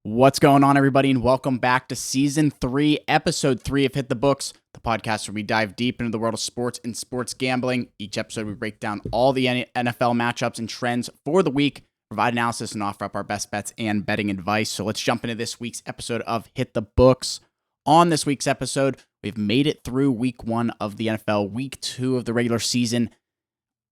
What's going on, everybody, and welcome back to Season 3, Episode 3 of Hit the Books, the podcast where we dive deep into the world of sports and sports gambling. Each episode, we break down all the NFL matchups and trends for the week, provide analysis, and offer up our best bets and betting advice. So let's jump into this week's episode of Hit the Books. On this week's episode, we've made it through Week 1 of the NFL. Week 2 of the regular season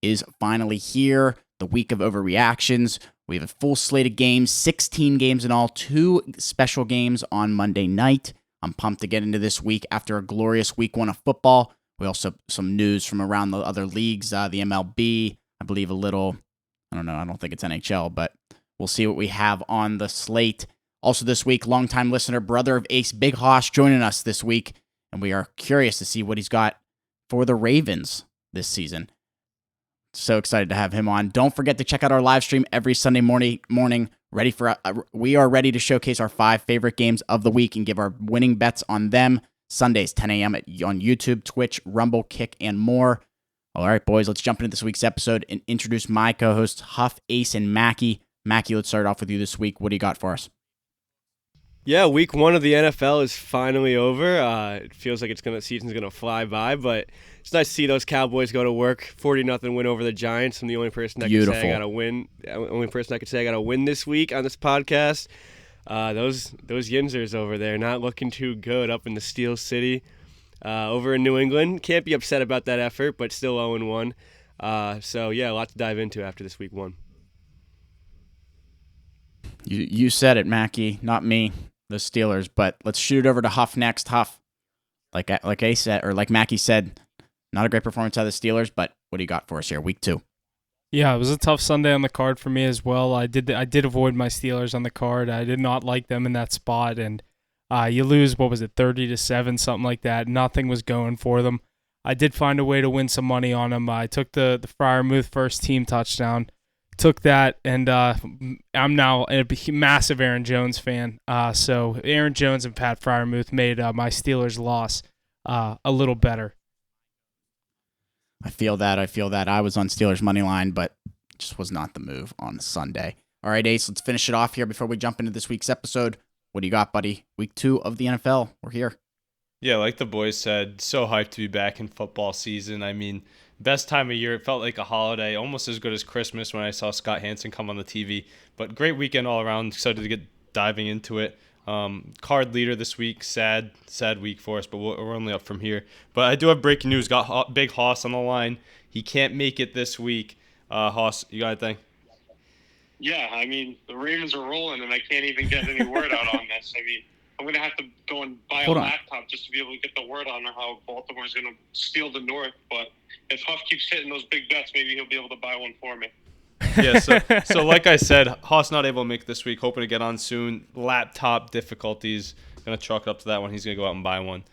is finally here, the week of overreactions. We have a full slate of games, 16 games in all, 2 special games on Monday night. I'm pumped to get into this week after a glorious Week 1 of football. We also have some news from around the other leagues, the MLB, I believe a little, I don't think it's NHL, but we'll see what we have on the slate. Also this week, longtime listener, brother of Ace, Big Hoss, joining us this week, and we are curious to see what he's got for the Ravens this season. So excited to have him on. Don't forget to check out our live stream every Sunday morning. We are ready to showcase our 5 favorite games of the week and give our winning bets on them. Sundays, 10 a.m. on YouTube, Twitch, Rumble, Kick, and more. All right, boys, let's jump into this week's episode and introduce my co-hosts, Huff, Ace, and Mackie. Mackie, let's start off with you this week. What do you got for us? Yeah, Week 1 of the NFL is finally over. It feels like season's gonna fly by, but it's nice to see those Cowboys go to work. 40-0 win over the Giants. I'm the only person that can say I gotta win. Only person I could say I gotta win this week on this podcast. Those Yinzers over there not looking too good up in the Steel City, over in New England. Can't be upset about that effort, but still 0-1. So yeah, a lot to dive into after this Week 1. You said it, Mackie, not me. The Steelers, but let's shoot it over to Huff next. Huff, like Ace said, or like Mackie said, not a great performance out of the Steelers, but what do you got for us here, Week 2? Yeah, it was a tough Sunday on the card for me as well. I did avoid my Steelers on the card. I did not like them in that spot, and you lose, 30-7, something like that. Nothing was going for them. I did find a way to win some money on them. I took the Freiermuth first team touchdown. Took that, and I'm now a massive Aaron Jones fan. So Aaron Jones and Pat Freiermuth made my Steelers loss a little better. I feel that. I was on Steelers money line, but just was not the move on Sunday. All right, Ace, let's finish it off here before we jump into this week's episode. What do you got, buddy? Week 2 of the NFL. We're here. Yeah, like the boys said, so hyped to be back in football season. I mean, best time of year. It felt like a holiday, almost as good as Christmas when I saw Scott Hansen come on the TV. But great weekend all around. Excited to get diving into it. Card leader this week. Sad week for us, but we're only up from here. But I do have breaking news. Got Big Hoss on the line. He can't make it this week. Hoss, you got anything? Yeah, I mean, the Ravens are rolling, and I can't even get any word out on this. I mean, I'm going to have to go and buy a laptop just to be able to get the word on how Baltimore's going to steal the North. But if Huff keeps hitting those big bets, maybe he'll be able to buy one for me. Yeah, so like I said, Hoss not able to make this week. Hoping to get on soon. Laptop difficulties. Going to chalk it up to that one. He's going to go out and buy one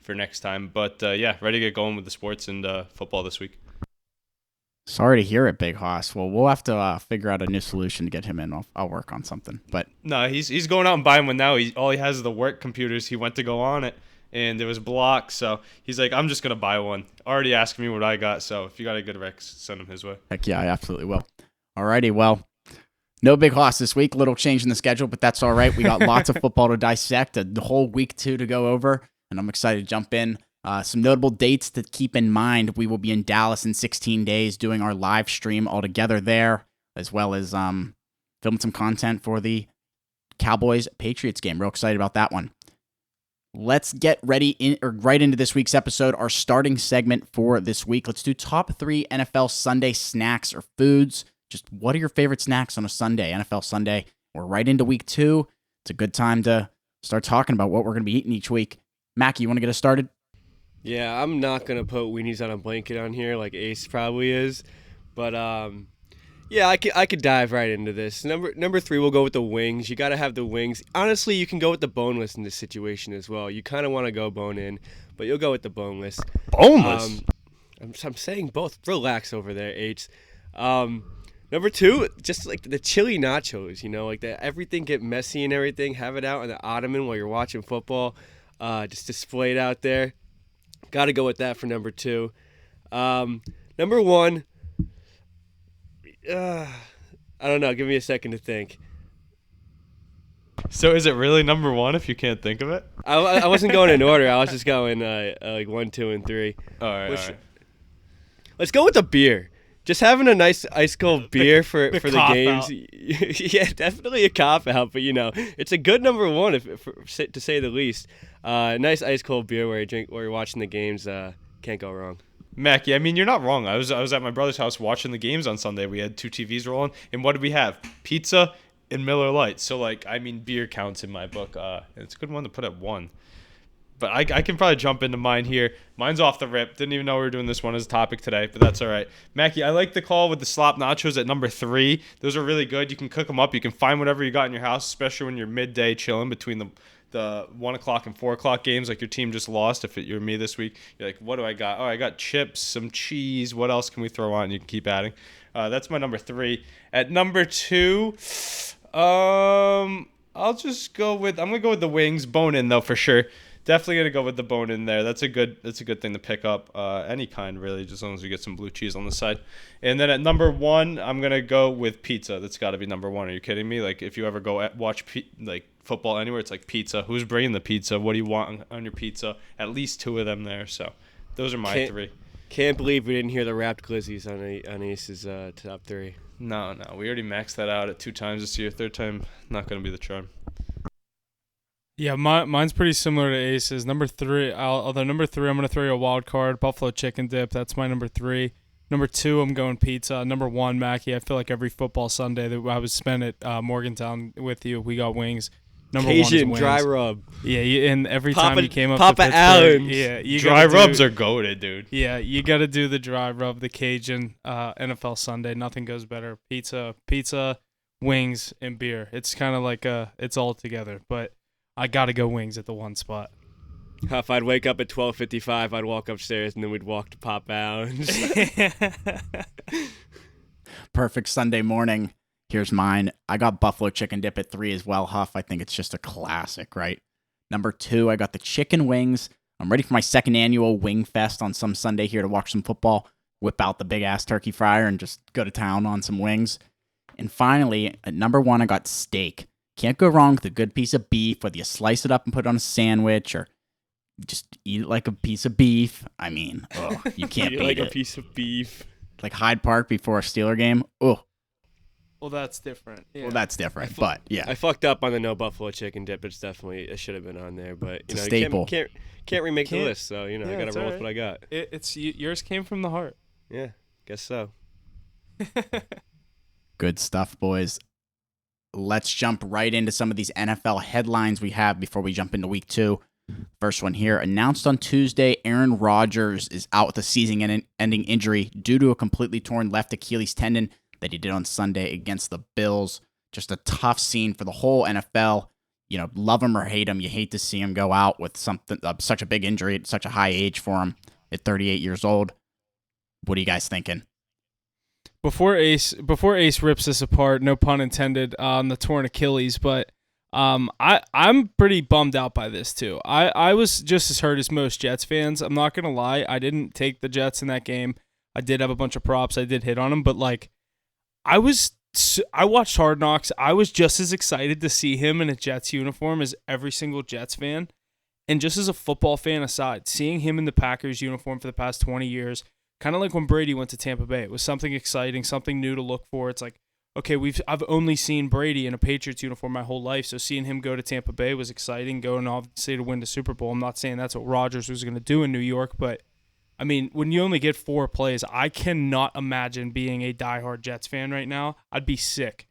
for next time. But, yeah, ready to get going with the sports and football this week. Sorry to hear it, Big Hoss. Well, we'll have to figure out a new solution to get him in. I'll work on something. But no, he's going out and buying one now. All he has is the work computers. He went to go on it, and it was blocked. So he's like, I'm just going to buy one. Already asking me what I got. So if you got a good rec, send him his way. Heck yeah, I absolutely will. Alrighty, well, no Big Hoss this week. Little change in the schedule, but that's all right. We got lots of football to dissect, the whole Week 2 to go over, and I'm excited to jump in. Some notable dates to keep in mind. We will be in Dallas in 16 days doing our live stream all together there, as well as filming some content for the Cowboys-Patriots game. Real excited about that one. Let's get ready right into this week's episode, our starting segment for this week. Let's do top 3 NFL Sunday snacks or foods. Just what are your favorite snacks on a Sunday, NFL Sunday? We're right into Week 2. It's a good time to start talking about what we're going to be eating each week. Mackie, you want to get us started? Yeah, I'm not going to put weenies on a blanket on here like Ace probably is. But, yeah, I could dive right into this. Number 3, we'll go with the wings. You got to have the wings. Honestly, you can go with the boneless in this situation as well. You kind of want to go bone in, but you'll go with the boneless. Boneless? I'm saying both. Relax over there, H. Number 2, just like the chili nachos, like that everything get messy and everything. Have it out on the ottoman while you're watching football. Just display it out there. Got to go with that for number 2. Number 1, I don't know. Give me a second to think. So is it really number one if you can't think of it? I wasn't going in order. I was just going like 1, 2, and 3. All right. Let's go with the beer. Just having a nice ice cold beer for the games. Yeah, definitely a cop out, but it's a good number one to say the least. Nice ice cold beer while you're watching the games. Can't go wrong. Mackie, I mean, you're not wrong. I was at my brother's house watching the games on Sunday. We had 2 TVs rolling, and what did we have? Pizza and Miller Lite. So beer counts in my book. It's a good one to put at 1. But I can probably jump into mine here. Mine's off the rip. Didn't even know we were doing this one as a topic today, but that's all right. Mackie, I like the call with the slop nachos at number 3. Those are really good. You can cook them up. You can find whatever you got in your house, especially when you're midday chilling between the 1 o'clock and 4 o'clock games. Like your team just lost. If you're me this week, you're like, what do I got? Oh, I got chips, some cheese. What else can we throw on? You can keep adding. That's my number 3. At number 2, I'm going to go with the wings. Bone in though for sure. Definitely gonna go with the bone in there. That's a good thing to pick up. Any kind really, just as long as you get some blue cheese on the side. And then at number 1, I'm gonna go with pizza. That's got to be number 1. Are you kidding me? Like if you ever go watch football anywhere, it's like pizza. Who's bringing the pizza? What do you want on your pizza? At least 2 of them there. So those are my 3. Can't believe we didn't hear the wrapped glizzies on Ace's top 3. No, we already maxed that out at 2 times this year. 3rd time, not gonna be the charm. Yeah, mine's pretty similar to Ace's. Number 3, number 3, I'm going to throw you a wild card, buffalo chicken dip. That's my number 3. Number 2, I'm going pizza. Number 1, Mackie, I feel like every football Sunday that I was spent at Morgantown with you, we got wings. Number Cajun 1 is wings. dry rub. Yeah, and every time you came up Papa to Pittsburgh, Allen's. yeah, you dry rubs are goated, dude. Yeah, you got to do the dry rub, the Cajun NFL Sunday. Nothing goes better. Pizza, wings, and beer. It's kind of like it's all together, but I got to go wings at the 1 spot. If I'd wake up at 12:55, I'd walk upstairs and then we'd walk to Papa Allen's. Perfect Sunday morning. Here's mine. I got buffalo chicken dip at 3 as well, Huff. I think it's just a classic, right? Number 2, I got the chicken wings. I'm ready for my 2nd annual Wing Fest on some Sunday here to watch some football, whip out the big-ass turkey fryer, and just go to town on some wings. And finally, at number 1, I got steak. Can't go wrong with a good piece of beef, whether you slice it up and put it on a sandwich or just eat it like a piece of beef. I mean, you can't beat like it. a piece of beef. Like Hyde Park before a Steeler game. Oh, Well, that's different. Yeah. well, that's different. But yeah, I fucked up on the no buffalo chicken dip. It should have been on there, but It's a staple. can't remake the list. So I gotta it's roll all with what I got. It's yours came from the heart. Yeah, guess so. good stuff, boys. Let's jump right into some of these NFL headlines we have before we jump into week 2. First one here. Announced on Tuesday, Aaron Rodgers is out with a season-ending injury due to a completely torn left Achilles tendon that he did on Sunday against the Bills. Just a tough scene for the whole NFL. You know, love him or hate him, you hate to see him go out with something such a big injury at such a high age for him at 38 years old. What are you guys thinking? Before Ace rips this apart, no pun intended, on the torn Achilles, but I'm pretty bummed out by this too. I was just as hurt as most Jets fans. I'm not gonna lie, I didn't take the Jets in that game. I did have a bunch of props. I did hit on them, but I watched Hard Knocks. I was just as excited to see him in a Jets uniform as every single Jets fan. And just as a football fan aside, seeing him in the Packers uniform for the past 20 years, kind of like when Brady went to Tampa Bay, it was something exciting, something new to look for. It's like, okay, I've only seen Brady in a Patriots uniform my whole life, so seeing him go to Tampa Bay was exciting, going obviously to win the Super Bowl. I'm not saying that's what Rodgers was going to do in New York, but I mean, when you only get 4 plays, I cannot imagine being a diehard Jets fan right now. I'd be sick.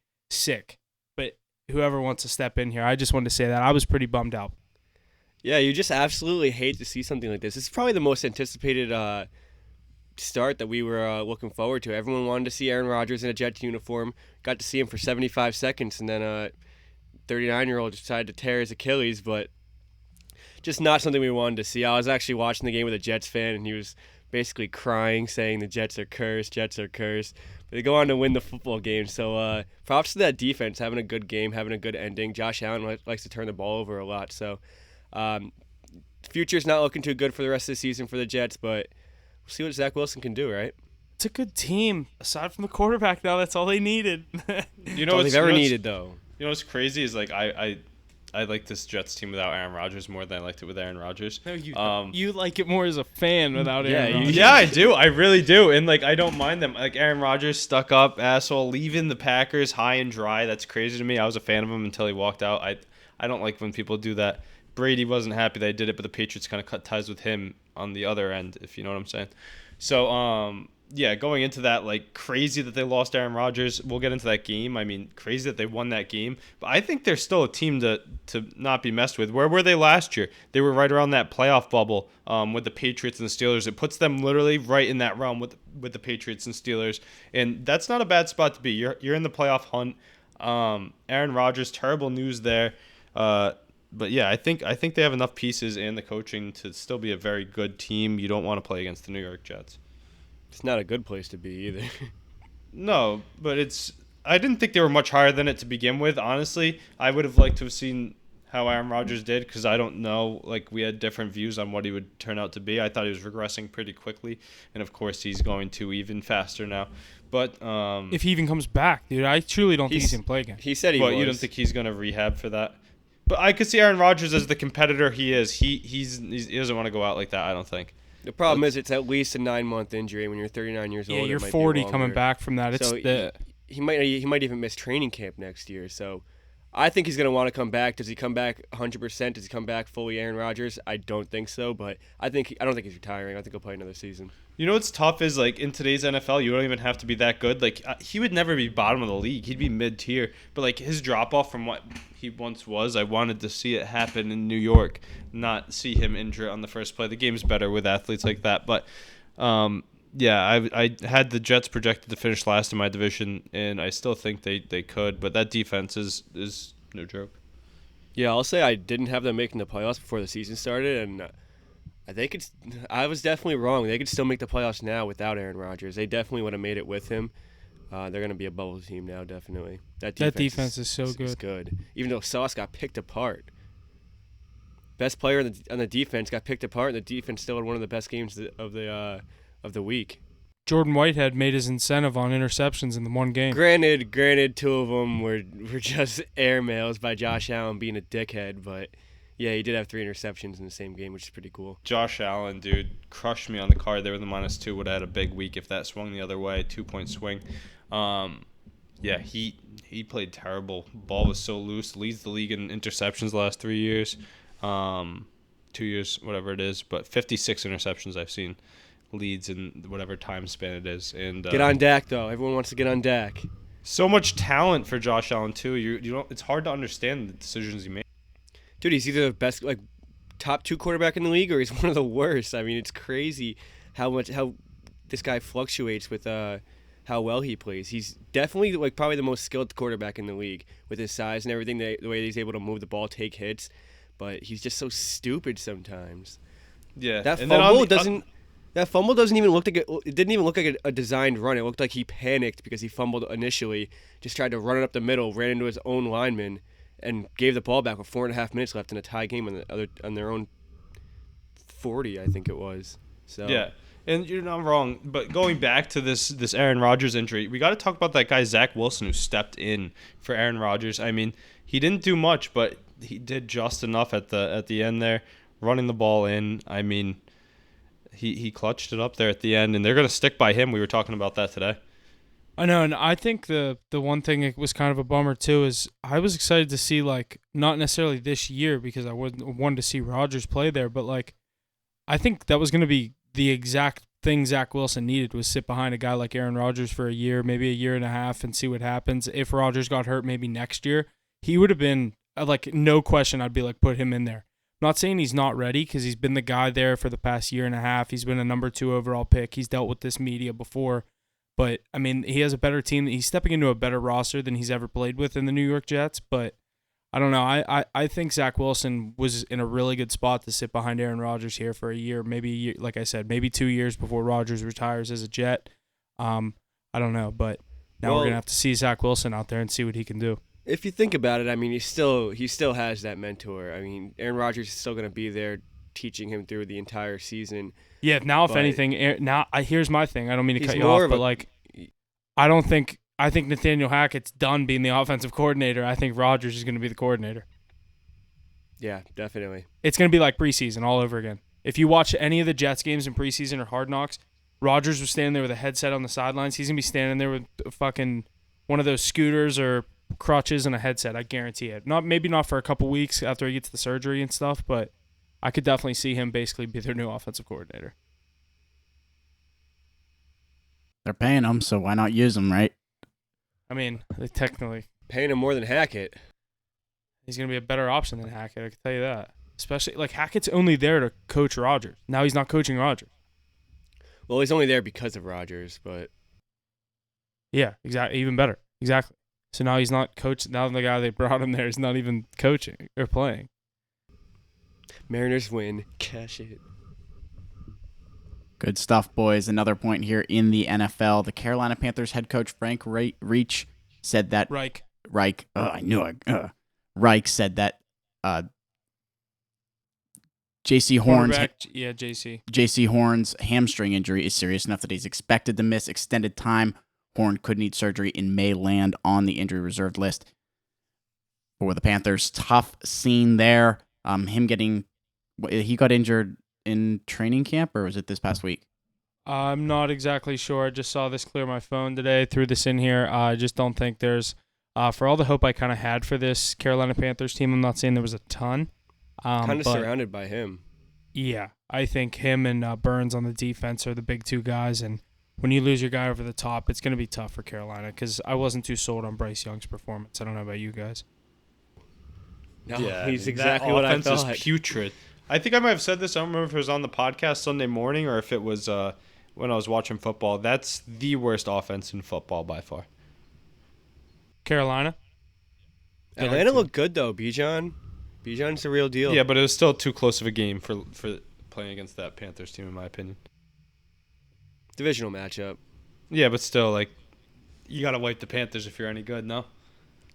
But whoever wants to step in here, I just wanted to say that. I was pretty bummed out. Yeah, you just absolutely hate to see something like this. It's probably the most anticipated start that we were looking forward to. Everyone wanted to see Aaron Rodgers in a Jets uniform. Got to see him for 75 seconds, and then a 39-year-old decided to tear his Achilles, but just not something we wanted to see. I was actually watching the game with a Jets fan, and he was basically crying, saying the Jets are cursed. But they go on to win the football game. So props to that defense, having a good game, having a good ending. Josh Allen likes to turn the ball over a lot. So future's not looking too good for the rest of the season for the Jets, but we'll see what Zach Wilson can do, right? It's a good team. Aside from the quarterback now, that's all they needed. You know all they've ever needed, though. You know what's crazy is I I like this Jets team without Aaron Rodgers more than I liked it with Aaron Rodgers. No, you like it more as a fan without Aaron yeah, Rodgers. Yeah, I do. I really do. And like, I don't mind them. Like Aaron Rodgers, stuck up asshole, leaving the Packers high and dry. That's crazy to me. I was a fan of him until he walked out. I don't like when people do that. Brady wasn't happy that he did it, but the Patriots kind of cut ties with him on the other end, if you know what I'm saying. So, yeah, going into that, like, crazy that they lost Aaron Rodgers. We'll get into that game. I mean, crazy that they won that game. But I think they're still a team to not be messed with. Where were they last year? They were right around that playoff bubble with the Patriots and the Steelers. It puts them literally right in that realm with the Patriots and Steelers. And that's not a bad spot to be. You're in the playoff hunt. Aaron Rodgers, terrible news there. But yeah, I think they have enough pieces and the coaching to still be a very good team. You don't want to play against the New York Jets. It's not a good place to be either. No, but I didn't think they were much higher than it to begin with. Honestly, I would have liked to have seen how Aaron Rodgers did because I don't know. Like, we had different views on what he would turn out to be. I thought he was regressing pretty quickly, and of course he's going to even faster now. But if he even comes back, dude, I truly don't think he's gonna play again. He said he was. You don't think he's going to rehab for that? But I could see Aaron Rodgers as the competitor he is. He doesn't want to go out like that, I don't think. The problem is it's at least a 9-month injury. When you're 39 years old, Yeah, you're it might 40 be coming longer. back from that. It's So he might even miss training camp next year. So I think he's going to want to come back. Does he come back 100%? Does he come back fully Aaron Rodgers? I don't think so, but I don't think he's retiring. I think he'll play another season. You know what's tough is, like, in today's NFL, you don't even have to be that good. Like, he would never be bottom of the league. He'd be mid-tier. But, like, his drop-off from what he once was, I wanted to see it happen in New York, not see him injure on the first play. The game's better with athletes like that. But, yeah, I had the Jets projected to finish last in my division, and I still think they could. But that defense is no joke. Yeah, I'll say I didn't have them making the playoffs before the season started, and I was definitely wrong. They could still make the playoffs now without Aaron Rodgers. They definitely would have made it with him. They're going to be a bubble team now, definitely. That defense is so good. Is good. Even though Sauce got picked apart. Best player on the defense got picked apart, and the defense still had one of the best games of the week. Jordan Whitehead made his incentive on interceptions in the one game. Granted, two of them were just airmails by Josh Allen being a dickhead, but yeah, he did have 3 interceptions in the same game, which is pretty cool. Josh Allen, dude, crushed me on the card. They were the -2. Would have had a big week if that swung the other way. 2-point swing. Yeah, he played terrible. Ball was so loose. Leads the league in interceptions the last 3 years. 2 years, whatever it is. But 56 interceptions I've seen. Leads in whatever time span it is. And get on Dak, though. Everyone wants to get on Dak. So much talent for Josh Allen, too. You don't. It's hard to understand the decisions he made. Dude, he's either the best, like, top 2 quarterback in the league, or he's one of the worst. I mean, it's crazy how this guy fluctuates with how well he plays. He's definitely, like, probably the most skilled quarterback in the league with his size and everything, the way he's able to move the ball, take hits. But he's just so stupid sometimes. Yeah. That fumble doesn't even look like it didn't even look like a designed run. It looked like he panicked because he fumbled initially, just tried to run it up the middle, ran into his own lineman, and gave the ball back with 4.5 minutes left in a tie game on their own 40, I think it was. So yeah, and you're not wrong. But going back to this Aaron Rodgers injury, we got to talk about that guy Zach Wilson who stepped in for Aaron Rodgers. I mean, he didn't do much, but he did just enough at the end there, running the ball in. I mean, he clutched it up there at the end, and they're gonna stick by him. We were talking about that today. I know, and I think the one thing that was kind of a bummer too is I was excited to see, like, not necessarily this year because I wanted to see Rodgers play there, but, like, I think that was going to be the exact thing Zach Wilson needed, was sit behind a guy like Aaron Rodgers for a year, maybe a year and a half, and see what happens. If Rodgers got hurt maybe next year, he would have been, like, no question, I'd be like, put him in there. I'm not saying he's not ready because he's been the guy there for the past year and a half. He's been a number 2 overall pick. He's dealt with this media before. But, I mean, he has a better team. He's stepping into a better roster than he's ever played with in the New York Jets. But I don't know. I think Zach Wilson was in a really good spot to sit behind Aaron Rodgers here for a year, maybe a year, like I said, maybe 2 years before Rodgers retires as a Jet. I don't know. But now we're going to have to see Zach Wilson out there and see what he can do. If you think about it, I mean, he still has that mentor. I mean, Aaron Rodgers is still going to be there teaching him through the entire season. Yeah, now if anything, here's my thing. I don't mean to cut you off, but, like, I think Nathaniel Hackett's done being the offensive coordinator. I think Rodgers is going to be the coordinator. Yeah, definitely. It's going to be like preseason all over again. If you watch any of the Jets games in preseason or Hard Knocks, Rodgers was standing there with a headset on the sidelines. He's going to be standing there with fucking one of those scooters or crutches and a headset. I guarantee it. Maybe not for a couple weeks after he gets the surgery and stuff, but I could definitely see him basically be their new offensive coordinator. They're paying him, so why not use him, right? I mean, they technically, Paying him more than Hackett. he's going to be a better option than Hackett, I can tell you that. Especially, like, Hackett's only there to coach Rodgers. Now he's not coaching Rodgers. Well, he's only there because of Rodgers, but Yeah, exactly. Even better. Exactly. So now he's not coaching. Now the guy they brought him there is not even coaching or playing. Mariners win. Cash it. Good stuff, boys. Another point here in the NFL. The Carolina Panthers head coach Frank Reich said that Reich. Reich said that J.C. Horn's J.C. Horn's hamstring injury is serious enough that he's expected to miss extended time. Horn could need surgery and may land on the injury reserved list for the Panthers. Tough scene there. He got injured in training camp, or was it this past week? I'm not exactly sure. I just saw this clear my phone today, threw this in here. I just don't think there's, for all the hope I kind of had for this Carolina Panthers team, I'm not saying there was a ton. Kind of surrounded by him. Yeah, I think him and Burns on the defense are the big two guys, and when you lose your guy over the top, it's going to be tough for Carolina because I wasn't too sold on Bryce Young's performance. I don't know about you guys. No, Yeah, he's exactly what I thought. Is putrid. I think I might have said this. I don't remember if it was on the podcast Sunday morning or if it was when I was watching football. That's the worst offense in football by far. Carolina? Atlanta looked good, though, Bijan. Bijan's the real deal. Yeah, but it was still too close of a game for playing against that Panthers team, in my opinion. Divisional matchup. Yeah, but still, like, you got to wipe the Panthers if you're any good, no?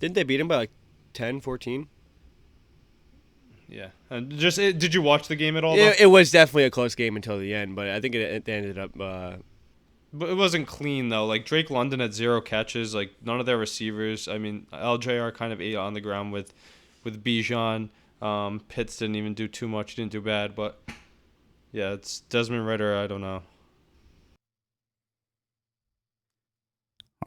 Didn't they beat him by like 10, 14? Yeah. And did you watch the game at all? It was definitely a close game until the end, but I think it ended up. But it wasn't clean, though. Like, Drake London had 0 catches. Like, none of their receivers. I mean, LJR kind of ate on the ground with Bijan. Pitts didn't even do too much. He didn't do bad. But, yeah, it's Desmond Ridder. I don't know.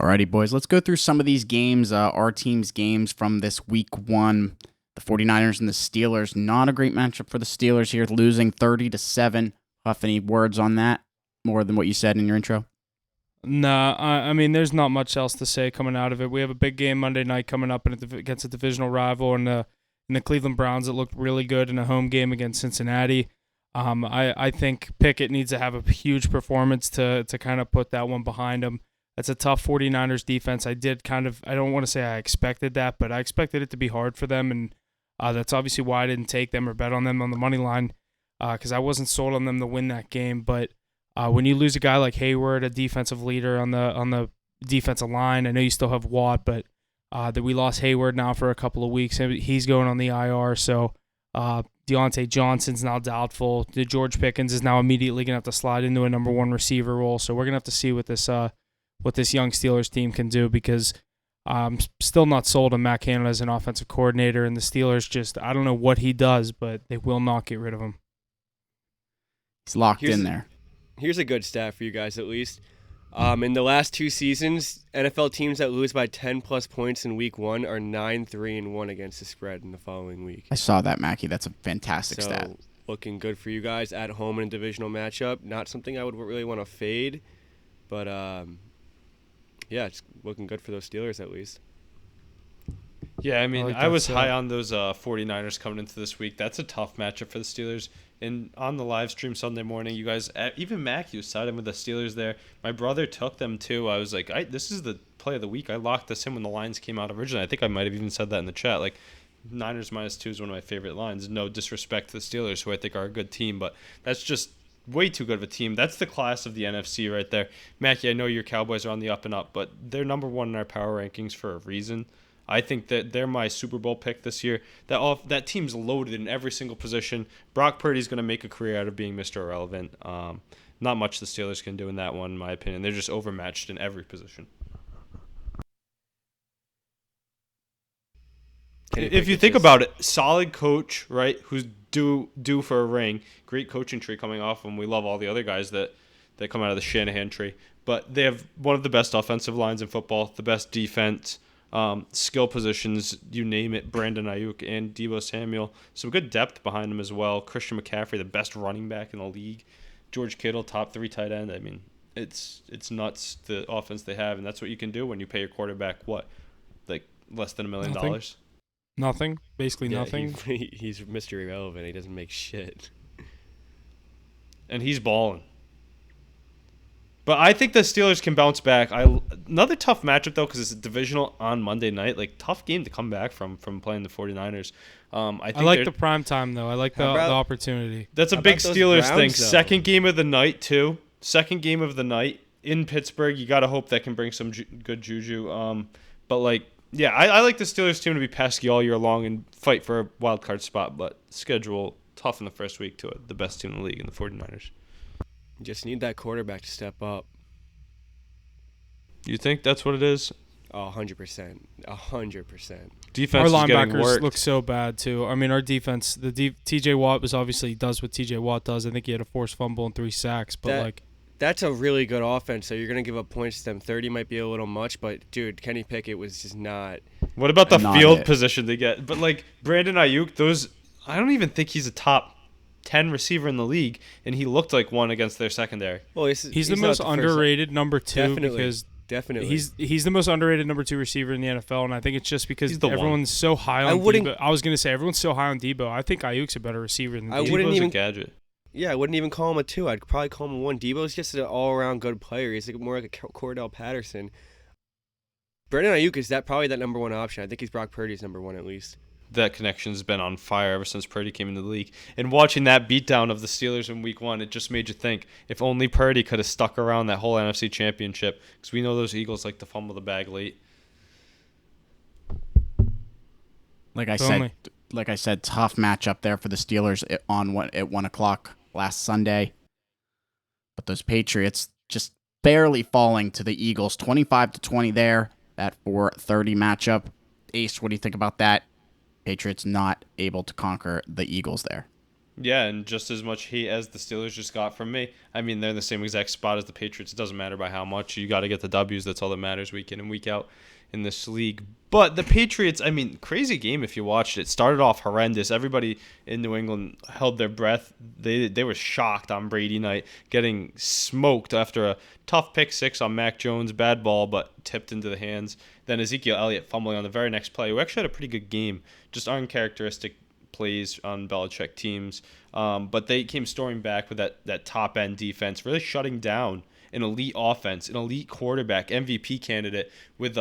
Alrighty, boys. Let's go through some of these games, our team's games from this week 1. The 49ers and the Steelers. Not a great matchup for the Steelers here, losing 30-7. Huff, any words on that? More than what you said in your intro? Nah, I mean, there's not much else to say coming out of it. We have a big game Monday night coming up against a divisional rival and the Cleveland Browns that looked really good in a home game against Cincinnati. I think Pickett needs to have a huge performance to kind of put that one behind him. That's a tough 49ers defense. I don't want to say I expected that, but I expected it to be hard for them, and that's obviously why I didn't take them or bet on them on the money line because I wasn't sold on them to win that game. But when you lose a guy like Hayward, a defensive leader on the defensive line, I know you still have Watt, but that we lost Hayward now for a couple of weeks. He's going on the IR, so Deontay Johnson's now doubtful. George Pickens is now immediately going to have to slide into a number 1 receiver role, so we're going to have to see what this young Steelers team can do because I'm still not sold on Matt Canada as an offensive coordinator, and the Steelers I don't know what he does, but they will not get rid of him. He's locked in there. Here's a good stat for you guys, at least. In the last 2 seasons, NFL teams that lose by 10-plus points in week 1 are 9-3-1 against the spread in the following week. I saw that, Mackie. That's a fantastic stat. Looking good for you guys at home in a divisional matchup. Not something I would really want to fade, but yeah, it's looking good for those Steelers at least. Yeah, I mean, I was high on those 49ers coming into this week. That's a tough matchup for the Steelers. And on the live stream Sunday morning, you guys, even Mac, you sided with the Steelers there. My brother took them too. I was like, this is the play of the week. I locked this in when the lines came out originally. I think I might have even said that in the chat. Like, Niners -2 is one of my favorite lines. No disrespect to the Steelers, who I think are a good team, but that's just way too good of a team. That's the class of the NFC right there. Mackie, I know your Cowboys are on the up and up, but they're number 1 in our power rankings for a reason. I think that they're my Super Bowl pick this year. That team's loaded in every single position. Brock Purdy's going to make a career out of being Mr. Irrelevant. Not much the Steelers can do in that one, in my opinion. They're just overmatched in every position. If you think about it, solid coach, right, who's due for a ring, great coaching tree coming off him. We love all the other guys that come out of the Shanahan tree. But they have one of the best offensive lines in football, the best defense, skill positions, you name it, Brandon Ayuk and Deebo Samuel. Some good depth behind them as well. Christian McCaffrey, the best running back in the league. George Kittle, top 3 tight end. I mean, it's nuts, the offense they have, and that's what you can do when you pay your quarterback, like less than $1 million? Nothing. Basically nothing. He's Mr. Irrelevant. He doesn't make shit. And he's balling. But I think the Steelers can bounce back. Another tough matchup, though, because it's a divisional on Monday night. Like, tough game to come back from playing the 49ers. I like the prime time, though. I like the opportunity. That's a big Steelers thing. Though? Second game of the night, too. Second game of the night in Pittsburgh. You got to hope that can bring some good juju. But, like, yeah, I like the Steelers team to be pesky all year long and fight for a wild card spot. But schedule tough in the first week to the best team in the league in the 49ers. Just need that quarterback to step up. You think that's what it is? 100%. 100%. Defense our is getting linebackers worked. look so bad too. I mean, our defense, TJ Watt was obviously does what TJ Watt does. I think he had a forced fumble and 3 sacks, but that's a really good offense. So you're gonna give up points to them. 30 might be a little much, but dude, Kenny Pickett was just not. What about the field position they get? But like Brandon Ayuk, I don't even think he's a top 10 receiver in the league, and he looked like one against their secondary. Well, he's the most underrated number 2 because definitely he's the most underrated number 2 receiver in the NFL, and I think it's just because everyone's so high on Debo. I was gonna say everyone's so high on Debo. I think Ayuk's a better receiver than Debo. Debo's a gadget. Yeah, I wouldn't even call him a 2. I'd probably call him a 1. Debo's just an all-around good player. He's more like a Cordell Patterson. Brandon Ayuk is probably that number 1 option. I think he's Brock Purdy's number 1 at least. That connection's been on fire ever since Purdy came into the league. And watching that beatdown of the Steelers in Week 1, it just made you think, if only Purdy could have stuck around that whole NFC Championship, because we know those Eagles like to fumble the bag late. Like I said, tough matchup there for the Steelers at 1 o'clock last Sunday. But those Patriots just barely falling to the Eagles, 25-20 there, that 4:30 matchup. Ace, what do you think about that? Patriots not able to conquer the Eagles there. Yeah, and just as much heat as the Steelers just got from me. I mean, they're in the same exact spot as the Patriots. It doesn't matter by how much. You got to get the W's. That's all that matters week in and week out in this league. But the Patriots, I mean, crazy game if you watched it. Started off horrendous. Everybody in New England held their breath. They were shocked on Brady night, getting smoked after a tough pick 6 on Mac Jones. Bad ball, but tipped into the hands. Then Ezekiel Elliott fumbling on the very next play. We actually had a pretty good game. Just uncharacteristic plays on Belichick teams. But they came storming back with that top-end defense, really shutting down an elite offense, an elite quarterback, MVP candidate with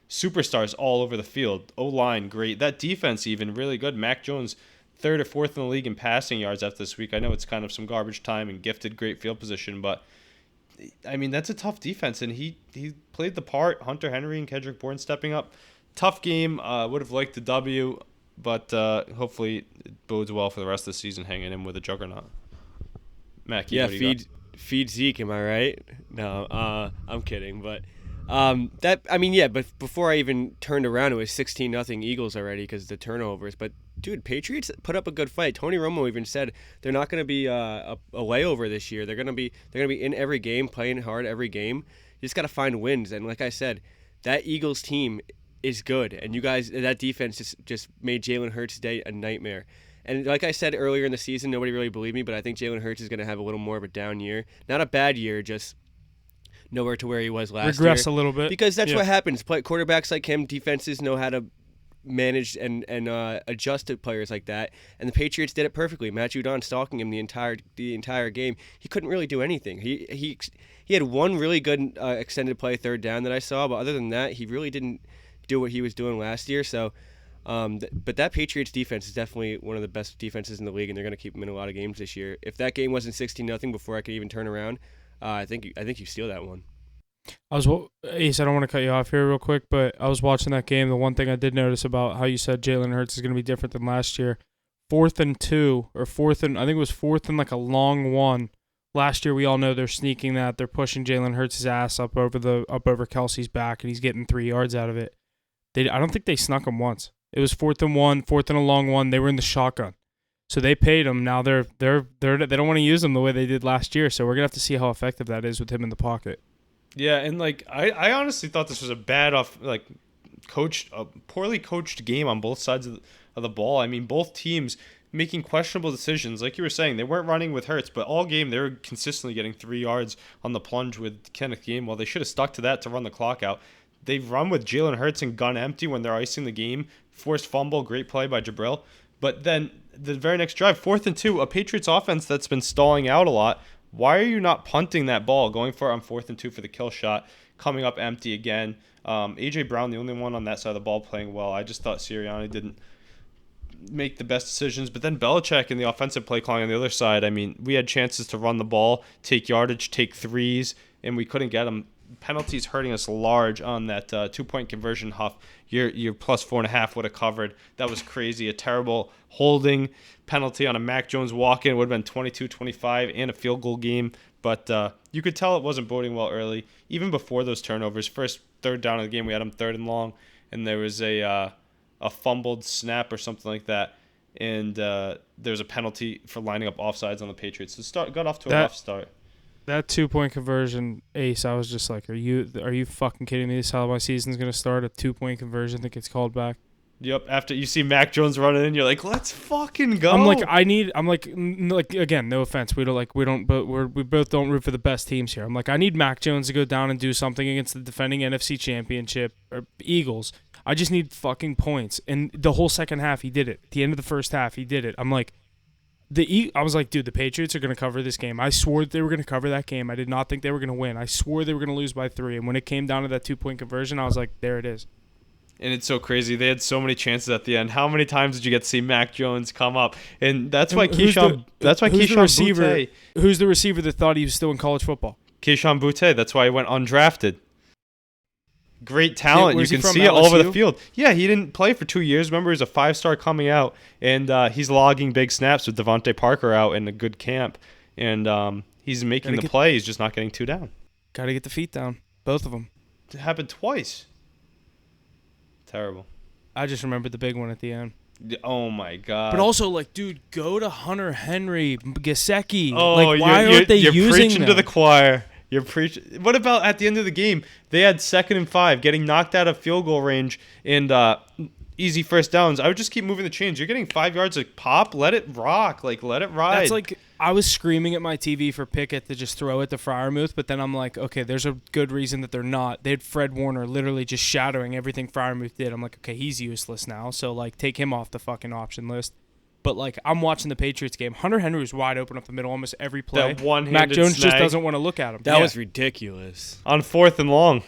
superstars all over the field. O-line, great. That defense even, really good. Mac Jones, 3rd or 4th in the league in passing yards after this week. I know it's kind of some garbage time and gifted great field position, but I mean, that's a tough defense, and he played the part. Hunter Henry and Kendrick Bourne stepping up. Tough game. Would have liked the W, but hopefully it bodes well for the rest of the season hanging in with a juggernaut. Mackie, yeah, what do you got? feed Zeke, am I right? No, I'm kidding, but but before I even turned around, it was 16-0 Eagles already because of the turnovers. But dude, Patriots put up a good fight. Tony Romo even said they're not going to be a layover this year. They're going to be in every game, playing hard every game. You just got to find wins. And like I said, that Eagles team is good, and you guys, that defense just made Jalen Hurts' day a nightmare. And like I said earlier in the season, nobody really believed me, but I think Jalen Hurts is going to have a little more of a down year. Not a bad year, just nowhere to where he was last year. Regress a little bit. Because that's what happens. Quarterbacks like him, defenses know how to manage and adjust to players like that. And the Patriots did it perfectly. Matt Judon stalking him the entire game. He couldn't really do anything. He had one really good extended play 3rd down that I saw, but other than that, he really didn't do what he was doing last year. So, but that Patriots defense is definitely one of the best defenses in the league, and they're going to keep him in a lot of games this year. If that game wasn't 16-0 before I could even turn around, I think you steal that one. Ace, I don't want to cut you off here real quick, but I was watching that game. The one thing I did notice about how you said Jalen Hurts is going to be different than last year, 4th and 2 or 4th and I think it was 4th and like a long 1. Last year, we all know they're sneaking that. They're pushing Jalen Hurts' ass up over Kelsey's back, and he's getting 3 yards out of it. I don't think they snuck him once. It was 4th and 1, 4th and a long one. They were in the shotgun. So they paid him. Now they don't want to use him the way they did last year. So we're gonna have to see how effective that is with him in the pocket. Yeah, and like I honestly thought this was a poorly coached game on both sides of the ball. I mean, both teams making questionable decisions. Like you were saying, they weren't running with Hurts, but all game they were consistently getting 3 yards on the plunge with Kenneth Gainwell. They should have stuck to that to run the clock out. They've run with Jalen Hurts and gun empty when they're icing the game. Forced fumble, great play by Jabril. But then the very next drive, 4th and 2, a Patriots offense that's been stalling out a lot. Why are you not punting that ball, going for it on 4th and 2 for the kill shot, coming up empty again? A.J. Brown, the only one on that side of the ball playing well. I just thought Sirianni didn't make the best decisions. But then Belichick and the offensive play calling on the other side, I mean, we had chances to run the ball, take yardage, take threes, and we couldn't get them. Penalties hurting us large on that 2-point conversion, Huff. Your plus 4.5 would have covered. That was crazy. A terrible holding penalty on a Mac Jones walk-in would have been 22-25 and a field goal game. But you could tell it wasn't boding well early. Even before those turnovers, first 3rd down of the game, we had them 3rd and long, and there was a fumbled snap or something like that. And there was a penalty for lining up offsides on the Patriots. So got off to a rough start. That 2-point conversion, Ace, I was just like, are you fucking kidding me? This is how my season's going to start, a 2-point conversion that gets called back. Yep, after you see Mac Jones running in, you're like, let's fucking go. I'm like, again, no offense. We both don't root for the best teams here. I'm like, I need Mac Jones to go down and do something against the defending NFC championship or Eagles. I just need fucking points. And the whole second half, he did it. At the end of the first half, he did it. I'm like, I was like, dude, the Patriots are going to cover this game. I swore that they were going to cover that game. I did not think they were going to win. I swore they were going to lose by 3. And when it came down to that 2-point conversion, I was like, there it is. And it's so crazy. They had so many chances at the end. How many times did you get to see Mac Jones come up? And that's why Keyshawn Boutte. Who's the receiver that thought he was still in college football? Keyshawn Boutte. That's why he went undrafted. Great talent. Yeah, you can see it all over the field. Yeah, he didn't play for 2 years. Remember, he's a 5-star coming out, and he's logging big snaps with Devontae Parker out in a good camp. And he's making the play. He's just not getting 2 down. Got to get the feet down. Both of them. It happened twice. Terrible. I just remembered the big one at the end. Oh, my God. But also, like, dude, go to Hunter Henry, Gesicki. Oh, like, why aren't they using You're preaching them? to the choir. You're preaching. What about at the end of the game? They had 2nd and 5, getting knocked out of field goal range and easy first downs. I would just keep moving the chains. You're getting 5 yards of pop. Let it rock. Like, let it ride. That's like, I was screaming at my TV for Pickett to just throw it to Freiermuth, but then I'm like, okay, there's a good reason that they're not. They had Fred Warner literally just shadowing everything Freiermuth did. I'm like, okay, he's useless now, so, like, take him off the fucking option list. But, like, I'm watching the Patriots game. Hunter Henry was wide open up the middle almost every play. That one-handed Mac Jones snag. just doesn't want to look at him. That was ridiculous. On 4th and long.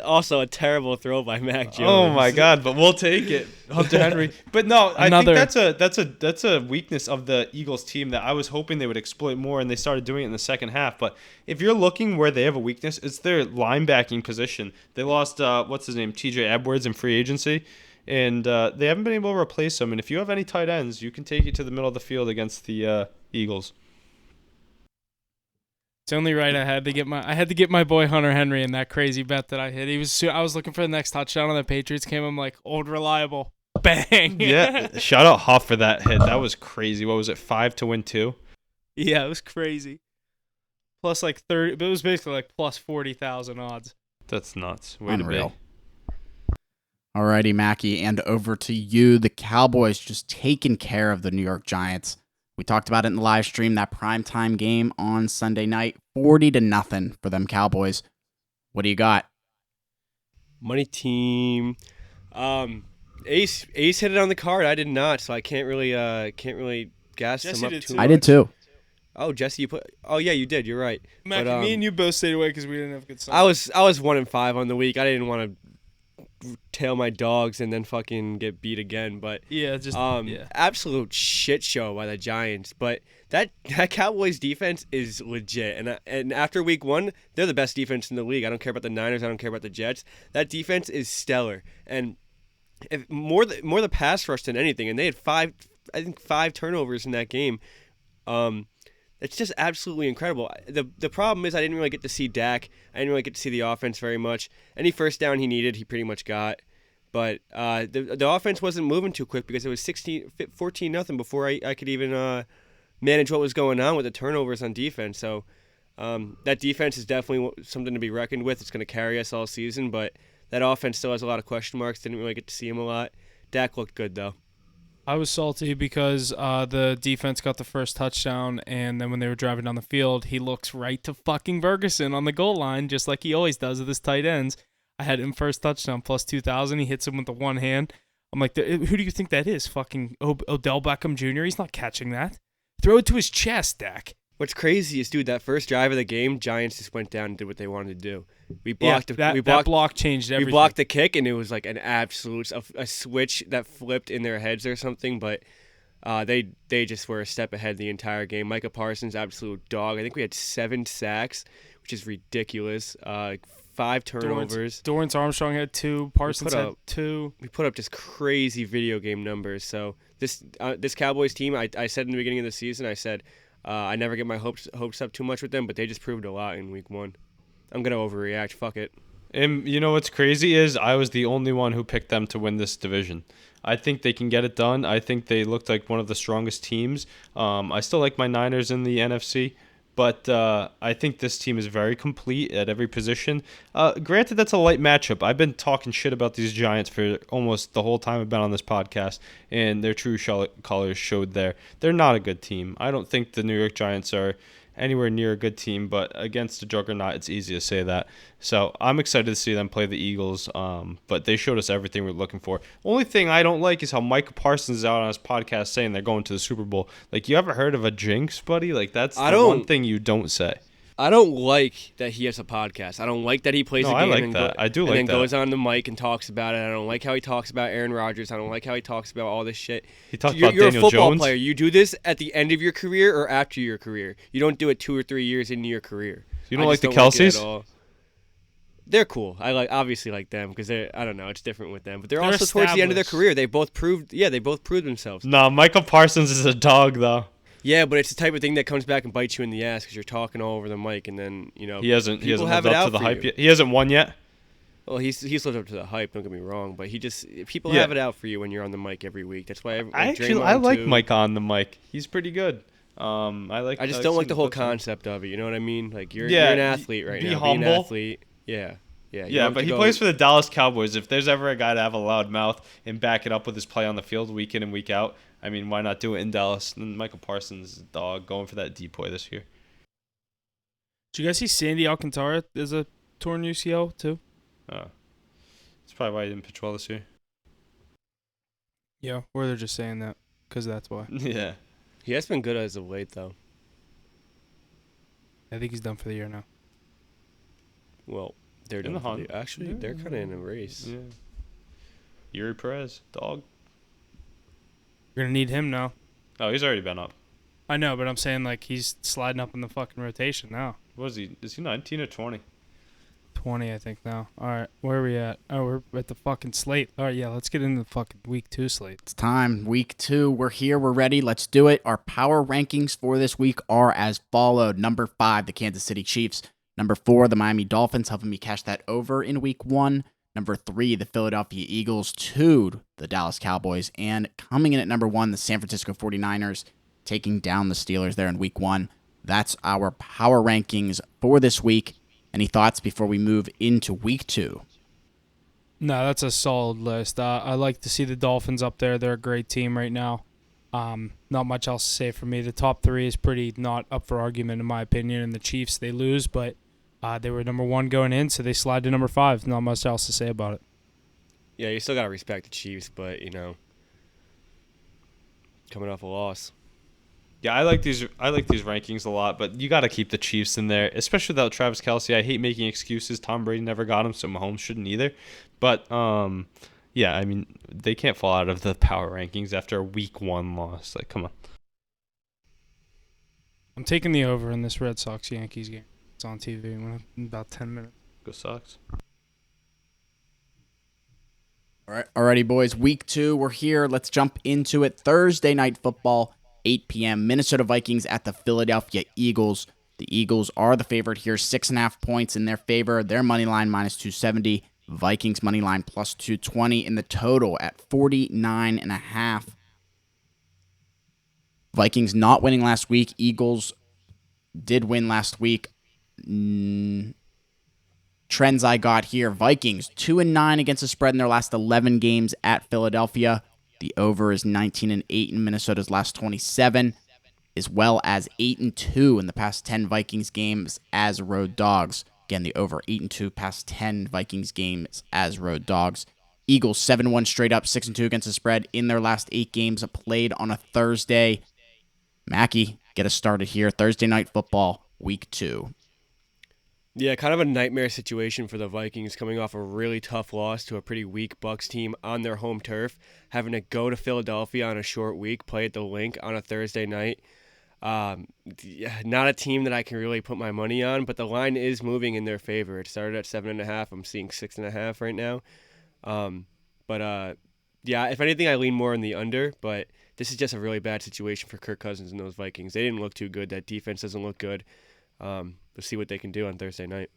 Also a terrible throw by Mac Jones. Oh my God! But we'll take it, Hunter Henry. But no, I think that's a weakness of the Eagles team that I was hoping they would exploit more, and they started doing it in the second half. But if you're looking where they have a weakness, it's their linebacking position. They lost what's his name, T.J. Edwards in free agency, and they haven't been able to replace him. And if you have any tight ends, you can take it to the middle of the field against the Eagles. It's only right. I had to get my boy Hunter Henry in that crazy bet that I hit. I was looking for the next touchdown on the Patriots game. I'm like, old reliable, bang. Yeah, shout out Huff for that hit. That was crazy. What was it? 5 to win 2. Yeah, it was crazy. Plus like 30, but it was basically like plus 40,000 odds. That's nuts. Way Unreal. to be. Alrighty, Mackie, and over to you. The Cowboys just taking care of the New York Giants. We talked about it in the live stream, that primetime game on Sunday night, 40-0 for them Cowboys. What do you got? Money team. Ace hit it on the card. I did not, so I can't really gas Jesse them up did too too. much. I did too. Oh, Jesse, yeah, you did. You're right. Mac, But, me and you both stayed away because we didn't have good Sunday. I was 1-5 on the week. I didn't want to tail my dogs and then fucking get beat again. But absolute shit show by the Giants. But that Cowboys defense is legit. And after week 1, they're the best defense in the league. I don't care about the Niners. I don't care about the Jets. That defense is stellar. And more the pass rush than anything. And they had 5 turnovers in that game. It's just absolutely incredible. The problem is I didn't really get to see Dak. I didn't really get to see the offense very much. Any first down he needed, he pretty much got. But the offense wasn't moving too quick because it was 14-0 before I could even manage what was going on with the turnovers on defense. So that defense is definitely something to be reckoned with. It's going to carry us all season, but that offense still has a lot of question marks. Didn't really get to see him a lot. Dak looked good, though. I was salty because the defense got the first touchdown, and then when they were driving down the field, he looks right to fucking Ferguson on the goal line, just like he always does with his tight ends. I had him first touchdown plus 2,000. He hits him with the one hand. I'm like, who do you think that is? Fucking Odell Beckham Jr.? He's not catching that. Throw it to his chest, Dak. What's crazy is, dude, that first drive of the game, Giants just went down and did what they wanted to do. We blocked. That block changed everything. We blocked the kick, and it was like an absolute a switch that flipped in their heads or something. But they just were a step ahead the entire game. Micah Parsons, absolute dog. I think we had 7 sacks, which is ridiculous. 5 turnovers. Dorrance Armstrong had 2. Parsons had 2. We put up just crazy video game numbers. So this Cowboys team, I said in the beginning of the season, I said I never get my hopes up too much with them, but they just proved a lot in week 1. I'm going to overreact. Fuck it. And you know what's crazy is I was the only one who picked them to win this division. I think they can get it done. I think they looked like one of the strongest teams. I still like my Niners in the NFC, but I think this team is very complete at every position. Granted, that's a light matchup. I've been talking shit about these Giants for almost the whole time I've been on this podcast, and their true colors showed there. They're not a good team. I don't think the New York Giants are anywhere near a good team, but against a juggernaut, it's easy to say that. So I'm excited to see them play the Eagles, but they showed us everything we're looking for. Only thing I don't like is how Micah Parsons is out on his podcast saying they're going to the Super Bowl. Like, you ever heard of a jinx, buddy? Like, that's the one thing you don't say. I don't like that he has a podcast. I don't like that he plays a game I like that. I do like that. And then goes on the mic and talks about it. I don't like how he talks about Aaron Rodgers. I don't like how he talks about all this shit. He talks about You're Daniel a football Jones. player. You do this at the end of your career or after your career. You don't do it 2 or 3 years into your career. You don't like the Kelseys? They're cool. I obviously like them because I don't know, it's different with them. But they're also towards the end of their career. They both proved themselves. No, Michael Parsons is a dog though. Yeah, but it's the type of thing that comes back and bites you in the ass because you're talking all over the mic, and then he hasn't lived have up to the hype yet. He hasn't won yet. Well, he's lived up to the hype. Don't get me wrong, but people have it out for you when you're on the mic every week. That's why I like Mike on the mic. He's pretty good. I just don't like the whole concept of it. You know what I mean? Like you're an athlete right now. Be humble. Be an athlete. Yeah. Yeah, but he plays for the Dallas Cowboys. If there's ever a guy to have a loud mouth and back it up with his play on the field week in and week out, I mean, why not do it in Dallas? And Michael Parsons, dog, going for that depoy this year. Did you guys see Sandy Alcantara as a torn UCL too? That's probably why he didn't pitch well this year. Yeah, or they're just saying that because that's why. Yeah. He has been good as of late, though. I think he's done for the year now. Well, they're done. Actually, they're kind of in a race. Yeah. Yuri Perez, dog. You're going to need him now. Oh, he's already been up. I know, but I'm saying, like, he's sliding up in the fucking rotation now. What is he? Is he 19 or 20? 20, I think, now. All right, where are we at? Oh, we're at the fucking slate. All right, yeah, let's get into the fucking week 2 slate. It's time. Week 2. We're here. We're ready. Let's do it. Our power rankings for this week are as followed. Number 5, the Kansas City Chiefs. Number 4, the Miami Dolphins, helping me cash that over in week 1. Number 3, the Philadelphia Eagles. 2, the Dallas Cowboys. And coming in at number 1, the San Francisco 49ers, taking down the Steelers there in week 1. That's our power rankings for this week. Any thoughts before we move into week 2? No, that's a solid list. I like to see the Dolphins up there. They're a great team right now. Not much else to say for me. The top 3 is pretty not up for argument in my opinion. And the Chiefs, they lose, but they were number 1 going in, so they slide to number 5. Not much else to say about it. Yeah, you still got to respect the Chiefs, but, coming off a loss. Yeah, I like these rankings a lot, but you got to keep the Chiefs in there, especially without Travis Kelce. I hate making excuses. Tom Brady never got him, so Mahomes shouldn't either. But, yeah, I mean, they can't fall out of the power rankings after a week 1 loss. Like, come on. I'm taking the over in this Red Sox-Yankees game. It's on TV in about 10 minutes. Go Sox. All right, alrighty, boys. Week 2, we're here. Let's jump into it. Thursday night football, 8 p.m. Minnesota Vikings at the Philadelphia Eagles. The Eagles are the favorite here, 6.5 points in their favor. Their money line minus 270. Vikings money line plus 220 in the total at 49.5. Vikings not winning last week. Eagles did win last week. Trends I got here. Vikings 2-9 against the spread in their last 11 games at Philadelphia. The over is 19-8 in Minnesota's last 27, as well as 8-2 in the past 10 Vikings games as road dogs. Again, the over 8-2 past 10 Vikings games as road dogs. Eagles 7-1 straight up, 6-2 against the spread in their last 8 games played on a Thursday. Mackie, get us started here. Thursday Night Football, Week 2. Yeah, kind of a nightmare situation for the Vikings coming off a really tough loss to a pretty weak Bucs team on their home turf, having to go to Philadelphia on a short week, play at the Link on a Thursday night. Not a team that I can really put my money on, but the line is moving in their favor. It started at 7.5. I'm seeing 6.5 right now. Yeah, if anything, I lean more on the under, but this is just a really bad situation for Kirk Cousins and those Vikings. They didn't look too good. That defense doesn't look good. We'll see what they can do on Thursday night.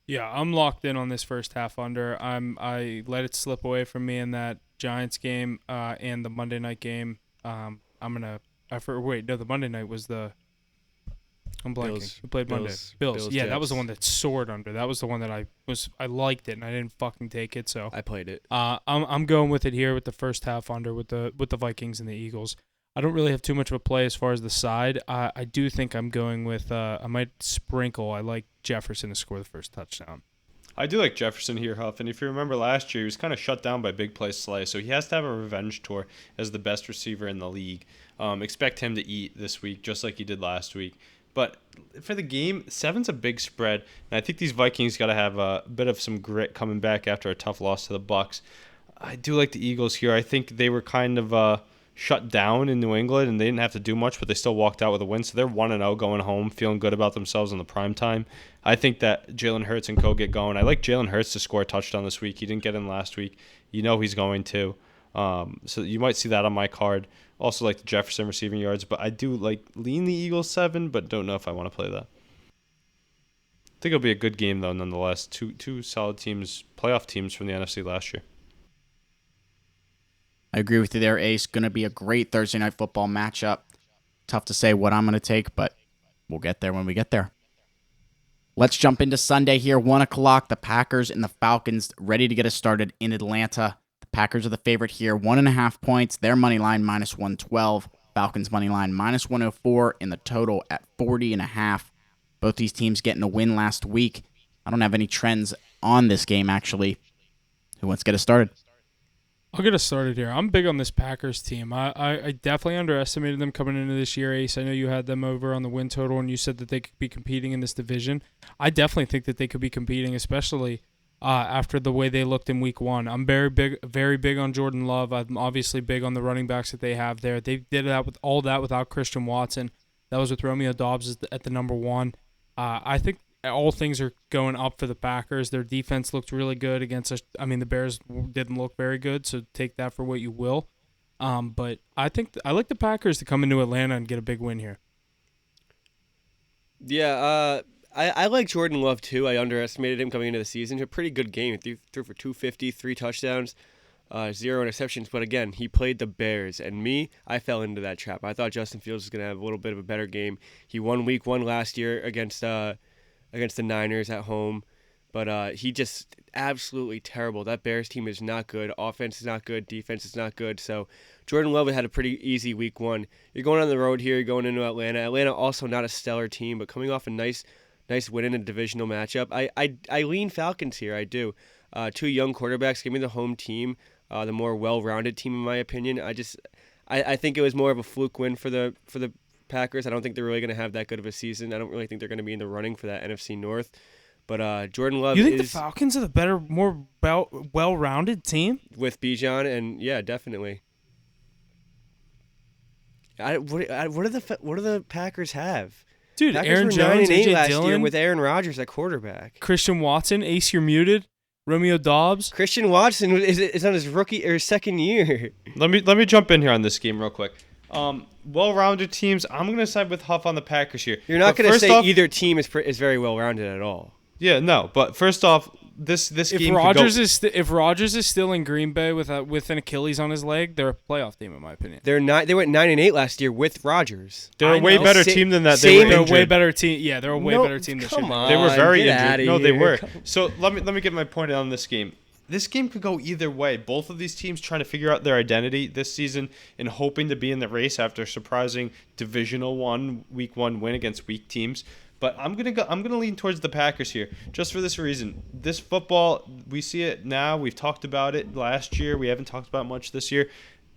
Yeah, I'm locked in on this first half under. I let it slip away from me in that Giants game and the Monday night game. The Monday night was the. I'm blanking. Bills. Who played Monday? Bills. Yeah, Jets. that was the one that soared under. That was the one that I liked it and I didn't fucking take it. So I played it. I'm going with it here with the first half under with the Vikings and the Eagles. I don't really have too much of a play as far as the side. I do think I'm going with I might sprinkle. I like Jefferson to score the first touchdown. I do like Jefferson here, Huff, and if you remember last year, he was kind of shut down by big play Slay, so he has to have a revenge tour as the best receiver in the league. Expect him to eat this week, just like he did last week. But for the game, 7's a big spread, and I think these Vikings got to have a bit of some grit coming back after a tough loss to the Bucs. I do like the Eagles here. I think they were kind of shut down in New England, and they didn't have to do much, but they still walked out with a win. So they're 1-0 going home, feeling good about themselves in the prime time. I think that Jalen Hurts and Co. get going. I like Jalen Hurts to score a touchdown this week. He didn't get in last week. You know he's going to. So you might see that on my card. Also like the Jefferson receiving yards, but I do lean the Eagles 7, but don't know if I want to play that. I think it'll be a good game, though, nonetheless. Two solid teams, playoff teams from the NFC last year. I agree with you there, Ace. Going to be a great Thursday Night Football matchup. Tough to say what I'm going to take, but we'll get there when we get there. Let's jump into Sunday here, 1 o'clock. The Packers and the Falcons ready to get us started in Atlanta. The Packers are the favorite here, 1.5 points. Their money line minus 112. Falcons money line minus 104 in the total at 40.5. Both these teams getting a win last week. I don't have any trends on this game, actually. Who wants to get us started? I'll get us started here. I'm big on this Packers team. I definitely underestimated them coming into this year, Ace. I know you had them over on the win total, and you said that they could be competing in this division. I definitely think that they could be competing, especially after the way they looked in Week 1. I'm very big on Jordan Love. I'm obviously big on the running backs that they have there. They did that with all that without Christian Watson. That was with Romeo Doubs at the number 1. I think all things are going up for the Packers. Their defense looked really good against us. I mean, the Bears didn't look very good, so take that for what you will. But I think I like the Packers to come into Atlanta and get a big win here. Yeah, I like Jordan Love too. I underestimated him coming into the season. A pretty good game. He threw for 250, 3 touchdowns, 0 interceptions. But again, he played the Bears, and I fell into that trap. I thought Justin Fields was going to have a little bit of a better game. He won Week 1 last year against the Niners at home, but he just absolutely terrible. That Bears team is not good. Offense is not good. Defense is not good. So Jordan Love had a pretty easy Week 1. You're going on the road here. You're going into Atlanta. Atlanta also not a stellar team, but coming off a nice win in a divisional matchup. I lean Falcons here. I do. 2 young quarterbacks. Give me the home team, the more well-rounded team in my opinion. I think it was more of a fluke win for the Packers. I don't think they're really going to have that good of a season. I don't really think they're going to be in the running for that NFC North. But Jordan Love. You think the Falcons are the better, more well-rounded team with Bijan? And yeah, definitely. What do the Packers have? Dude, Packers Aaron were Jones, 9-8 AJ last Dillon, year with Aaron Rodgers at quarterback. Christian Watson, Ace, you're muted. Romeo Doubs. Christian Watson is on his rookie or second year. Let me jump in here on this game real quick. Well-rounded teams. I'm going to side with Huff on the Packers here. You're not going to say either team is very well-rounded at all. Yeah, no. But first off, this game. If Rodgers is still in Green Bay with an Achilles on his leg, they're a playoff team in my opinion. They went 9-8 last year with Rodgers. They're a way better team than that. They're a way better team. Yeah, they're a way better team this year. Come on, they were very injured. No, they were. So let me get my point on this game. This game could go either way. Both of these teams trying to figure out their identity this season and hoping to be in the race after a surprising Divisional Week 1 win against weak teams. But I'm gonna lean towards the Packers here, just for this reason. This football, we see it now. We've talked about it last year. We haven't talked about it much this year.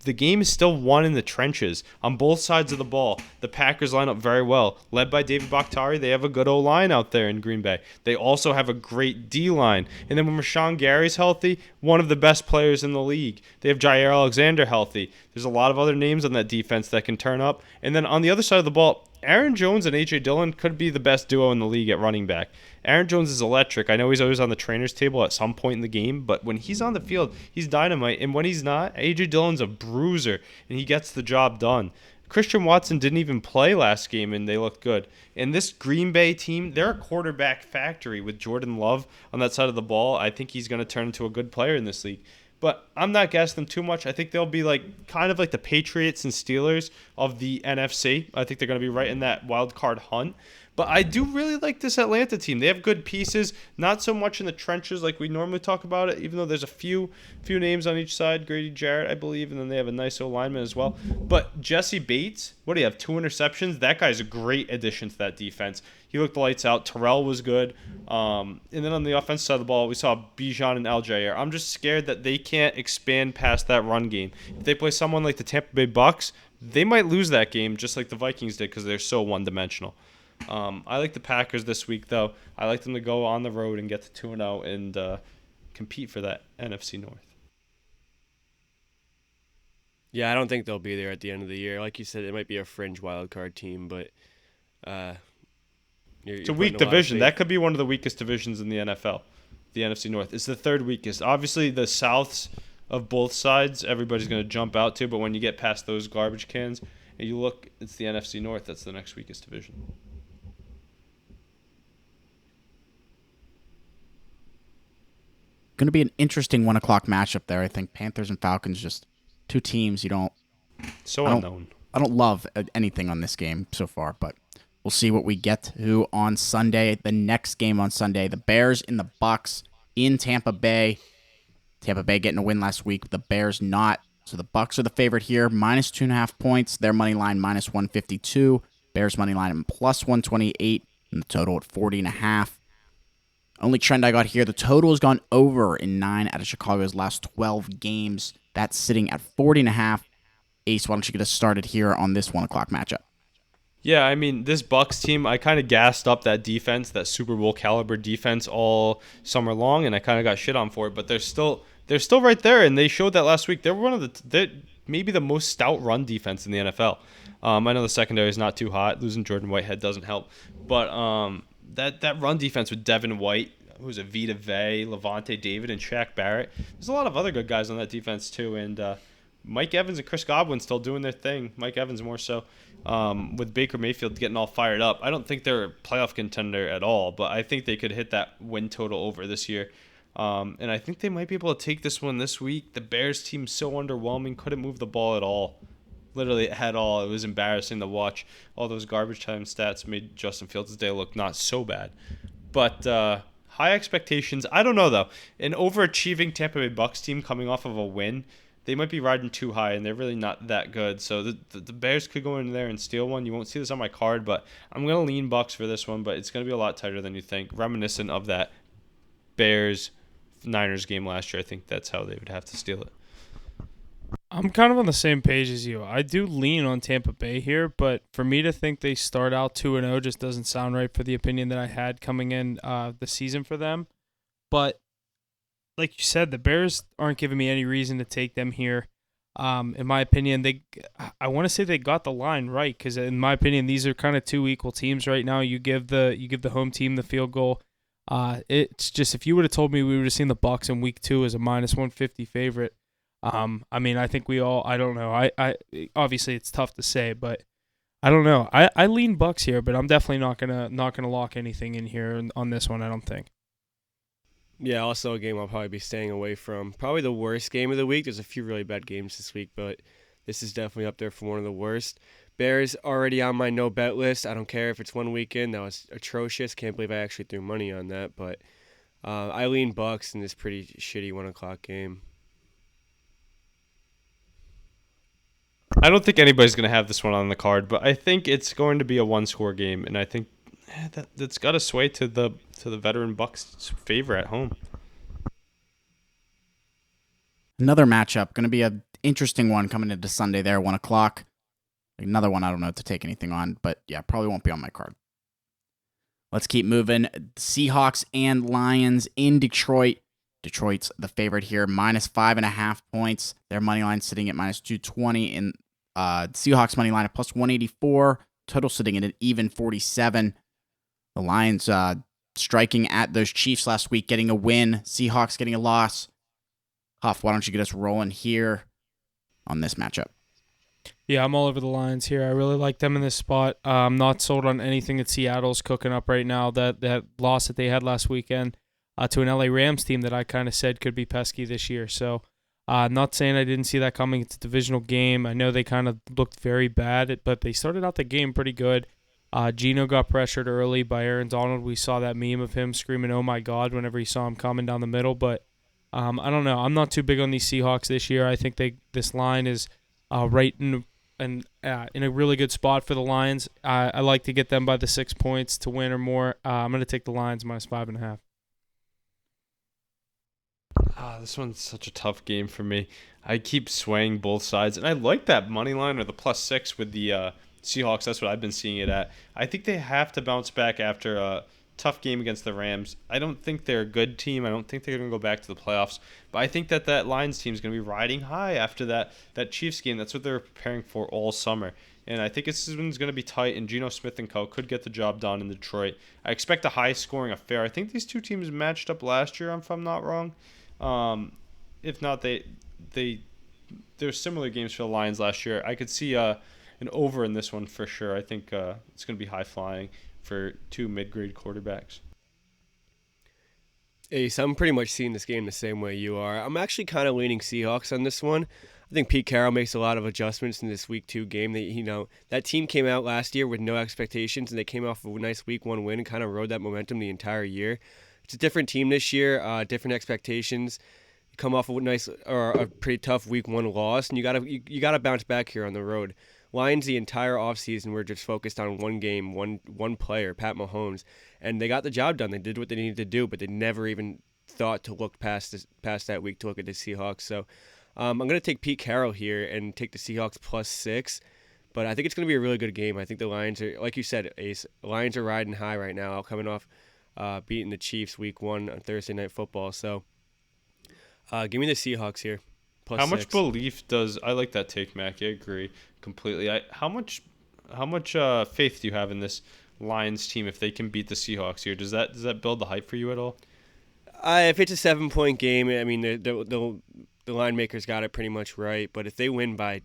The game is still won in the trenches on both sides of the ball. The Packers line up very well. Led by David Bakhtiari, they have a good O-line out there in Green Bay. They also have a great D-line. And then when Rashawn Gary's healthy, one of the best players in the league. They have Jair Alexander healthy. There's a lot of other names on that defense that can turn up. And then on the other side of the ball, Aaron Jones and A.J. Dillon could be the best duo in the league at running back. Aaron Jones is electric. I know he's always on the trainer's table at some point in the game, but when he's on the field, he's dynamite. And when he's not, A.J. Dillon's a bruiser, and he gets the job done. Christian Watson didn't even play last game, and they looked good. And this Green Bay team, they're a quarterback factory with Jordan Love on that side of the ball. I think he's going to turn into a good player in this league. But I'm not gassing them too much. I think they'll be kind of like the Patriots and Steelers of the NFC. I think they're going to be right in that wild card hunt. But I do really like this Atlanta team. They have good pieces, not so much in the trenches like we normally talk about it, even though there's a few names on each side. Grady Jarrett, I believe, and then they have a nice O-lineman as well. But Jesse Bates, what do you have, 2 interceptions? That guy's a great addition to that defense. He looked the lights out. Terrell was good. And then on the offensive side of the ball, we saw Bijan and Aljair. I'm just scared that they can't expand past that run game. If they play someone like the Tampa Bay Bucks, they might lose that game just like the Vikings did because they're so one-dimensional. I like the Packers this week, though. I like them to go on the road and get to 2-0 and compete for that NFC North. Yeah, I don't think they'll be there at the end of the year. Like you said, it might be a fringe wild card team, but it's a weak division. That could be one of the weakest divisions in the NFL. The NFC North. It's the third weakest. Obviously, the Souths of both sides, everybody's going to jump out to, but when you get past those garbage cans and you look, it's the NFC North. That's the next weakest division. Going to be an interesting 1 o'clock matchup there. I think Panthers and Falcons, just two teams unknown. I don't love anything on this game so far, but we'll see what we get to on Sunday. The next game on Sunday, the Bears and the Bucks in Tampa Bay. Tampa Bay getting a win last week, but the Bears not. So the Bucks are the favorite here, minus 2.5 points. Their money line minus 152. Bears money line plus 128, and the total at 40.5. Only trend I got here, the total has gone over in 9 out of Chicago's last 12 games. That's sitting at 40.5. Ace, why don't you get us started here on this 1 o'clock matchup? Yeah, I mean, this Bucks team, I kind of gassed up that defense, that Super Bowl caliber defense all summer long, and I kind of got shit on for it, but they're still right there, and they showed that last week. They're one of they're maybe the most stout run defense in the NFL. I know the secondary is not too hot. Losing Jordan Whitehead doesn't help, but that run defense with Devin White, who's a Vita Vey, Levante David, and Shaq Barrett. There's a lot of other good guys on that defense too, and Mike Evans and Chris Godwin still doing their thing. Mike Evans more so, with Baker Mayfield getting all fired up. I don't think they're a playoff contender at all, but I think they could hit that win total over this year. And I think they might be able to take this one this week. The Bears team so underwhelming, couldn't move the ball at all. Literally at all. It was embarrassing to watch. All those garbage time stats made Justin Fields' day look not so bad. But high expectations. I don't know, though. An overachieving Tampa Bay Bucks team coming off of a win, they might be riding too high, and they're really not that good. So the Bears could go in there and steal one. You won't see this on my card, but I'm going to lean Bucks for this one, but it's going to be a lot tighter than you think. Reminiscent of that Bears-Niners game last year. I think that's how they would have to steal it. I'm kind of on the same page as you. I do lean on Tampa Bay here, but for me to think they start out 2-0 just doesn't sound right for the opinion that I had coming in the season for them. But like you said, the Bears aren't giving me any reason to take them here. In my opinion, I want to say they got the line right, because in my opinion, these are kind of two equal teams right now. You give the home team the field goal. It's just, if you would have told me we would have seen the Bucks in week 2 as a minus 150 favorite, I mean, I think I don't know. I obviously it's tough to say, but I don't know. I lean Bucks here, but I'm definitely not gonna lock anything in here on this one, I don't think. Yeah, also a game I'll probably be staying away from. Probably the worst game of the week. There's a few really bad games this week, but this is definitely up there for one of the worst. Bears already on my no bet list. I don't care if it's one weekend. That was atrocious. Can't believe I actually threw money on that. But I lean Bucks in this pretty shitty 1 o'clock game. I don't think anybody's going to have this one on the card, but I think it's going to be a one-score game, and I think that's got to sway to the veteran Bucks' favor at home. Another matchup, going to be an interesting one coming into Sunday there, 1 o'clock. Another one I don't know to take anything on, but yeah, probably won't be on my card. Let's keep moving. Seahawks and Lions in Detroit. Detroit's the favorite here, minus 5.5 points. Their money line sitting at minus 220, and Seahawks money line at plus 184. Total sitting at an even 47. The Lions striking at those Chiefs last week, getting a win. Seahawks getting a loss. Huff, why don't you get us rolling here on this matchup? Yeah, I'm all over the Lions here. I really like them in this spot. I'm not sold on anything that Seattle's cooking up right now. That loss that they had last weekend to an LA Rams team that I kind of said could be pesky this year. So not saying I didn't see that coming. It's a divisional game. I know they kind of looked very bad, but they started out the game pretty good. Geno got pressured early by Aaron Donald. We saw that meme of him screaming, "Oh my God," whenever he saw him coming down the middle. But I don't know. I'm not too big on these Seahawks this year. I think this line is right in a really good spot for the Lions. I like to get them by the 6 points to win or more. I'm going to take the Lions minus 5.5. This one's such a tough game for me. I keep swaying both sides, and I like that money line or the +6 with the Seahawks. That's what I've been seeing it at. I think they have to bounce back after a tough game against the Rams. I don't think they're a good team. I don't think they're going to go back to the playoffs. But I think that Lions team is going to be riding high after that Chiefs game. That's what they're preparing for all summer. And I think this one's going to be tight, and Geno Smith and co. could get the job done in Detroit. I expect a high-scoring affair. I think these two teams matched up last year, if I'm not wrong. If not, there's similar games for the Lions last year. I could see an over in this one for sure. I think it's going to be high-flying for two mid-grade quarterbacks. Ace, I'm pretty much seeing this game the same way you are. I'm actually kind of leaning Seahawks on this one. I think Pete Carroll makes a lot of adjustments in this Week 2 game. That team came out last year with no expectations, and they came off of a nice Week 1 win and kind of rode that momentum the entire year. It's a different team this year, different expectations. You come off of a pretty tough Week 1 loss, and you gotta bounce back here on the road. Lions the entire offseason were just focused on one game, one player, Pat Mahomes, and they got the job done. They did what they needed to do, but they never even thought to look past that week to look at the Seahawks. So I'm going to take Pete Carroll here and take the Seahawks +6, but I think it's going to be a really good game. I think the Lions are, like you said, Ace, Lions are riding high right now, coming off beating the Chiefs Week 1 on Thursday Night Football. So give me the Seahawks here. How much belief does I like that take, Mac? I agree completely. How much faith do you have in this Lions team if they can beat the Seahawks here? Does that build the hype for you at all? If it's a 7-point game, I mean the line makers got it pretty much right. But if they win by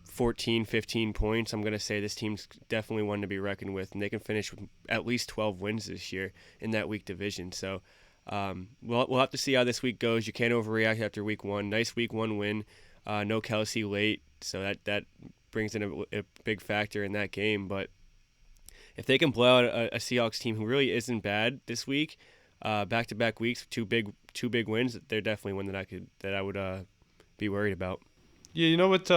14, 15 points, I'm going to say this team's definitely one to be reckoned with, and they can finish with at least 12 wins this year in that weak division. So we'll have to see how this week goes. You can't overreact after Week 1. Nice Week 1 win. No Kelsey late, so that brings in a big factor in that game. But if they can blow out a Seahawks team who really isn't bad this week, back-to-back weeks, two big wins, they're definitely one that I would be worried about. Yeah, you know what?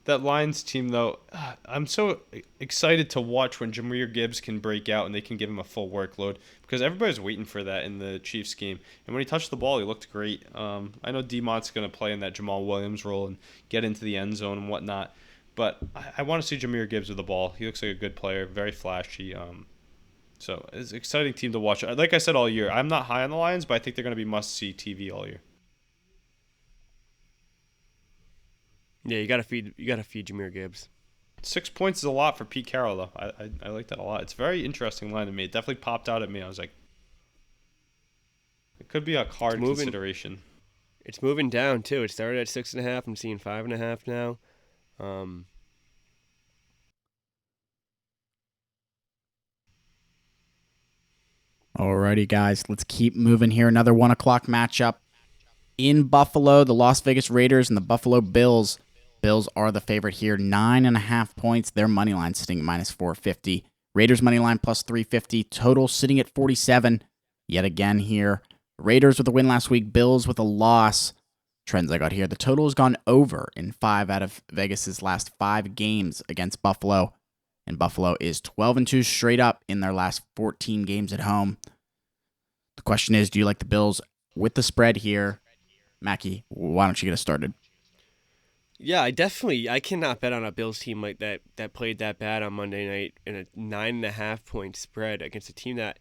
That Lions team, though, I'm so excited to watch when Jahmyr Gibbs can break out and they can give him a full workload because everybody's waiting for that in the Chiefs game. And when he touched the ball, he looked great. I know D-Mott's going to play in that Jamal Williams role and get into the end zone and whatnot. But I want to see Jahmyr Gibbs with the ball. He looks like a good player, very flashy. So it's an exciting team to watch. Like I said all year, I'm not high on the Lions, but I think they're going to be must-see TV all year. Yeah, you gotta feed Jahmyr Gibbs. 6 points is a lot for Pete Carroll, though. I like that a lot. It's a very interesting line to me. It definitely popped out at me. I was like, it could be a hard consideration. It's moving down too. It started at 6.5. I'm seeing 5.5 now. Alrighty, guys, let's keep moving here. Another 1 o'clock matchup in Buffalo. The Las Vegas Raiders and the Buffalo Bills. Bills are the favorite here, 9.5 points. Their money line sitting at minus 450. Raiders money line plus 350. Total sitting at 47. Yet again here, Raiders with a win last week. Bills with a loss. Trends I got here. The total has gone over in 5 out of Vegas's last 5 games against Buffalo. And Buffalo is 12-2 straight up in their last 14 games at home. The question is, do you like the Bills with the spread here? Mackie, why don't you get us started? Yeah, I cannot bet on a Bills team like that played that bad on Monday night in a 9.5 point spread against a team that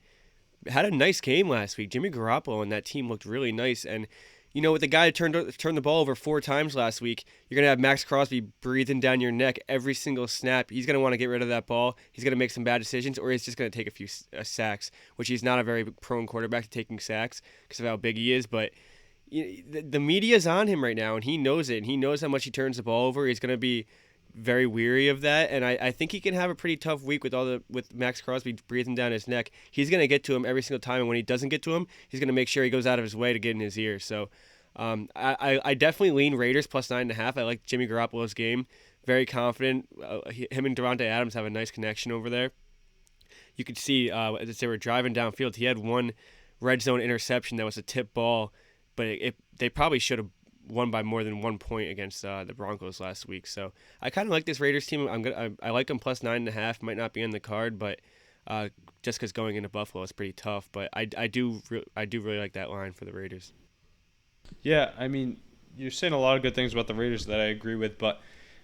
had a nice game last week. Jimmy Garoppolo and that team looked really nice. And, you know, with the guy who turned the ball over 4 times last week, you're going to have Max Crosby breathing down your neck every single snap. He's going to want to get rid of that ball. He's going to make some bad decisions, or he's just going to take a few sacks, which he's not a very prone quarterback to taking sacks because of how big he is. But the media's on him right now, and he knows it. And he knows how much he turns the ball over. He's going to be very weary of that, and I think he can have a pretty tough week with Max Crosby breathing down his neck. He's going to get to him every single time, and when he doesn't get to him, he's going to make sure he goes out of his way to get in his ear. So I definitely lean Raiders plus 9.5. I like Jimmy Garoppolo's game. Very confident. Him and Devontae Adams have a nice connection over there. You could see as they were driving downfield, he had one red zone interception that was a tip ball, but they probably should have won by more than 1 point against the Broncos last week. So I kind of like this Raiders team. I like them plus 9.5. Might not be in the card, but just because going into Buffalo is pretty tough. But I do really like that line for the Raiders. Yeah, I mean, you're saying a lot of good things about the Raiders that I agree with, but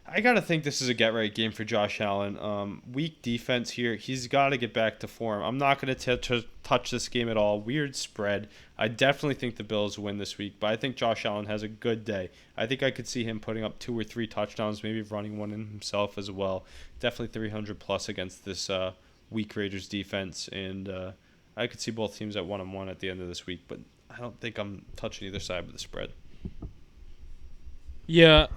I got to think this is a get-right game for Josh Allen. Weak defense here. He's got to get back to form. I'm not going to touch this game at all. Weird spread. I definitely think the Bills win this week, but I think Josh Allen has a good day. I think I could see him putting up 2 or 3 touchdowns, maybe running one in himself as well. Definitely 300-plus against this weak Raiders defense, and I could see both teams at 1-1 at the end of this week, but I don't think I'm touching either side with the spread. Yeah,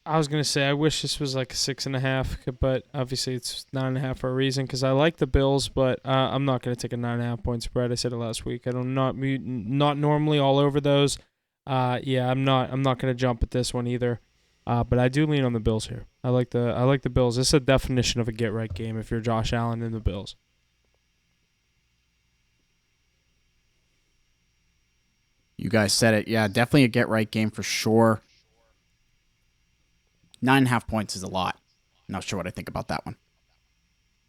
I was going to say I wish this was like a 6.5, but obviously it's 9.5 for a reason because I like the Bills, but I'm not going to take a 9.5 point spread. I said it last week. I'm not normally all over those. I'm not going to jump at this one either. But I do lean on the Bills here. I like the Bills. This is a definition of a get right game if you're Josh Allen and the Bills. You guys said it. Yeah, definitely a get right game for sure. 9.5 points is a lot. Not sure what I think about that one.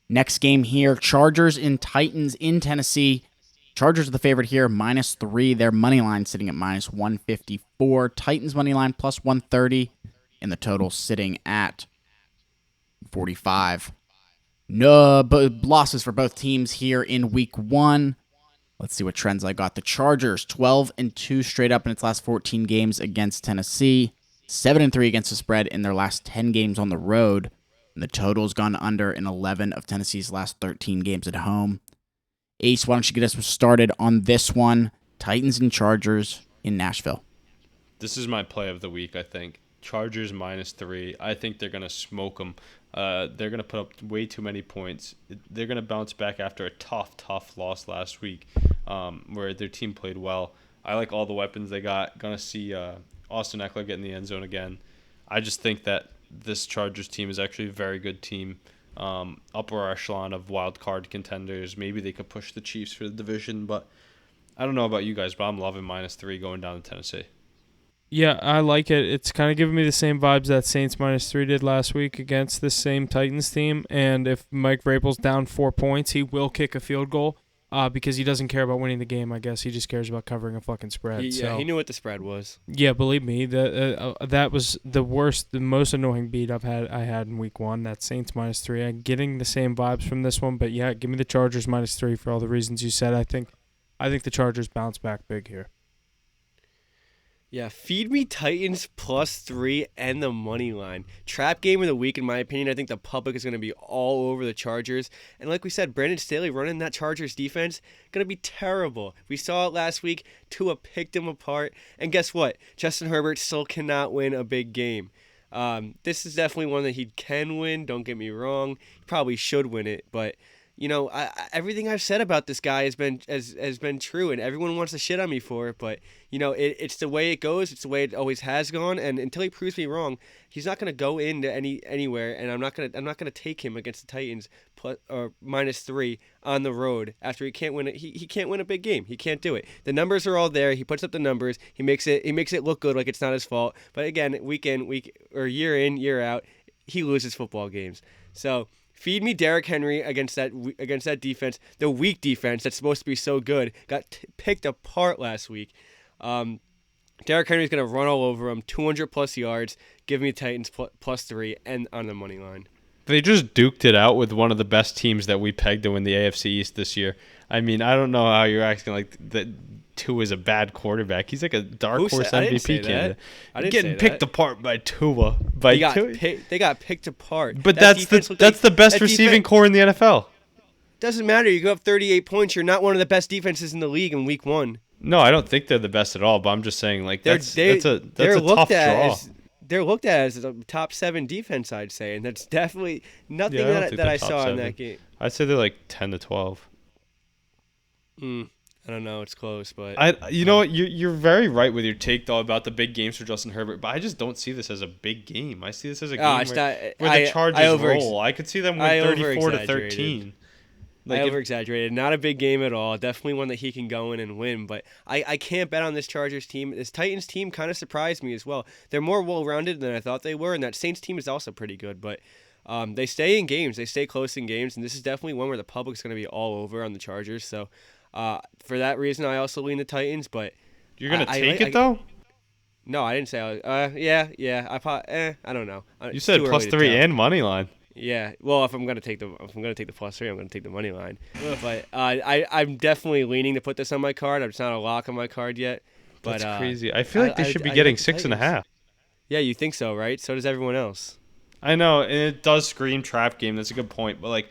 Next game here, Chargers and Titans in Tennessee. Chargers are the favorite here, -3. Their money line sitting at -154. Titans money line plus 130. And the total sitting at 45. No losses for both teams here in week 1. Let's see what trends I got. The Chargers, 12-2 straight up in its last 14 games against Tennessee. 7-3 against the spread in their last 10 games on the road. And the total's gone under in 11 of Tennessee's last 13 games at home. Ace, why don't you get us started on this one? Titans and Chargers in Nashville. This is my play of the week, I think. Chargers -3. I think they're going to smoke them. They're going to put up way too many points. They're going to bounce back after a tough loss last week where their team played well. I like all the weapons they got. Going to see Austin Eckler get in the end zone again. I just think that this Chargers team is actually a very good team. Upper echelon of wild card contenders. Maybe they could push the Chiefs for the division, but I don't know about you guys, but I'm loving -3 going down to Tennessee. Yeah, I like it. It's kind of giving me the same vibes that Saints -3 did last week against this same Titans team. And if Mike Vrabel's down 4 points, he will kick a field goal because he doesn't care about winning the game, I guess. He just cares about covering a fucking spread. He knew what the spread was. Yeah, believe me, that was the most annoying beat I had in week 1. That Saints -3. I'm getting the same vibes from this one, but yeah, give me the Chargers -3 for all the reasons you said. I think the Chargers bounce back big here. Yeah, feed me Titans +3 and the money line. Trap game of the week, in my opinion. I think the public is going to be all over the Chargers. And like we said, Brandon Staley running that Chargers defense, going to be terrible. We saw it last week. Tua picked him apart. And guess what? Justin Herbert still cannot win a big game. This is definitely one that he can win. Don't get me wrong. He probably should win it. But everything I've said about this guy has been true, and everyone wants to shit on me for it. But it's the way it goes. It's the way it always has gone. And until he proves me wrong, he's not going to go into anywhere. And I'm not gonna take him against the Titans -3 on the road after he can't win it. He can't win a big game. He can't do it. The numbers are all there. He puts up the numbers. He makes it look good, like it's not his fault. But again, year in, year out, he loses football games. So. Feed me Derrick Henry against that defense, the weak defense that's supposed to be so good. Got picked apart last week. Derrick Henry's going to run all over him, 200-plus yards, give me Titans +3 and on the money line. They just duked it out with one of the best teams that we pegged to win the AFC East this year. I mean, I don't know how you're acting like that. Tua is a bad quarterback. He's like a dark horse MVP candidate. Getting picked apart by Tua. They got picked apart. But that's the best receiving core in the NFL. Doesn't matter. You go up 38 points. You're not one of the best defenses in the league in week 1. No, I don't think they're the best at all. But I'm just saying, like that's a tough draw. They're looked at as a top 7 defense, I'd say, and that's definitely nothing that I saw in that game. I'd say they're like 10 to 12. I don't know. It's close, but you know what? You're very right with your take though about the big games for Justin Herbert, but I just don't see this as a big game. I see this as a game where the Chargers roll. I could see them win 34 to 13. I over-exaggerated. Not a big game at all. Definitely one that he can go in and win, but I can't bet on this Chargers team. This Titans team kind of surprised me as well. They're more well-rounded than I thought they were, and that Saints team is also pretty good, but they stay in games. They stay close in games, and this is definitely one where the public's going to be all over on the Chargers, so for that reason, I also lean the Titans, but you're gonna take it though. No, I didn't say. I don't know. You said +3 and money line. Yeah. Well, if I'm gonna take the +3, I'm gonna take the money line. But I'm definitely leaning to put this on my card. It's not a lock on my card yet. But that's crazy. I feel like they should be getting 6.5. Yeah, you think so, right? So does everyone else. I know, and it does scream trap game. That's a good point. But like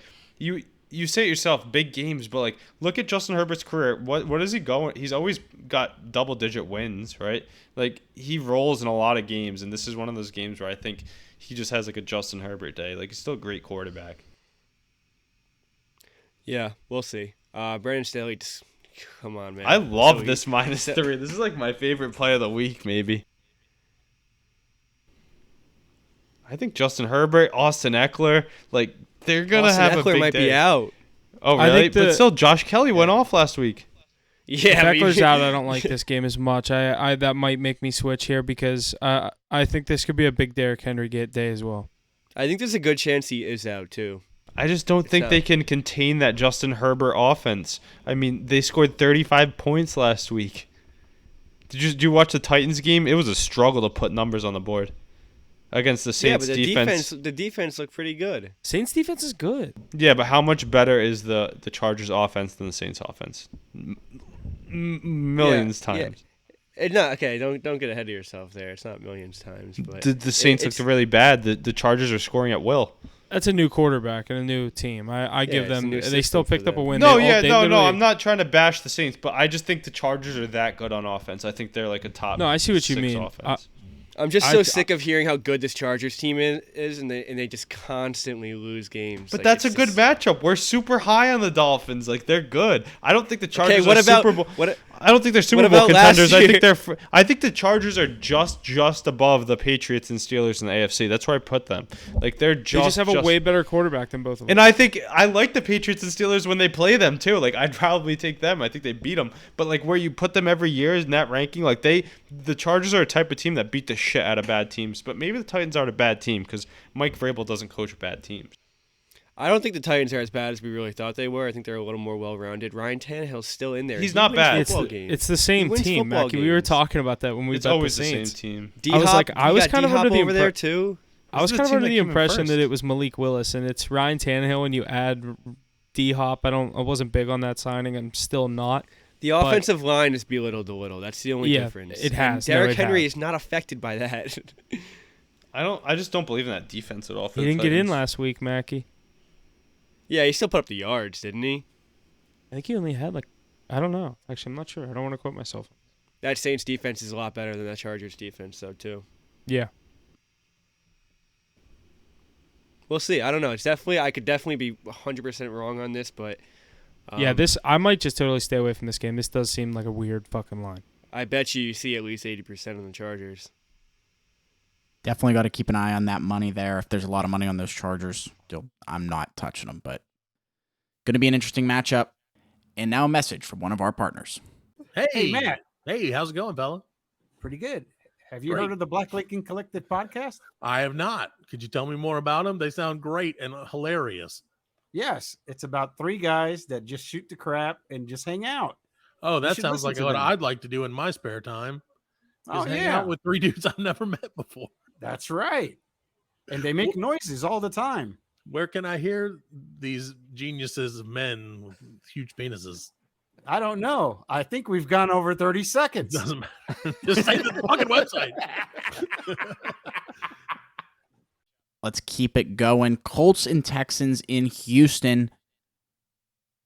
you say it yourself, big games, but like look at Justin Herbert's career. What is he going? He's always got double-digit wins, right? Like he rolls in a lot of games, and this is one of those games where I think he just has like a Justin Herbert day. Like he's still a great quarterback. Yeah, we'll see. Brandon Staley, just come on, man. I love this -3. This is like my favorite play of the week, maybe. I think Justin Herbert, Austin Eckler, like. They're going to have a big day. might be out. Oh, really? But still, Josh Kelly went off last week. Yeah, if Eckler's out, I don't like this game as much. I that might make me switch here because I think this could be a big Derrick Henry day as well. I think there's a good chance he is out, too. I just don't think they can contain that Justin Herbert offense. I mean, they scored 35 points last week. Did you watch the Titans game? It was a struggle to put numbers on the board. Against the Saints defense. The defense looked pretty good. Saints defense is good. Yeah, but how much better is the Chargers offense than the Saints offense? Millions times. Yeah. No, okay, don't get ahead of yourself there. It's not millions times, but the Saints looked really bad. The Chargers are scoring at will. That's a new quarterback and a new team. I give them. They still picked up a win. No, I'm not trying to bash the Saints, but I just think the Chargers are that good on offense. I think they're like a top. No, I see what you mean. Offense. I'm just so sick of hearing how good this Chargers team is, and they just constantly lose games. But that's a good matchup. We're super high on the Dolphins. Like they're good. I don't think the Chargers are Super Bowl. I don't think they're Super Bowl contenders. I think the Chargers are just above the Patriots and Steelers in the AFC. That's where I put them. Like they just have a way better quarterback than both of them. And I think I like the Patriots and Steelers when they play them too. Like I'd probably take them. I think they beat them. But like where you put them every year in that ranking, like the Chargers are a type of team that beat the shit out of bad teams. But maybe the Titans aren't a bad team because Mike Vrabel doesn't coach bad teams. I don't think the Titans are as bad as we really thought they were. I think they're a little more well-rounded. Ryan Tannehill's still in there. He's not bad. It's the same team, Mackie. We were talking about that when we bet the Saints. It's always the same team. I was kind of under the over there too. I was kind of under the impression that it was Malik Willis, and it's Ryan Tannehill, and you add D-Hop. I wasn't big on that signing. I'm still not. The offensive line is belittled a little. That's the only difference. It has. Derrick Henry is not affected by that. I just don't believe in that defense at all. He didn't get in last week, Mackie. Yeah, he still put up the yards, didn't he? I think he only had I don't know. Actually, I'm not sure. I don't want to quote myself. That Saints defense is a lot better than that Chargers defense, though, too. Yeah. We'll see. I don't know. I could definitely be 100% wrong on this, but I might just totally stay away from this game. This does seem like a weird fucking line. I bet you see at least 80% on the Chargers. Definitely got to keep an eye on that money there. If there's a lot of money on those Chargers, I'm not touching them, but going to be an interesting matchup. And now a message from one of our partners. Hey, Matt. Hey, how's it going, fella? Pretty good. Have you heard of the Black Lincoln Collective podcast? I have not. Could you tell me more about them? They sound great and hilarious. Yes. It's about 3 guys that just shoot the crap and just hang out. Oh, that sounds like what I'd like to do in my spare time. Hang out with 3 dudes I've never met before. That's right. And they make noises all the time. Where can I hear these geniuses of men with huge penises? I don't know. I think we've gone over 30 seconds. Doesn't matter. Just say the fucking website. Let's keep it going. Colts and Texans in Houston.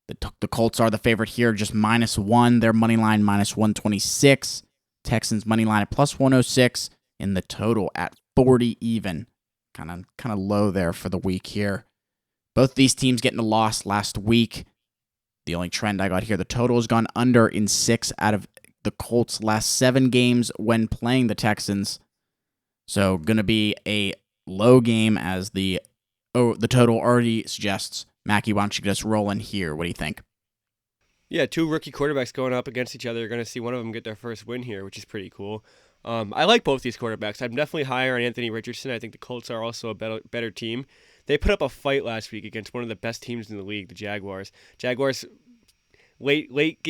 The Colts are the favorite here, just -1. Their money line -126. Texans money line at +106. And the total at 40 even. Kind of low there for the week here. Both these teams getting a loss last week. The only trend I got here, the total has gone under in 6 out of the Colts' last 7 games when playing the Texans. So going to be a low game as the total already suggests. Mackie, why don't you get us rolling here? What do you think? Yeah, 2 rookie quarterbacks going up against each other. You're going to see one of them get their first win here, which is pretty cool. I like both these quarterbacks. I'm definitely higher on Anthony Richardson. I think the Colts are also a better team. They put up a fight last week against one of the best teams in the league, the Jaguars. Jaguars late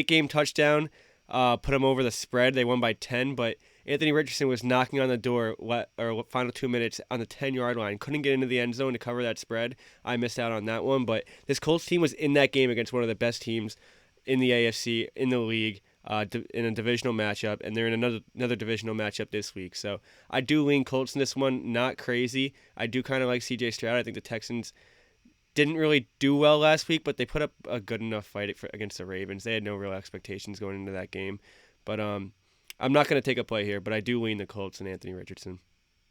game touchdown put them over the spread. They won by 10, but Anthony Richardson was knocking on the door final 2 minutes on the 10-yard line. Couldn't get into the end zone to cover that spread. I missed out on that one, but this Colts team was in that game against one of the best teams in the AFC, in the league, in a divisional matchup, and they're in another divisional matchup this week. So I do lean Colts in this one. Not crazy. I do kind of like C.J. Stroud. I think the Texans didn't really do well last week, but they put up a good enough fight against the Ravens. They had no real expectations going into that game. But I'm not going to take a play here, but I do lean the Colts and Anthony Richardson.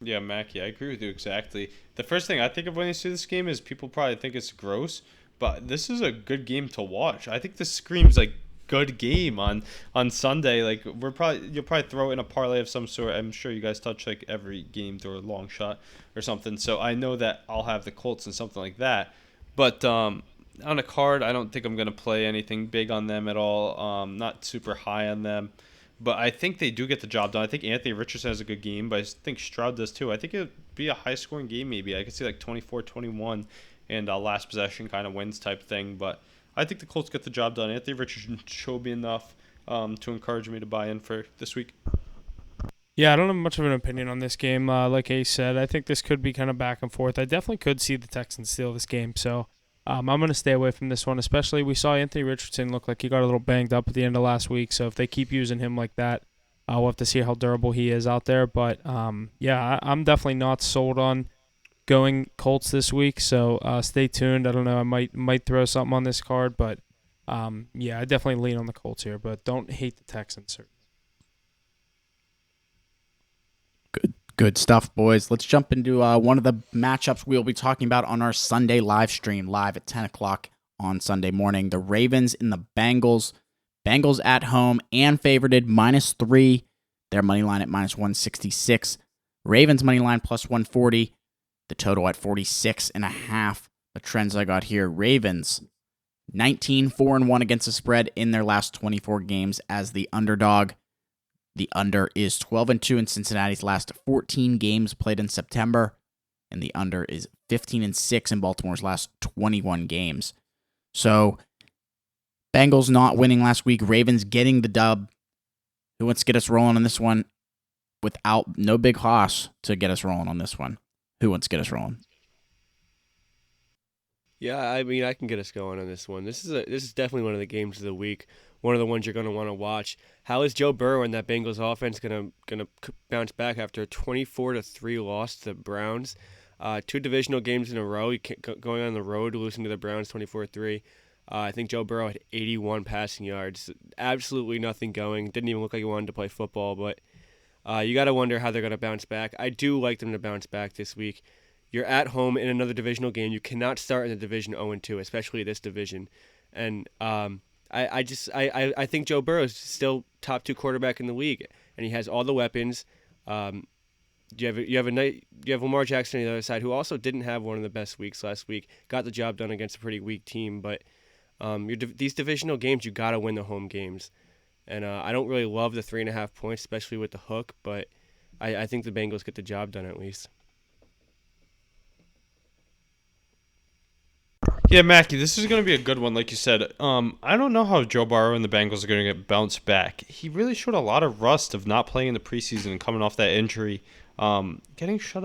Yeah, Mackie, I agree with you exactly. The first thing I think of when you see this game is people probably think it's gross, but this is a good game to watch. I think this screams like good game on Sunday. Like you'll probably throw in a parlay of some sort. I'm sure you guys touch like every game through a long shot or something. So I know that I'll have the Colts and something like that. But on a card, I don't think I'm going to play anything big on them at all. Not super high on them. But I think they do get the job done. I think Anthony Richardson has a good game, but I think Stroud does too. I think it would be a high-scoring game maybe. I could see like 24-21 and last possession kind of wins type thing. But I think the Colts get the job done. Anthony Richardson showed me enough to encourage me to buy in for this week. Yeah, I don't have much of an opinion on this game. Like Ace said, I think this could be kind of back and forth. I definitely could see the Texans steal this game, so I'm going to stay away from this one, especially we saw Anthony Richardson look like he got a little banged up at the end of last week, so if they keep using him like that, we'll have to see how durable he is out there. But, yeah, I'm definitely not sold on going Colts this week, so stay tuned. I don't know, I might throw something on this card, but, yeah, I definitely lean on the Colts here, but don't hate the Texans. Good stuff, boys. Let's jump into one of the matchups we'll be talking about on our Sunday live stream, live at 10 o'clock on Sunday morning. The Ravens and the Bengals. Bengals at home and favorited -3. Their money line at -166. Ravens money line +140. The total at 46.5. The trends I got here: Ravens 19-4-1 against the spread in their last 24 games as the underdog. The under is 12-2 in Cincinnati's last 14 games played in September, and the under is 15-6 in Baltimore's last 21 games. So, Bengals not winning last week, Ravens getting the dub. Who wants to get us rolling on this one without no big hoss to get us rolling on this one? Who wants to get us rolling? Yeah, I mean, I can get us going on this one. This is definitely one of the games of the week. One of the ones you're going to want to watch. How is Joe Burrow and that Bengals offense going to bounce back after a 24-3 loss to the Browns? 2 divisional games in a row, going on the road, losing to the Browns 24-3. I think Joe Burrow had 81 passing yards. Absolutely nothing going. Didn't even look like he wanted to play football, but you got to wonder how they're going to bounce back. I do like them to bounce back this week. You're at home in another divisional game. You cannot start in the division 0-2, especially this division. And I think Joe Burrow is still top 2 quarterback in the league, and he has all the weapons. You have Lamar Jackson on the other side, who also didn't have one of the best weeks last week. Got the job done against a pretty weak team, but these divisional games, you got to win the home games. And I don't really love the 3.5 points, especially with the hook, but I think the Bengals get the job done at least. Yeah, Mackie, this is going to be a good one, like you said. I don't know how Joe Burrow and the Bengals are going to get bounced back. He really showed a lot of rust of not playing in the preseason and coming off that injury. Getting shut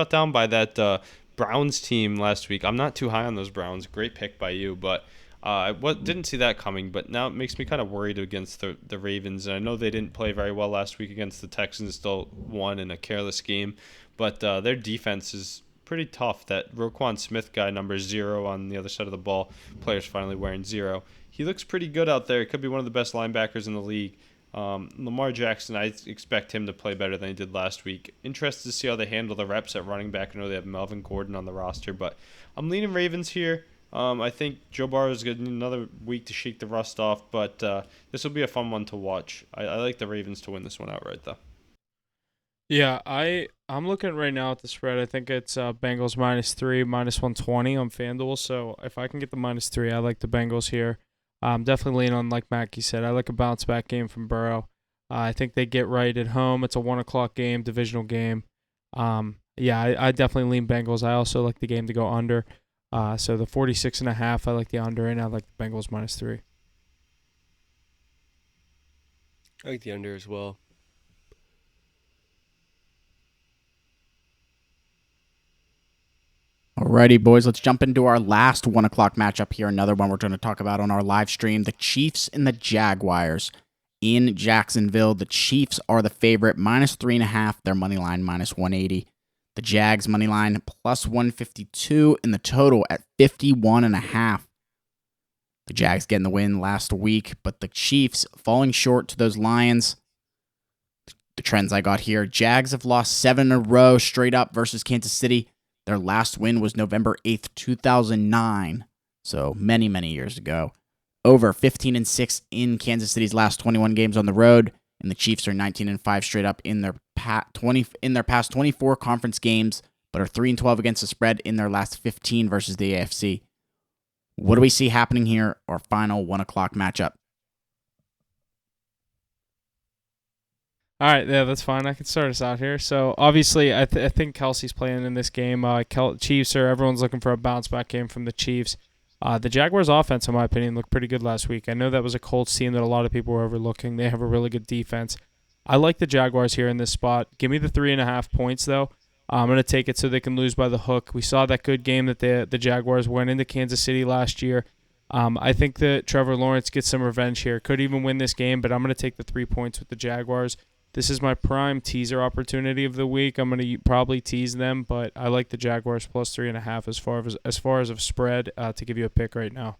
down by that Browns team last week. I'm not too high on those Browns. Great pick by you, but didn't see that coming. But now it makes me kind of worried against the Ravens. And I know they didn't play very well last week against the Texans, still won in a careless game. But their defense is pretty tough. That Roquan Smith guy, number 0 on the other side of the ball, players finally wearing 0. He looks pretty good out there. He could be one of the best linebackers in the league. Lamar Jackson, I expect him to play better than he did last week. Interested to see how they handle the reps at running back. I know they have Melvin Gordon on the roster, but I'm leaning Ravens here. I think Joe Burrow is going to need another week to shake the rust off, but this will be a fun one to watch. I like the Ravens to win this one outright, though. Yeah, I'm looking right now at the spread. I think it's Bengals -3, -120 on FanDuel. So if I can get the -3, I like the Bengals here. Definitely lean on, like Mackie said, I like a bounce back game from Burrow. I think they get right at home. It's a 1 o'clock game, divisional game. I definitely lean Bengals. I also like the game to go under. So the 46.5, I like the under, and I like the Bengals -3. I like the under as well. Alrighty, boys, let's jump into our last 1 o'clock matchup here. Another one we're going to talk about on our live stream. The Chiefs and the Jaguars in Jacksonville. The Chiefs are the favorite, -3.5. Their money line, -180. The Jags money line, +152. And the total at 51.5. The Jags getting the win last week, but the Chiefs falling short to those Lions. The trends I got here. Jags have lost 7 in a row straight up versus Kansas City. Their last win was November 8th, 2009, so many, many years ago. Over 15-6 in Kansas City's last 21 games on the road, and the Chiefs are 19-5 straight up in their past 24 conference games, but are 3-12 against the spread in their last 15 versus the AFC. What do we see happening here? Our final 1 o'clock matchup. All right, yeah, that's fine. I can start us out here. So, obviously, I think Kelsey's playing in this game. Chiefs everyone's looking for a bounce-back game from the Chiefs. The Jaguars' offense, in my opinion, looked pretty good last week. I know that was a Colts team that a lot of people were overlooking. They have a really good defense. I like the Jaguars here in this spot. Give me the 3.5 points, though. I'm going to take it so they can lose by the hook. We saw that good game that the Jaguars went into Kansas City last year. I think that Trevor Lawrence gets some revenge here. Could even win this game, but I'm going to take the 3 points with the Jaguars. This is my prime teaser opportunity of the week. I'm going to probably tease them, but I like the Jaguars +3.5 as far as a spread to give you a pick right now.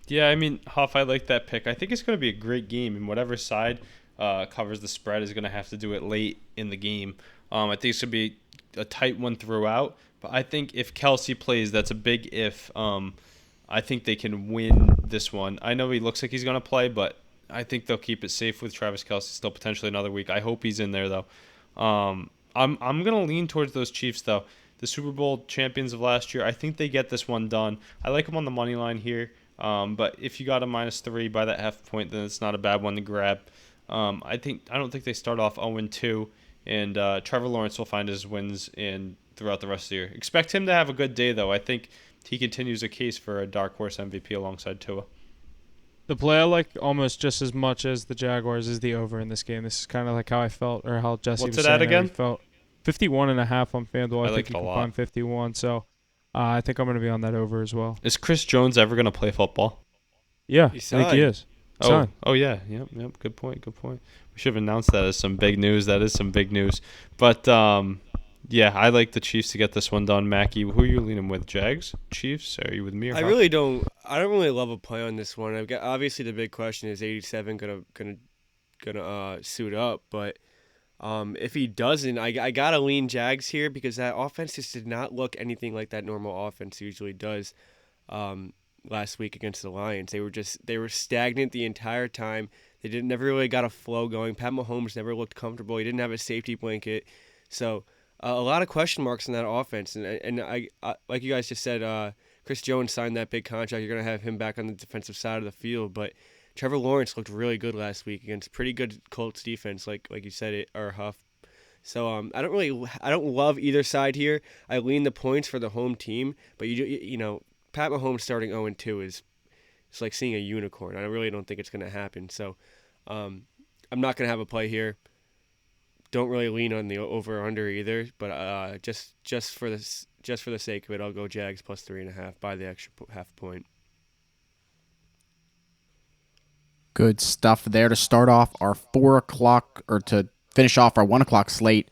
Yeah, I mean, Huff, I like that pick. I think it's going to be a great game, and whatever side covers the spread is going to have to do it late in the game. I think it's going to be a tight one throughout, but I think if Kelsey plays, that's a big if. I think they can win this one. I know he looks like he's going to play, but I think they'll keep it safe with Travis Kelce still potentially another week. I hope he's in there, though. I'm going to lean towards those Chiefs, though. The Super Bowl champions of last year, I think they get this one done. I like them on the money line here, but if you got a -3 by that half point, then it's not a bad one to grab. I don't think they start off 0-2, and Trevor Lawrence will find his wins throughout the rest of the year. Expect him to have a good day, though. I think he continues a case for a dark horse MVP alongside Tua. The play I like almost just as much as the Jaguars is the over in this game. This is kind of like how I felt, or how Jesse was saying. What's it at again? Felt 51.5 on FanDuel. I think like you it a can lot. find 51. So I think I'm going to be on that over as well. Is Chris Jones ever going to play football? Yeah, He's I think he signed. is. Yeah. Yep. Good point. We should have announced that as some big news. That is some big news. But yeah, I like the Chiefs to get this one done. Mackie, who are you leaning with? Jags? Chiefs? Are you with me or I Huff? really don't. I don't really love a play on this one. Obviously the big question is 87 gonna suit up, but If he doesn't, I gotta lean Jags here because that offense just did not look anything like that normal offense usually does. Last week against the Lions, they were stagnant the entire time. They never really got a flow going. Pat Mahomes never looked comfortable. He didn't have a safety blanket, so a lot of question marks in that offense. And I like you guys just said, Chris Jones signed that big contract. You're gonna have him back on the defensive side of the field, but Trevor Lawrence looked really good last week against pretty good Colts defense, like you said, or Huff. So I don't love either side here. I lean the points for the home team, but you know Pat Mahomes starting 0-2 it's like seeing a unicorn. I really don't think it's going to happen. So I'm not going to have a play here. Don't really lean on the over or under either, but just for the sake of it, I'll go Jags plus 3.5 by the extra half point. Good stuff there to start off our 4 o'clock, or to finish off our 1 o'clock slate.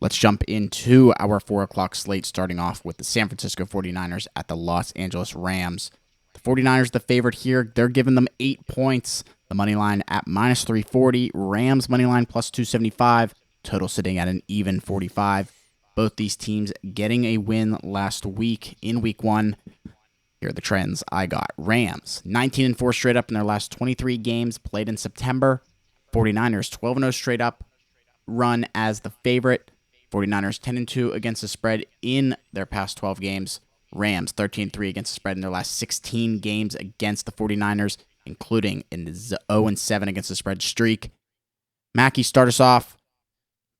Let's jump into our 4 o'clock slate, starting off with the San Francisco 49ers at the Los Angeles Rams. The 49ers the favorite here. They're giving them 8 points. The money line at minus 340. Rams money line plus 275. Total sitting at an even 45. Both these teams getting a win last week in week 1. Here are the trends I got. Rams, 19-4 straight up in their last 23 games played in September. 49ers, 12-0 straight up run as the favorite. 49ers, 10-2 against the spread in their past 12 games. Rams, 13-3 against the spread in their last 16 games against the 49ers, including an 0-7 against the spread streak. Mackie, start us off.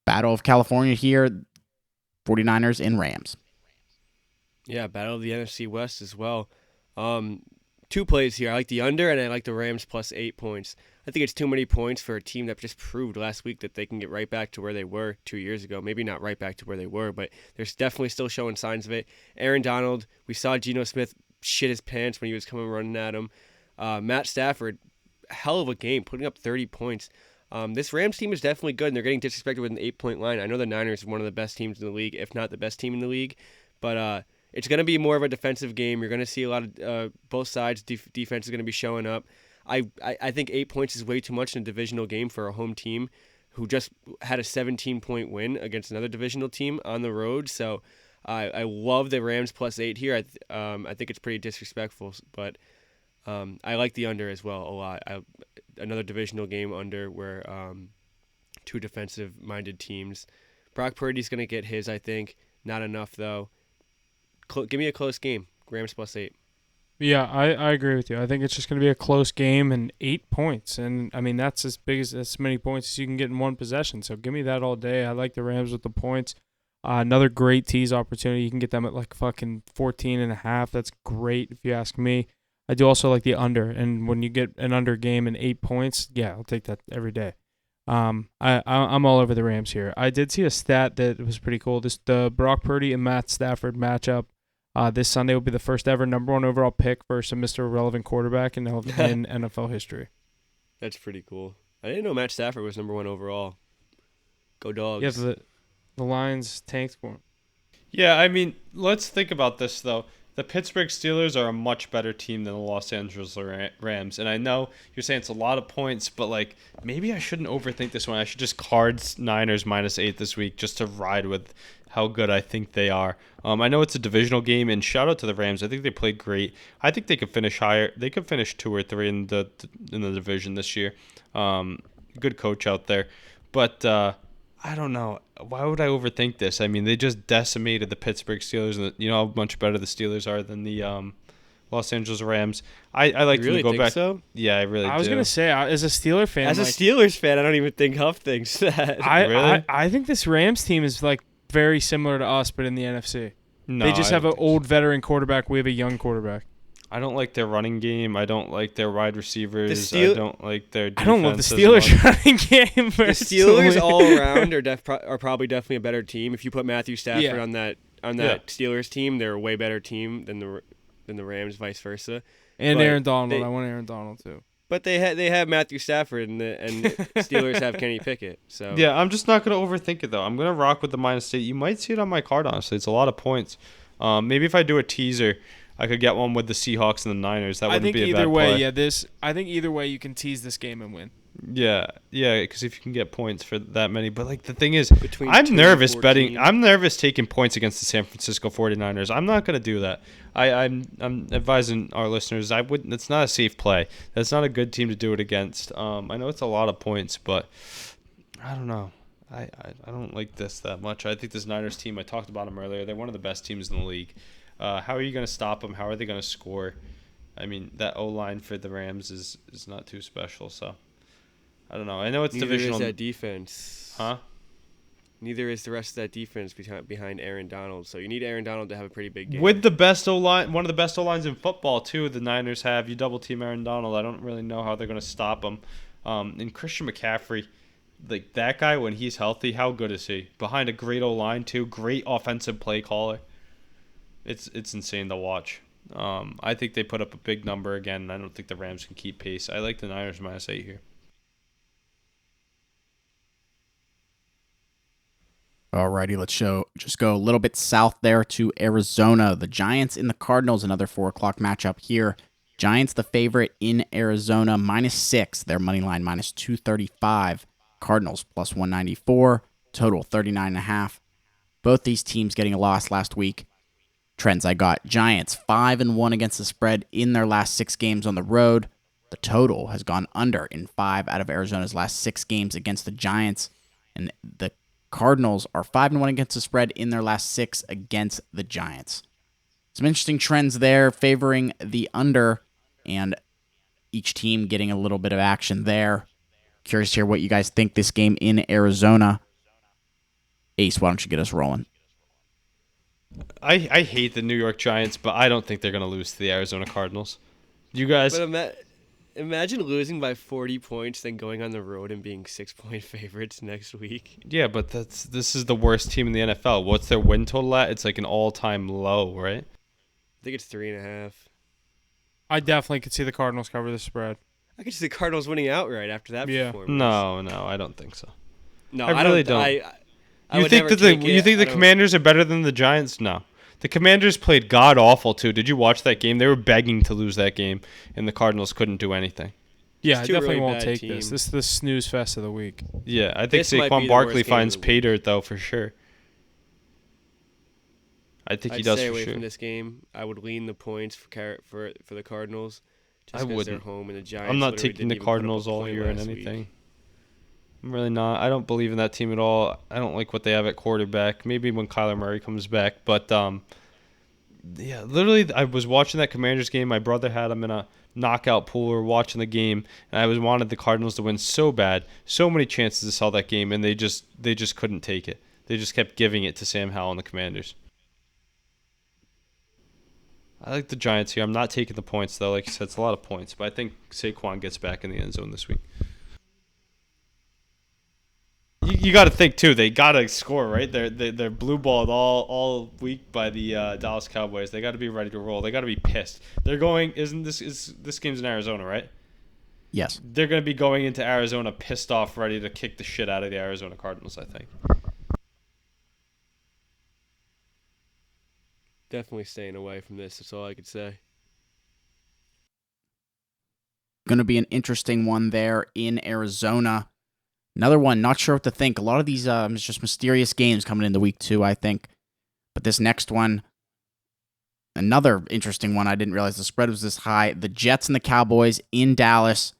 Battle of California here. 49ers and Rams. Yeah, battle of the NFC West as well. 2 plays here. I like the under, and I like the Rams plus 8 points. I think it's too many points for a team that just proved last week that they can get right back to where they were 2 years ago. Maybe not right back to where they were, but they're definitely still showing signs of it. Aaron Donald, we saw Geno Smith shit his pants when he was coming running at him. Matt Stafford, hell of a game, putting up 30 points. This Rams team is definitely good, and they're getting disrespected with an 8-point line. I know the Niners are one of the best teams in the league, if not the best team in the league, but it's going to be more of a defensive game. You're going to see a lot of both sides. Defense is going to be showing up. I think 8 points is way too much in a divisional game for a home team who just had a 17-point win against another divisional team on the road. So I love the Rams plus 8 here. I think it's pretty disrespectful, but I like the under as well a lot. Another divisional game under where 2 defensive-minded teams. Brock Purdy's going to get his, I think. Not enough, though. Give me a close game. Rams plus 8. Yeah, I agree with you. I think it's just going to be a close game and 8 points. And, I mean, that's as many points as you can get in one possession. So give me that all day. I like the Rams with the points. Another great tease opportunity. You can get them at like fucking 14.5. That's great if you ask me. I do also like the under. And when you get an under game and 8 points, yeah, I'll take that every day. I'm all over the Rams here. I did see a stat that was pretty cool. The Brock Purdy and Matt Stafford matchup this Sunday will be the first ever number 1 overall pick versus a Mr. Irrelevant quarterback in NFL history. That's pretty cool. I didn't know Matt Stafford was number 1 overall. Go Dogs. Yeah, the Lions tanked for him. Yeah, I mean, let's think about this, though. The Pittsburgh Steelers are a much better team than the Los Angeles Rams. And I know you're saying it's a lot of points, but, like, maybe I shouldn't overthink this one. I should just cards Niners minus 8 this week just to ride with how good I think they are. I know it's a divisional game, and shout out to the Rams. I think they played great. I think they could finish higher. They could finish 2 or 3 in the division this year. Good coach out there. But I don't know. Why would I overthink this? I mean, they just decimated the Pittsburgh Steelers, and you know how much better the Steelers are than the Los Angeles Rams. I like you really to go think back. So? Yeah, I really do. I was gonna say, as a Steeler fan, a Steelers fan, I don't even think Huff thinks that. I think this Rams team is like very similar to us, but in the NFC. No, they just have an old veteran quarterback. We have a young quarterback. I don't like their running game. I don't like their wide receivers. I don't like their defense. I don't love the Steelers running game. The Steelers all around are probably definitely a better team. If you put Matthew Stafford on that Steelers team, they're a way better team than the Rams, vice versa. And Aaron Donald. I want Aaron Donald too. But they have Matthew Stafford and Steelers have Kenny Pickett. So yeah, I'm just not going to overthink it though. I'm going to rock with the minus 8. You might see it on my card. Honestly, it's a lot of points. Maybe if I do a teaser, I could get one with the Seahawks and the Niners. That wouldn't be a bad play. I think either way you can tease this game and win. Yeah, because if you can get points for that many. But, like, the thing is, Between 2 I'm and nervous 14. betting. I'm nervous taking points against the San Francisco 49ers. I'm not going to do that. I'm advising our listeners, I wouldn't. It's not a safe play. That's not a good team to do it against. I know it's a lot of points, but I don't know. I don't like this that much. I think this Niners team, I talked about them earlier, they're one of the best teams in the league. How are you going to stop them? How are they going to score? I mean, that O-line for the Rams is not too special, so I don't know. I know it's Neither divisional. is that defense. Huh? Neither is the rest of that defense behind Aaron Donald. So you need Aaron Donald to have a pretty big game. With the best O-line, one of the best O-lines in football, too, the Niners have. You double-team Aaron Donald. I don't really know how they're going to stop him. And Christian McCaffrey, like, that guy, when he's healthy, how good is he? Behind a great O-line, too. Great offensive play caller. It's insane to watch. I think they put up a big number again. I don't think the Rams can keep pace. I like the Niners -8 here. Alrighty, let's just go a little bit south there to Arizona. The Giants and the Cardinals, another 4 o'clock matchup here. Giants the favorite in Arizona, -6. Their money line -235. Cardinals +194. Total 39.5. Both these teams getting a loss last week. Trends I got: Giants 5-1 against the spread in their last 6 games on the road. The total has gone under in 5 out of Arizona's last 6 games against the Giants, and the Cardinals are 5-1 against the spread in their last 6 against the Giants. Some interesting trends there favoring the under, and each team getting a little bit of action there. Curious to hear what you guys think this game in Arizona. Ace, why don't you get us rolling? I hate the New York Giants, but I don't think they're going to lose to the Arizona Cardinals. You guys? But imagine losing by 40 points, then going on the road and being 6-point favorites next week. Yeah, but this is the worst team in the NFL. What's their win total at? It's like an all-time low, right? I think it's 3.5. I definitely could see the Cardinals cover the spread. I could see the Cardinals winning outright after that performance. No, I don't think so. No, I really don't. You think the Commanders are better than the Giants? No. The Commanders played god awful too. Did you watch that game? They were begging to lose that game, and the Cardinals couldn't do anything. Yeah, I definitely really won't bad take teams. this. This is the snooze fest of the week. Yeah, I think This might be Saquon the Barkley worst game finds of the pay week. dirt though for sure. I think he I'd does stay for away sure. from this game. I would lean the points for the Cardinals. Just I because they're wouldn't. home and the Giants. I'm not literally taking the didn't even put up a Cardinals all point year in last anything. week. I'm really not. I don't believe in that team at all. I don't like what they have at quarterback. Maybe when Kyler Murray comes back, but yeah, literally, I was watching that Commanders game. My brother had him in a knockout pool. We were watching the game, and I wanted the Cardinals to win so bad. So many chances to sell that game, and they just couldn't take it. They just kept giving it to Sam Howell and the Commanders. I like the Giants here. I'm not taking the points, though. Like you said, it's a lot of points, but I think Saquon gets back in the end zone this week. You got to think too. They got to score, right? They're blue balled all week by the Dallas Cowboys. They got to be ready to roll. They got to be pissed. They're going. This game's in Arizona, right? Yes. They're going to be going into Arizona pissed off, ready to kick the shit out of the Arizona Cardinals, I think. Definitely staying away from this. That's all I could say. Going to be an interesting one there in Arizona. Another one, not sure what to think. A lot of these just mysterious games coming into week 2, I think. But this next one, another interesting one. I didn't realize the spread was this high. The Jets and the Cowboys in Dallas.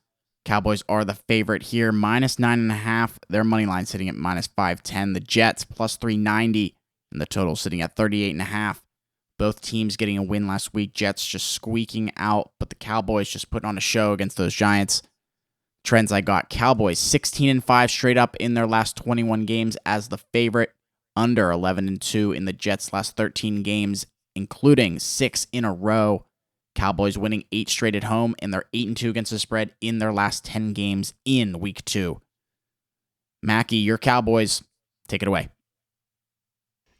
Cowboys are the favorite here, -9.5. Their money line sitting at -510. The Jets +390, and the total sitting at 38.5. Both teams getting a win last week. Jets just squeaking out, but the Cowboys just putting on a show against those Giants. Trends I got: Cowboys 16-5 straight up in their last 21 games as the favorite, under 11-2 in the Jets' last 13 games, including 6 in a row. Cowboys winning 8 straight at home, and they're 8-2 against the spread in their last 10 games in week 2. Mackie, your Cowboys, take it away.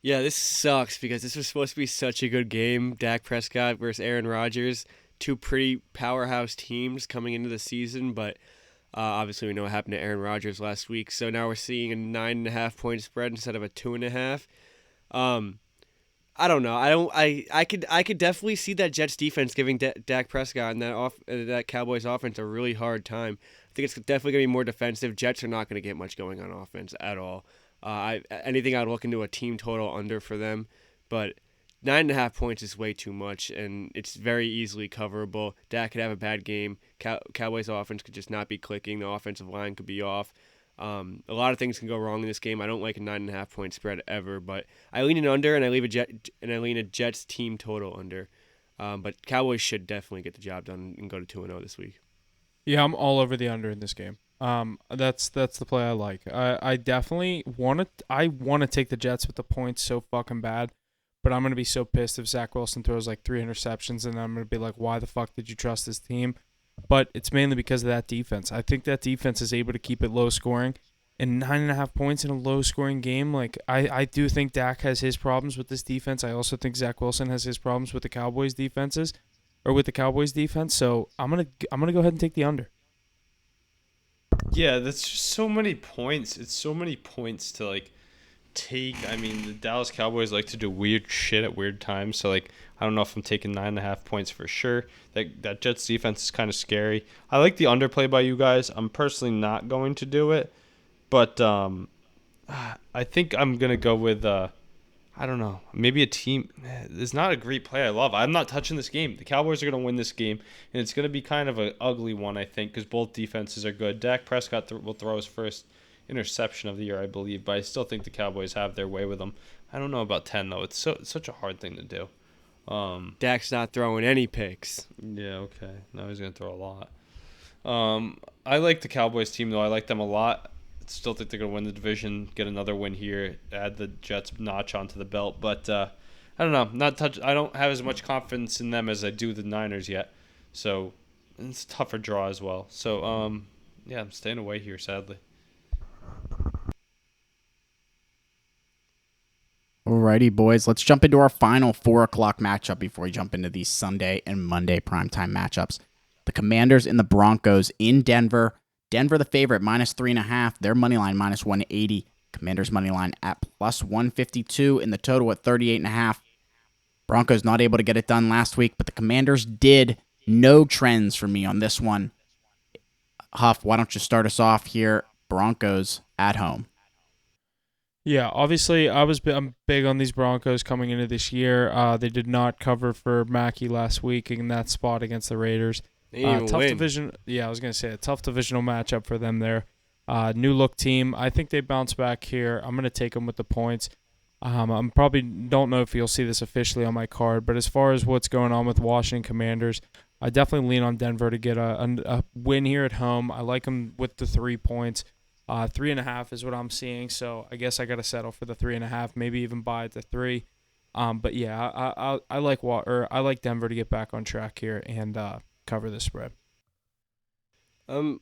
Yeah, this sucks because this was supposed to be such a good game. Dak Prescott versus Aaron Rodgers, 2 pretty powerhouse teams coming into the season, but obviously we know what happened to Aaron Rodgers last week. So now we're seeing a 9.5 point spread instead of a 2.5. I don't know. I could definitely see that Jets defense giving Dak Prescott and that Cowboys offense a really hard time. think it's definitely going to be more defensive. Jets are not going to get much going on offense at all. Anything I'd look into a team total under for them, but 9.5 points is way too much, and it's very easily coverable. Dak could have a bad game. Cowboys' offense could just not be clicking. The offensive line could be off. A lot of things can go wrong in this game. I don't like a 9.5 point spread ever, but I lean an under, and I lean a Jets team total under. But Cowboys should definitely get the job done and go to 2-0 this week. Yeah, I'm all over the under in this game. That's the play I like. I definitely want to take the Jets with the points so fucking bad, but I'm gonna be so pissed if Zach Wilson throws like 3 interceptions, and I'm gonna be like, why the fuck did you trust this team? But it's mainly because of that defense. I think that defense is able to keep it low scoring, and 9.5 points in a low scoring game. Like I do think Dak has his problems with this defense. I also think Zach Wilson has his problems with the Cowboys defense. So I'm gonna go ahead and take the under. Yeah, that's just so many points. It's so many points to like take. I mean, the Dallas Cowboys like to do weird shit at weird times. So like, I don't know if I'm taking 9.5 points for sure. That Jets defense is kind of scary. I like the underplay by you guys. I'm personally not going to do it, but I think I'm gonna go with I don't know, maybe a team. It's not a great play I love. I'm not touching this game. The Cowboys are going to win this game, and it's going to be kind of an ugly one, I think, because both defenses are good. Dak Prescott will throw his first interception of the year, I believe, but I still think the Cowboys have their way with them. I don't know about 10, though. It's such a hard thing to do. Dak's not throwing any picks. Yeah, okay. Now he's going to throw a lot. I like the Cowboys team, though. I like them a lot. Still think they're going to win the division, get another win here, add the Jets notch onto the belt. But I don't know. I don't have as much confidence in them as I do the Niners yet. So it's a tougher draw as well. So, yeah, I'm staying away here, sadly. Alrighty, boys. Let's jump into our final 4 o'clock matchup before we jump into these Sunday and Monday primetime matchups. The Commanders and the Broncos in Denver. Denver the favorite, -3.5. Their money line, -180. Commanders money line at +152, and the total at 38.5. Broncos not able to get it done last week, but the Commanders did. No trends for me on this one. Huff, why don't you start us off here? Broncos at home. Yeah, obviously I'm big on these Broncos coming into this year. They did not cover for Mackey last week in that spot against the Raiders. Tough division. Yeah, I was gonna say a tough divisional matchup for them there. New look team. I think they bounce back here. I'm gonna take them with the points. I'm probably don't know if you'll see this officially on my card, but as far as what's going on with Washington Commanders, I definitely lean on Denver to get a win here at home. I like them with the 3 points. 3.5 is what I'm seeing, so I guess I gotta settle for the 3.5, maybe even buy at the 3. But yeah, I like Denver to get back on track here and cover the spread. I'm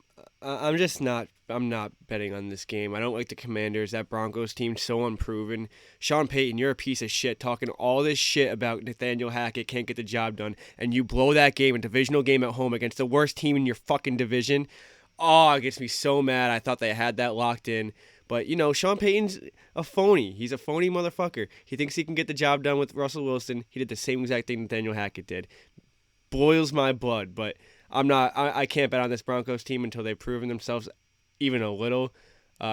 not betting on this game. I don't like the Commanders. That Broncos team's so unproven. Sean Payton, you're a piece of shit talking all this shit about Nathaniel Hackett can't get the job done, and you blow that game, a divisional game at home against the worst team in your fucking division. Oh, it gets me so mad. I thought they had that locked in. But, Sean Payton's a phony. He's a phony motherfucker. He thinks he can get the job done with Russell Wilson. He did the same exact thing Nathaniel Hackett did. Boils my blood, but I can't bet on this Broncos team until they've proven themselves even a little.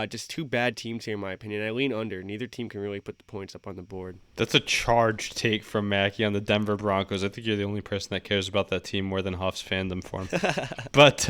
Just 2 bad teams here, in my opinion. I lean under. Neither team can really put the points up on the board. That's a charged take from Mackey on the Denver Broncos. I think you're the only person that cares about that team more than Huff's fandom for him. But,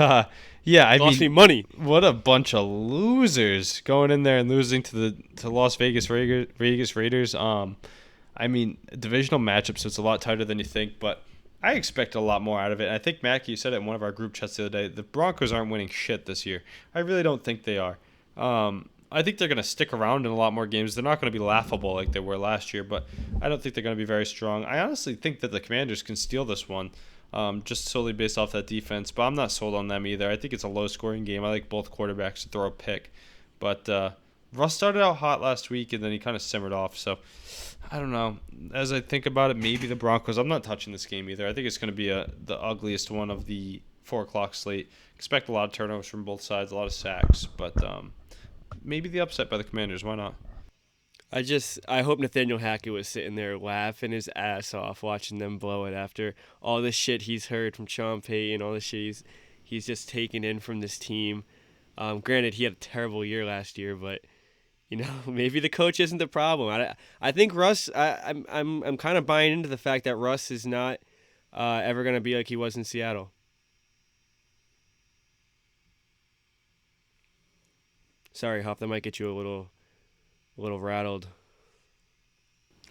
yeah, I Lost me money. What a bunch of losers going in there and losing to Las Vegas Raiders. I mean, divisional matchup, so it's a lot tighter than you think, but I expect a lot more out of it. I think, Mackey, you said it in one of our group chats the other day, the Broncos aren't winning shit this year. I really don't think they are. I think they're going to stick around in a lot more games. They're not going to be laughable like they were last year, but I don't think they're going to be very strong. I honestly think that the Commanders can steal this one, just solely based off that defense, but I'm not sold on them either. I think it's a low-scoring game. I like both quarterbacks to throw a pick, but Russ started out hot last week, and then he kind of simmered off, so I don't know. As I think about it, maybe the Broncos. I'm not touching this game either. I think it's going to be the ugliest one of the 4 o'clock slate. Expect a lot of turnovers from both sides, a lot of sacks, but maybe the upset by the Commanders. Why not? I hope Nathaniel Hackett was sitting there laughing his ass off watching them blow it after all the shit he's heard from Sean Payton, all the shit he's just taken in from this team. Granted, he had a terrible year last year, but maybe the coach isn't the problem. I think Russ. I'm kind of buying into the fact that Russ is not ever going to be like he was in Seattle. Sorry, Huff. That might get you a little rattled.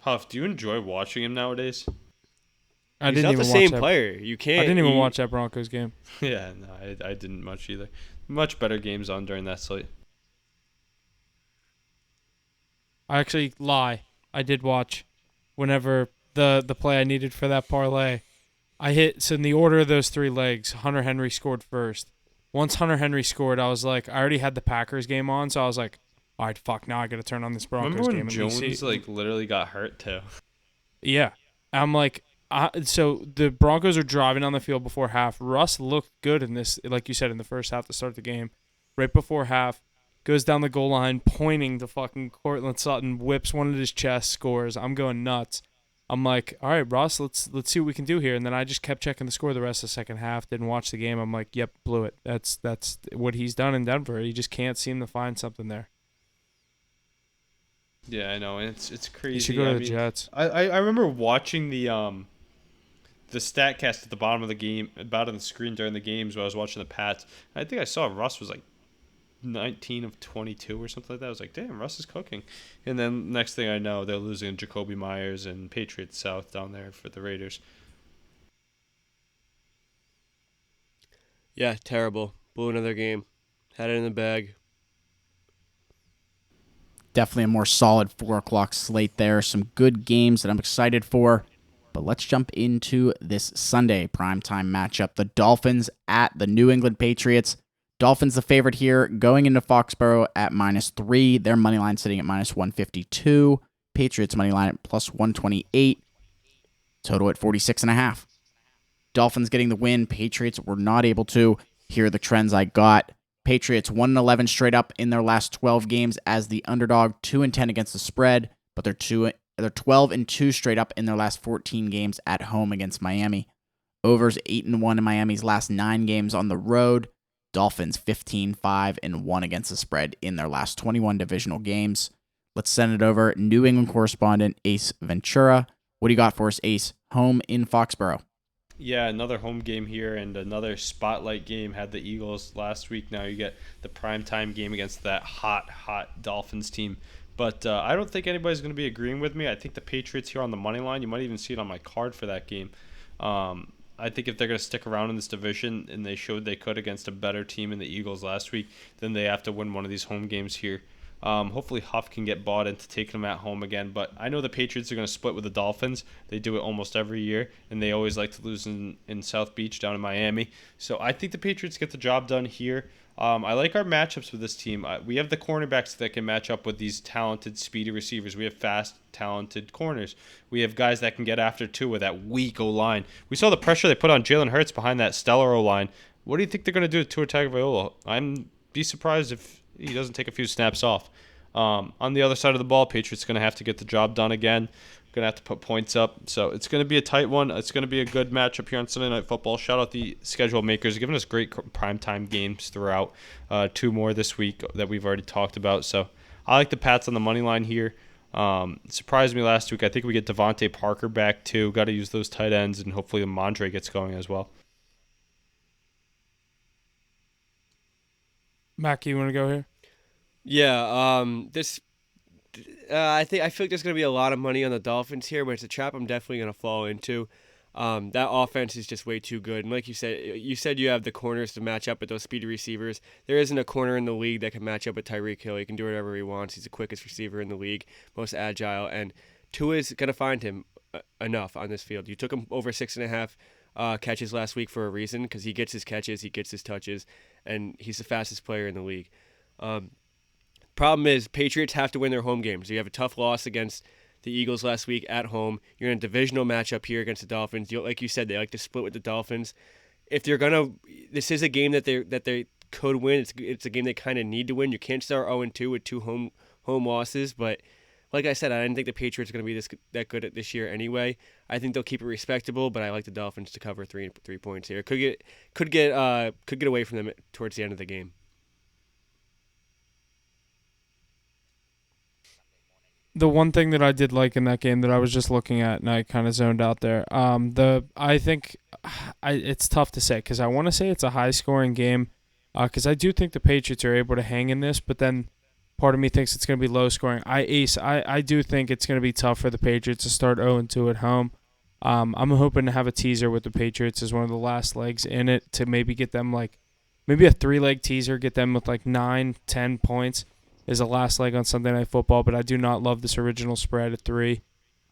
Huff, do you enjoy watching him nowadays? I He's didn't not even the watch same that. player. You can't. I didn't even watch that Broncos game. Yeah, no, I didn't much either. Much better games on during that slate. I actually lie. I did watch whenever the play I needed for that parlay. I hit, so in the order of those 3 legs, Hunter Henry scored first. Once Hunter Henry scored, I was like, I already had the Packers game on, so I was like, all right, fuck, now I got to turn on this Broncos Remember game. when Jones literally got hurt too? Yeah. I'm like, so the Broncos are driving on the field before half. Russ looked good in this, like you said, in the first half to start the game. Right before half, goes down the goal line, pointing to fucking Cortland Sutton, whips one at his chest, scores. I'm going nuts. I'm like, all right, Russ, let's see what we can do here. And then I just kept checking the score the rest of the second half. Didn't watch the game. I'm like, yep, blew it. That's what he's done in Denver. He just can't seem to find something there. Yeah, I know. It's crazy. He should go to the Jets. I remember watching the StatCast at the bottom of the game, about on the screen during the games while I was watching the Pats. I think I saw Russ was like 19 of 22 or something like that. I was like, damn, Russ is cooking. And then next thing I know, they're losing Jacoby Myers and Patriots South down there for the Raiders. Yeah, terrible. Blew another game. Had it in the bag. Definitely a more solid 4 o'clock slate there. Some good games that I'm excited for. But let's jump into this Sunday primetime matchup. The Dolphins at the New England Patriots. Dolphins the favorite here, going into Foxborough at -3. Their money line sitting at -152. Patriots money line at +128. Total at 46.5. Dolphins getting the win. Patriots were not able to. Here are the trends I got. Patriots 1-11 straight up in their last 12 games as the underdog, 2-10 against the spread, but they're 12-2 straight up in their last 14 games at home against Miami. Overs 8-1 in Miami's last 9 games on the road. Dolphins 15-5-1 against the spread in their last 21 divisional games. Let's send it over. New England correspondent Ace Ventura. What do you got for us, Ace? Home in Foxborough. Yeah, another home game here and another spotlight game. Had the Eagles last week. Now you get the primetime game against that hot Dolphins team. But I don't think anybody's going to be agreeing with me. I think the Patriots here on the money line. You might even see it on my card for that game. I think if they're going to stick around in this division, and they showed they could against a better team in the Eagles last week, then they have to win one of these home games here. Hopefully Huff can get bought into taking them at home again. But I know the Patriots are going to split with the Dolphins. They do it almost every year, and they always like to lose in South Beach down in Miami. So I think the Patriots get the job done here. I like our matchups with this team. We have the cornerbacks that can match up with these talented, speedy receivers. We have fast, talented corners. We have guys that can get after too with that weak O-line. We saw the pressure they put on Jalen Hurts behind that stellar O-line. What do you think they're going to do to Tua Tagovailoa? I'm be surprised if he doesn't take a few snaps off. On the other side of the ball, Patriots going to have to get the job done again. Going to have to put points up. So it's going to be a tight one. It's going to be a good matchup here on Sunday Night Football. Shout out the schedule makers, giving us great primetime games throughout. 2 more this week that we've already talked about. So I like the Pats on the money line here. Surprised me last week. I think we get Devontae Parker back too. Got to use those tight ends, and hopefully Mondre gets going as well. Mac, you want to go here? Yeah, I feel like there's going to be a lot of money on the Dolphins here, but it's a trap I'm definitely going to fall into. That offense is just way too good. And like you said you have the corners to match up with those speedy receivers. There isn't a corner in the league that can match up with Tyreek Hill. He can do whatever he wants. He's the quickest receiver in the league, most agile, and Tua is going to find him enough on this field. You took him over 6.5 catches last week for a reason, because he gets his catches, he gets his touches, and he's the fastest player in the league. Problem is, Patriots have to win their home games. You have a tough loss against the Eagles last week at home. You're in a divisional matchup here against the Dolphins. Like you said, they like to split with the Dolphins. If they're this is a game that they could win. It's a game they kind of need to win. You can't start 0-2 with 2 home losses, but like I said, I didn't think the Patriots are going to be that good at this year anyway. I think they'll keep it respectable, but I like the Dolphins to cover 3 points here. Could get away from them towards the end of the game. The one thing that I did like in that game that I was just looking at and I kind of zoned out there, it's tough to say because I want to say it's a high-scoring game because I do think the Patriots are able to hang in this, but then part of me thinks it's going to be low-scoring. I do think it's going to be tough for the Patriots to start 0-2 at home. I'm hoping to have a teaser with the Patriots as one of the last legs in it to maybe get them maybe a 3-leg teaser, get them with 9-10 points. Is the last leg on Sunday Night Football, but I do not love this original spread at 3.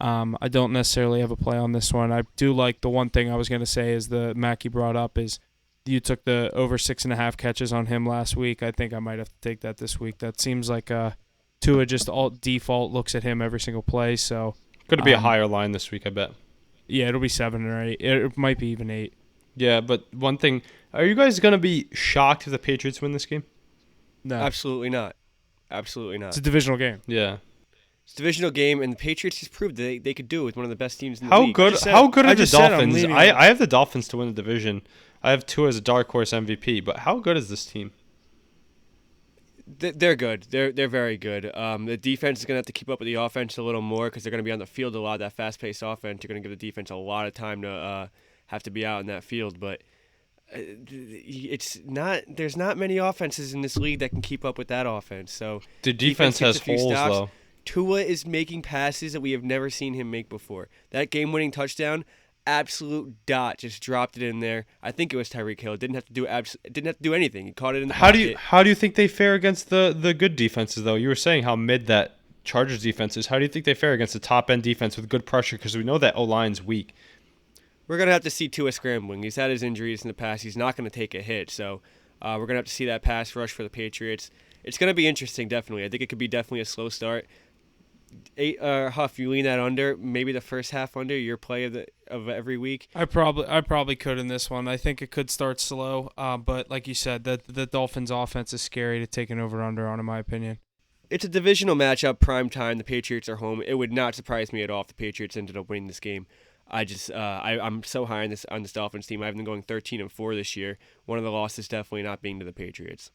I don't necessarily have a play on this one. I do like the one thing I was going to say is the Mackey brought up is you took the over 6.5 catches on him last week. I think I might have to take that this week. That seems like Tua just all default looks at him every single play. So could it be a higher line this week? I bet. Yeah, it'll be 7 or 8. It might be even 8. Yeah, but one thing, are you guys going to be shocked if the Patriots win this game? No, Absolutely not. Absolutely not. It's a divisional game. Yeah. It's a divisional game, and the Patriots just proved that they could do it with one of the best teams in the How league. good are the Dolphins? I I have the Dolphins to win the division. I have Tua as a dark horse MVP, but how good is this team? They're good. They're very good. The defense is going to have to keep up with the offense a little more because they're going to be on the field a lot. That fast-paced offense, you're going to give the defense a lot of time to have to be out in that field. But it's not. There's not many offenses in this league that can keep up with that offense. So The defense has gets a few holes, stops. though. Tua is making passes that we have never seen him make before. That game-winning touchdown, absolute dot, just dropped it in there. I think it was Tyreek Hill. Didn't have to do anything. He caught it in the pocket. How do you think they fare against the good defenses, though? You were saying how mid that Chargers defense is. How do you think they fare against the top end defense with good pressure? Because we know that O-line's weak. We're going to have to see Tua scrambling. He's had his injuries in the past. He's not going to take a hit. So we're going to have to see that pass rush for the Patriots. It's going to be interesting, definitely. I think it could be definitely a slow start. Huff, you lean that under, maybe the first half under your play of every week. I probably could in this one. I think it could start slow, but like you said, the Dolphins' offense is scary to take an over/under on, in my opinion. It's a divisional matchup, prime time. The Patriots are home. It would not surprise me at all if the Patriots ended up winning this game. I'm so high on this Dolphins team. I've been going 13-4 this year. One of the losses definitely not being to the Patriots.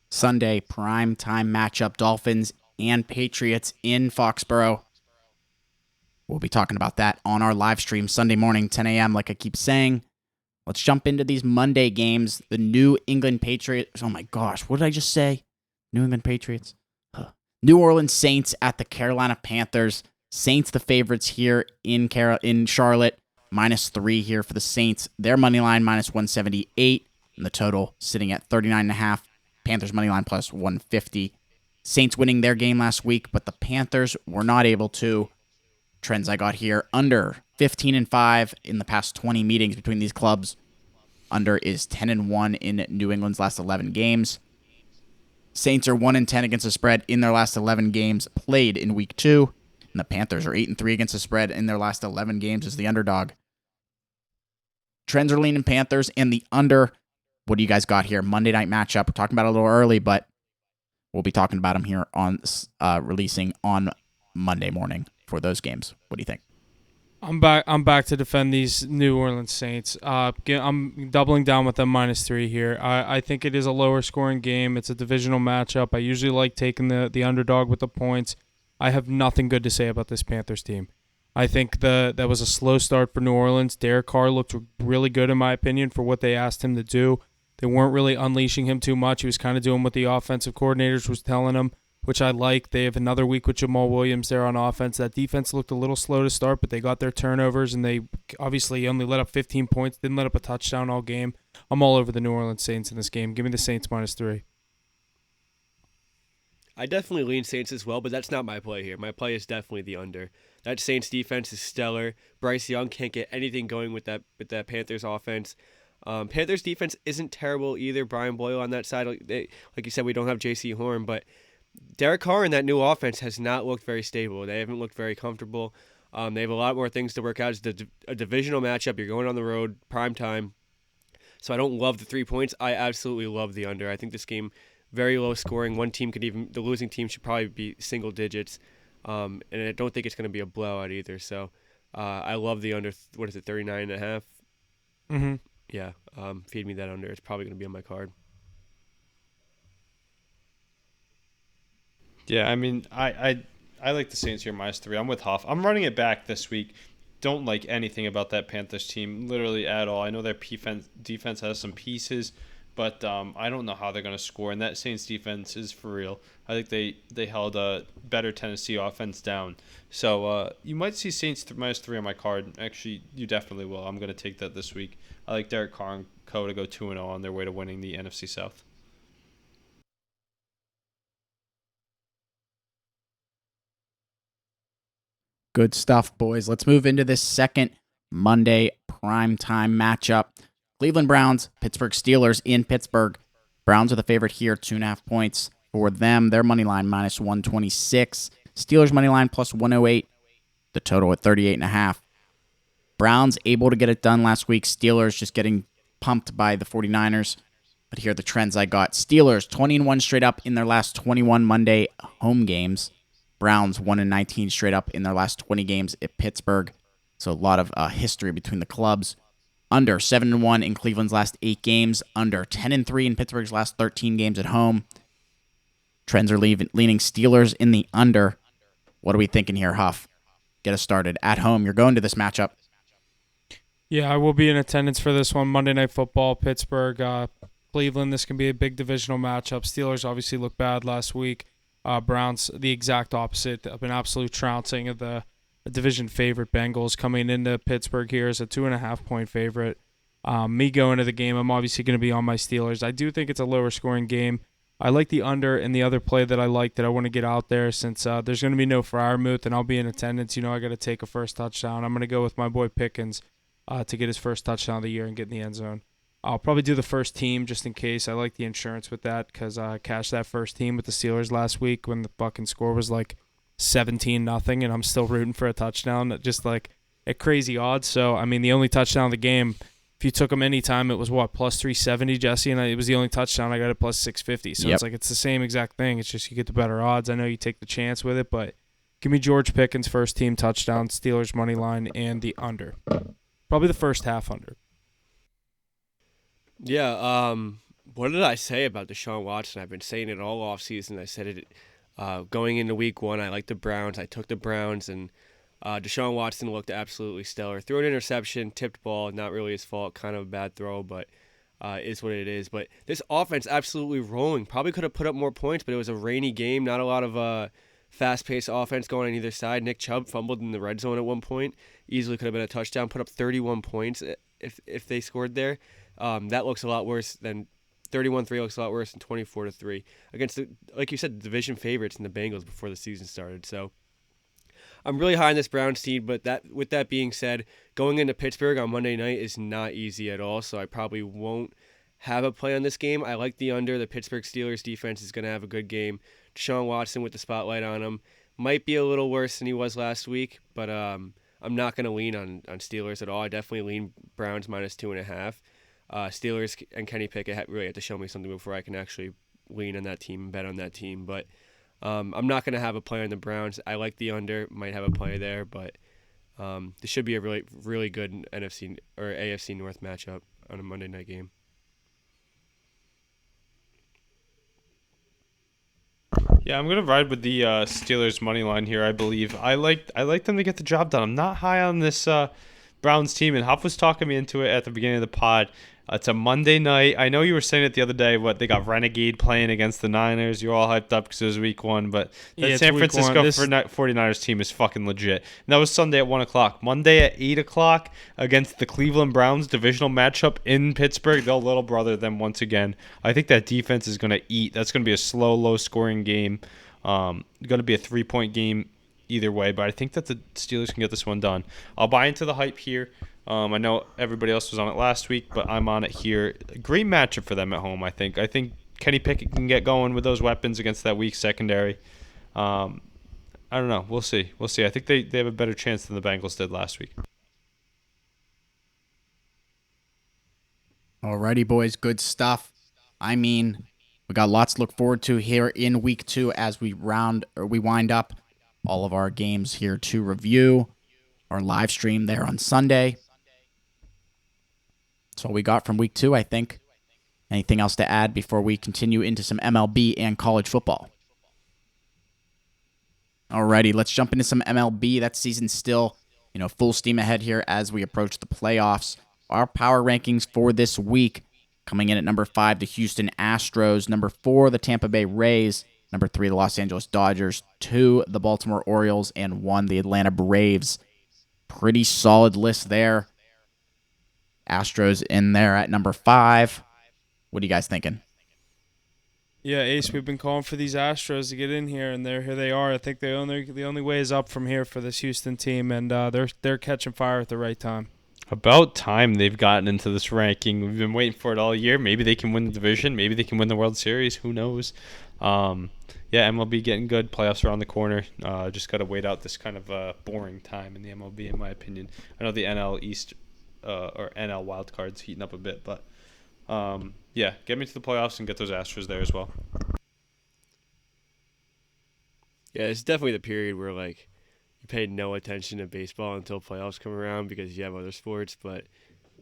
Sunday prime time matchup, Dolphins and Patriots in Foxborough. We'll be talking about that on our live stream Sunday morning, 10 a.m. Like I keep saying. Let's jump into these Monday games. The New England Patriots. Oh my gosh, what did I just say? New England Patriots. New Orleans Saints at the Carolina Panthers. Saints the favorites here in Charlotte. -3 here for the Saints. Their money line -178. And the total sitting at 39.5. Panthers money line +150. Saints winning their game last week, but the Panthers were not able to. Trends I got here, under 15-5 in the past 20 meetings between these clubs. Under is 10-1 in New England's last 11 games. Saints are 1-10 against the spread in their last 11 games played in week 2. And the Panthers are 8-3 against the spread in their last 11 games as the underdog. Trends are leaning Panthers and the under. What do you guys got here? Monday night matchup. We're talking about it a little early, but we'll be talking about them here on releasing on Monday morning for those games. What do you think? I'm back to defend these New Orleans Saints. I'm doubling down with them -3 here. I think it is a lower scoring game. It's a divisional matchup. I usually like taking the underdog with the points. I have nothing good to say about this Panthers team. I think that was a slow start for New Orleans. Derek Carr looked really good in my opinion for what they asked him to do. They weren't really unleashing him too much. He was kind of doing what the offensive coordinators was telling him, which I like. They have another week with Jamal Williams there on offense. That defense looked a little slow to start, but they got their turnovers, and they obviously only let up 15 points, didn't let up a touchdown all game. I'm all over the New Orleans Saints in this game. Give me the Saints -3. I definitely lean Saints as well, but that's not my play here. My play is definitely the under. That Saints defense is stellar. Bryce Young can't get anything going with that Panthers offense. Panthers defense isn't terrible either. Brian Boyle on that side. Like you said, we don't have J.C. Horn, but Derek Carr in that new offense has not looked very stable. They haven't looked very comfortable. They have a lot more things to work out. It's a divisional matchup. You're going on the road, prime time. So I don't love the 3 points. I absolutely love the under. I think this game very low scoring. The losing team should probably be single digits. And I don't think it's going to be a blowout either. So I love the under, 39.5? Mm-hmm. Yeah, feed me that under. It's probably going to be on my card. Yeah, I mean, I like the Saints here -3. I'm with Huff. I'm running it back this week. Don't like anything about that Panthers team, literally at all. I know their defense has some pieces, but I don't know how they're going to score. And that Saints defense is for real. I think they held a better Tennessee offense down. So you might see Saints -3 on my card. Actually, you definitely will. I'm going to take that this week. I like Derek Carr and Co. to go 2-0 on their way to winning the NFC South. Good stuff, boys. Let's move into this second Monday primetime matchup. Cleveland Browns, Pittsburgh Steelers in Pittsburgh. Browns are the favorite here, 2.5 points for them. Their money line -126. Steelers money line +108. The total at 38.5. Browns able to get it done last week. Steelers just getting pumped by the 49ers. But here are the trends I got. Steelers 20-1 straight up in their last 21 Monday home games. Browns 1-19 straight up in their last 20 games at Pittsburgh. So a lot of history between the clubs. Under 7-1 in Cleveland's last 8 games. Under 10-3 in Pittsburgh's last 13 games at home. Trends are leaning Steelers in the under. What are we thinking here, Huff? Get us started. At home, you're going to this matchup. Yeah, I will be in attendance for this one. Monday Night Football, Pittsburgh, Cleveland. This can be a big divisional matchup. Steelers obviously looked bad last week. Browns, the exact opposite, of an absolute trouncing of the division favorite Bengals coming into Pittsburgh here as a 2.5-point favorite. Me going to the game, I'm obviously going to be on my Steelers. I do think it's a lower scoring game. I like the under, and the other play that I like that I want to get out there since there's going to be no Freiermuth and I'll be in attendance. I got to take a first touchdown. I'm going to go with my boy Pickens to get his first touchdown of the year and get in the end zone. I'll probably do the first team just in case. I like the insurance with that because I cashed that first team with the Steelers last week when the fucking score was like 17-0, and I'm still rooting for a touchdown, just like at crazy odds. So, I mean, the only touchdown of the game, if you took them anytime, it was what, +370, Jesse? And it was the only touchdown. I got it +650. So It's like it's the same exact thing. It's just you get the better odds. I know you take the chance with it, but give me George Pickens, first team touchdown, Steelers money line, and the under. Probably the first half under. Yeah, what did I say about Deshaun Watson? I've been saying it all offseason. I said it going into week 1. I like the Browns. I took the Browns, and Deshaun Watson looked absolutely stellar. Threw an interception, tipped ball, not really his fault, kind of a bad throw, but is what it is. But this offense absolutely rolling. Probably could have put up more points, but it was a rainy game. Not a lot of fast-paced offense going on either side. Nick Chubb fumbled in the red zone at one point. Easily could have been a touchdown. Put up 31 points if they scored there. That looks a lot worse than 31-3 looks a lot worse than 24-3 against like you said, the division favorites in the Bengals before the season started. So I'm really high on this Browns team, but with that being said, going into Pittsburgh on Monday night is not easy at all. So I probably won't have a play on this game. I like the under. The Pittsburgh Steelers defense is going to have a good game. Deshaun Watson with the spotlight on him might be a little worse than he was last week, but I'm not going to lean on Steelers at all. I definitely lean Browns -2.5. Steelers and Kenny Pickett really have to show me something before I can actually lean on that team and bet on that team. But I'm not going to have a play on the Browns. I like the under, might have a play there, but this should be a really, really good NFC or AFC North matchup on a Monday night game. Yeah, I'm gonna ride with the Steelers money line here. I believe I like them to get the job done. I'm not high on this Browns team, and Huff was talking me into it at the beginning of the pod. It's a Monday night. I know you were saying it the other day. They got Renegade playing against the Niners. You're all hyped up because it was week 1, but the San Francisco 49ers team is fucking legit. And that was Sunday at 1 o'clock. Monday at 8 o'clock against the Cleveland Browns divisional matchup in Pittsburgh. They'll little brother them once again. I think that defense is going to eat. That's going to be a slow, low-scoring game. Going to be a 3-point game either way, but I think that the Steelers can get this one done. I'll buy into the hype here. I know everybody else was on it last week, but I'm on it here. A great matchup for them at home, I think. I think Kenny Pickett can get going with those weapons against that weak secondary. I don't know. We'll see. I think they have a better chance than the Bengals did last week. Alrighty, boys. Good stuff. I mean, We got lots to look forward to here in week 2 as we wind up all of our games here to review. Our live stream there on Sunday. That's all we got from week 2, I think. Anything else to add before we continue into some MLB and college football? Alrighty, let's jump into some MLB. That season's still, full steam ahead here as we approach the playoffs. Our power rankings for this week, coming in at number 5, the Houston Astros. Number 4, the Tampa Bay Rays. Number 3, the Los Angeles Dodgers. 2, the Baltimore Orioles. And 1, the Atlanta Braves. Pretty solid list there. Astros in there at number 5. What are you guys thinking? Yeah, Ace, we've been calling for these Astros to get in here, and here they are. I think the only way is up from here for this Houston team, and they're catching fire at the right time. About time they've gotten into this ranking. We've been waiting for it all year. Maybe they can win the division. Maybe they can win the World Series. Who knows? MLB getting good. Playoffs around the corner. Just got to wait out this kind of boring time in the MLB, in my opinion. I know the NL East or NL wild cards heating up a bit, but get me to the playoffs and get those Astros there as well. Yeah, it's definitely the period where you paid no attention to baseball until playoffs come around because you have other sports, but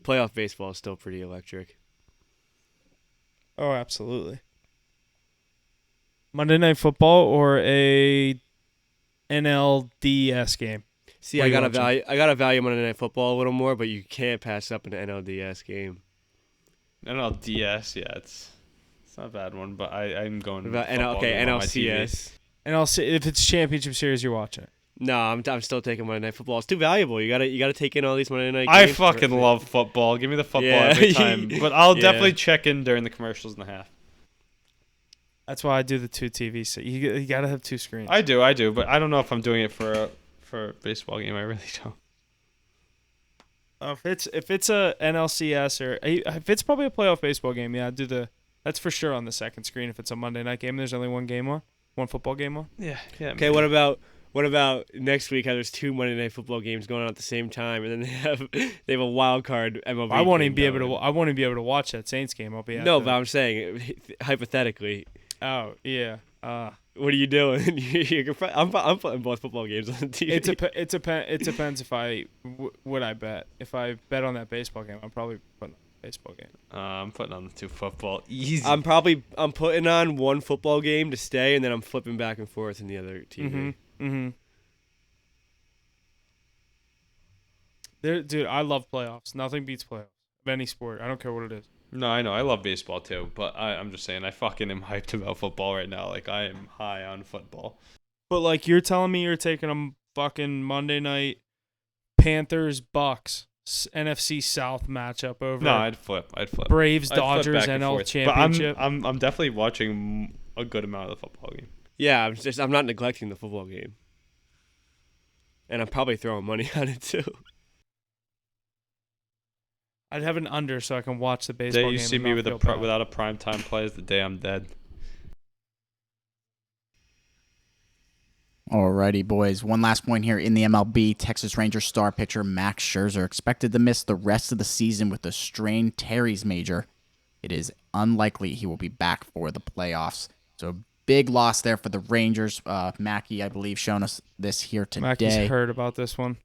playoff baseball is still pretty electric. Oh, absolutely. Monday Night Football or a NLDS game? See, I gotta value Monday Night Football a little more, but you can't pass up an NLDS game. NLDS, yeah, it's not a bad one, but I'm going about NLCS. If it's championship series, you're watching it. No, I'm still taking Monday Night Football. It's too valuable. You gotta take in all these Monday night games. I fucking love football. Give me the football every time. But I'll definitely check in during the commercials in the half. That's why I do the 2 TVs. So you gotta have 2 screens. I do, but I don't know if I'm doing it for a baseball game. I really don't. If it's a NLCS or if it's probably a playoff baseball game, yeah, that's for sure on the second screen. If it's a Monday night game, there's only one football game on. Yeah. Okay, maybe. What about next week? How there's 2 Monday Night Football games going on at the same time, and then they have a wild card MLB. I won't even be able to watch that Saints game. I'll be but I'm saying hypothetically. Oh yeah. What are you doing? I'm putting both football games on the TV. It depends if would I bet. If I bet on that baseball game, I'm probably putting on the baseball game. I'm putting on the 2 football. Easy. I'm putting on 1 football game to stay, and then I'm flipping back and forth in the other TV. Mm-hmm. Dude, I love playoffs. Nothing beats playoffs of any sport. I don't care what it is. No, I know. I love baseball too, but I'm just saying I fucking am hyped about football right now. I am high on football. But you're telling me you're taking a fucking Monday night Panthers Bucks NFC South matchup over? No, I'd flip. Braves Dodgers NL championship. But I'm definitely watching a good amount of the football game. Yeah, I'm not neglecting the football game, and I'm probably throwing money on it too. I'd have an under so I can watch the baseball game. The day you see me without a primetime play is the day I'm dead. Alrighty, boys. One last point here in the MLB. Texas Rangers star pitcher Max Scherzer expected to miss the rest of the season with a strained Terry's major. It is unlikely he will be back for the playoffs. So big loss there for the Rangers. Mackie, I believe, shown us this here today. Mackie's heard about this one.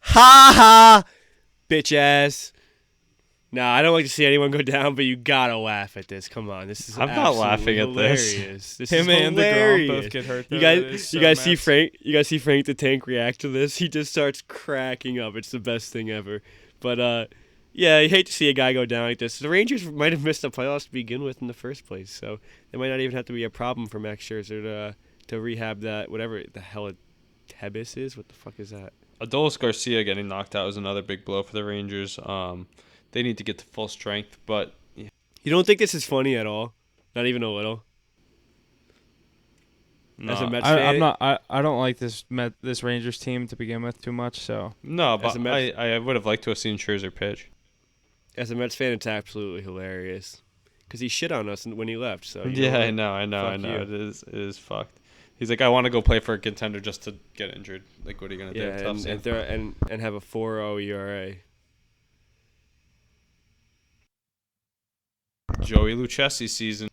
Ha ha! Bitch ass. Nah, I don't like to see anyone go down, but you gotta laugh at this. Come on, this is I'm not laughing at this. This Him is and hilarious. the Grom both get hurt. You guys see Frank? You guys see Frank the Tank react to this? He just starts cracking up. It's the best thing ever. But yeah, you hate to see a guy go down like this. The Rangers might have missed the playoffs to begin with in the first place, so it might not even have to be a problem for Max Scherzer to rehab that whatever the hell Tebis is. What the fuck is that? Adolis Garcia getting knocked out was another big blow for the Rangers. They need to get to full strength, but yeah. You don't think this is funny at all? Not even a little. No. As a Mets fan, I don't like this Rangers team to begin with too much. So no, but I would have liked to have seen Scherzer pitch. As a Mets fan, it's absolutely hilarious because he shit on us when he left. So yeah, I know. It is fucked. He's like, I want to go play for a contender just to get injured. Like, what are you gonna do? And have a 4.0 ERA. Joey Lucchesi season.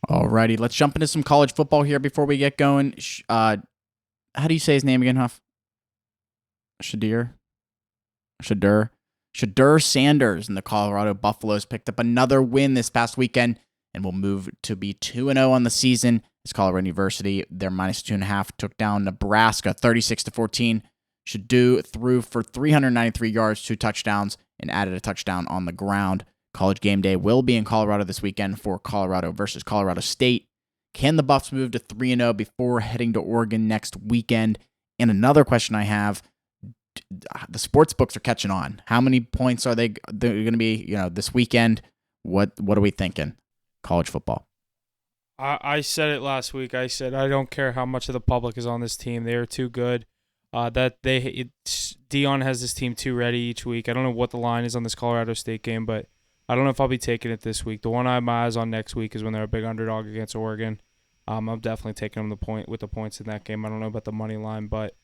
Alrighty, let's jump into some college football here before we get going. How do you say his name again, Huff? Shadur Sanders and the Colorado Buffaloes picked up another win this past weekend and will move to be 2-0 on the season. As Colorado University, their -2.5 took down Nebraska 36-14. Shadur threw for 393 yards, 2 touchdowns, and added a touchdown on the ground. College game day will be in Colorado this weekend for Colorado versus Colorado State. Can the Buffs move to 3-0 before heading to Oregon next weekend? And another question I have, the sports books are catching on. How many points are they're going to be, this weekend? What are we thinking? College football. I said it last week. I said I don't care how much of the public is on this team. They are too good. Dion has this team too ready each week. I don't know what the line is on this Colorado State game, but I don't know if I'll be taking it this week. The one I have my eyes on next week is when they're a big underdog against Oregon. I'm definitely taking them with the points in that game. I don't know about the money line, but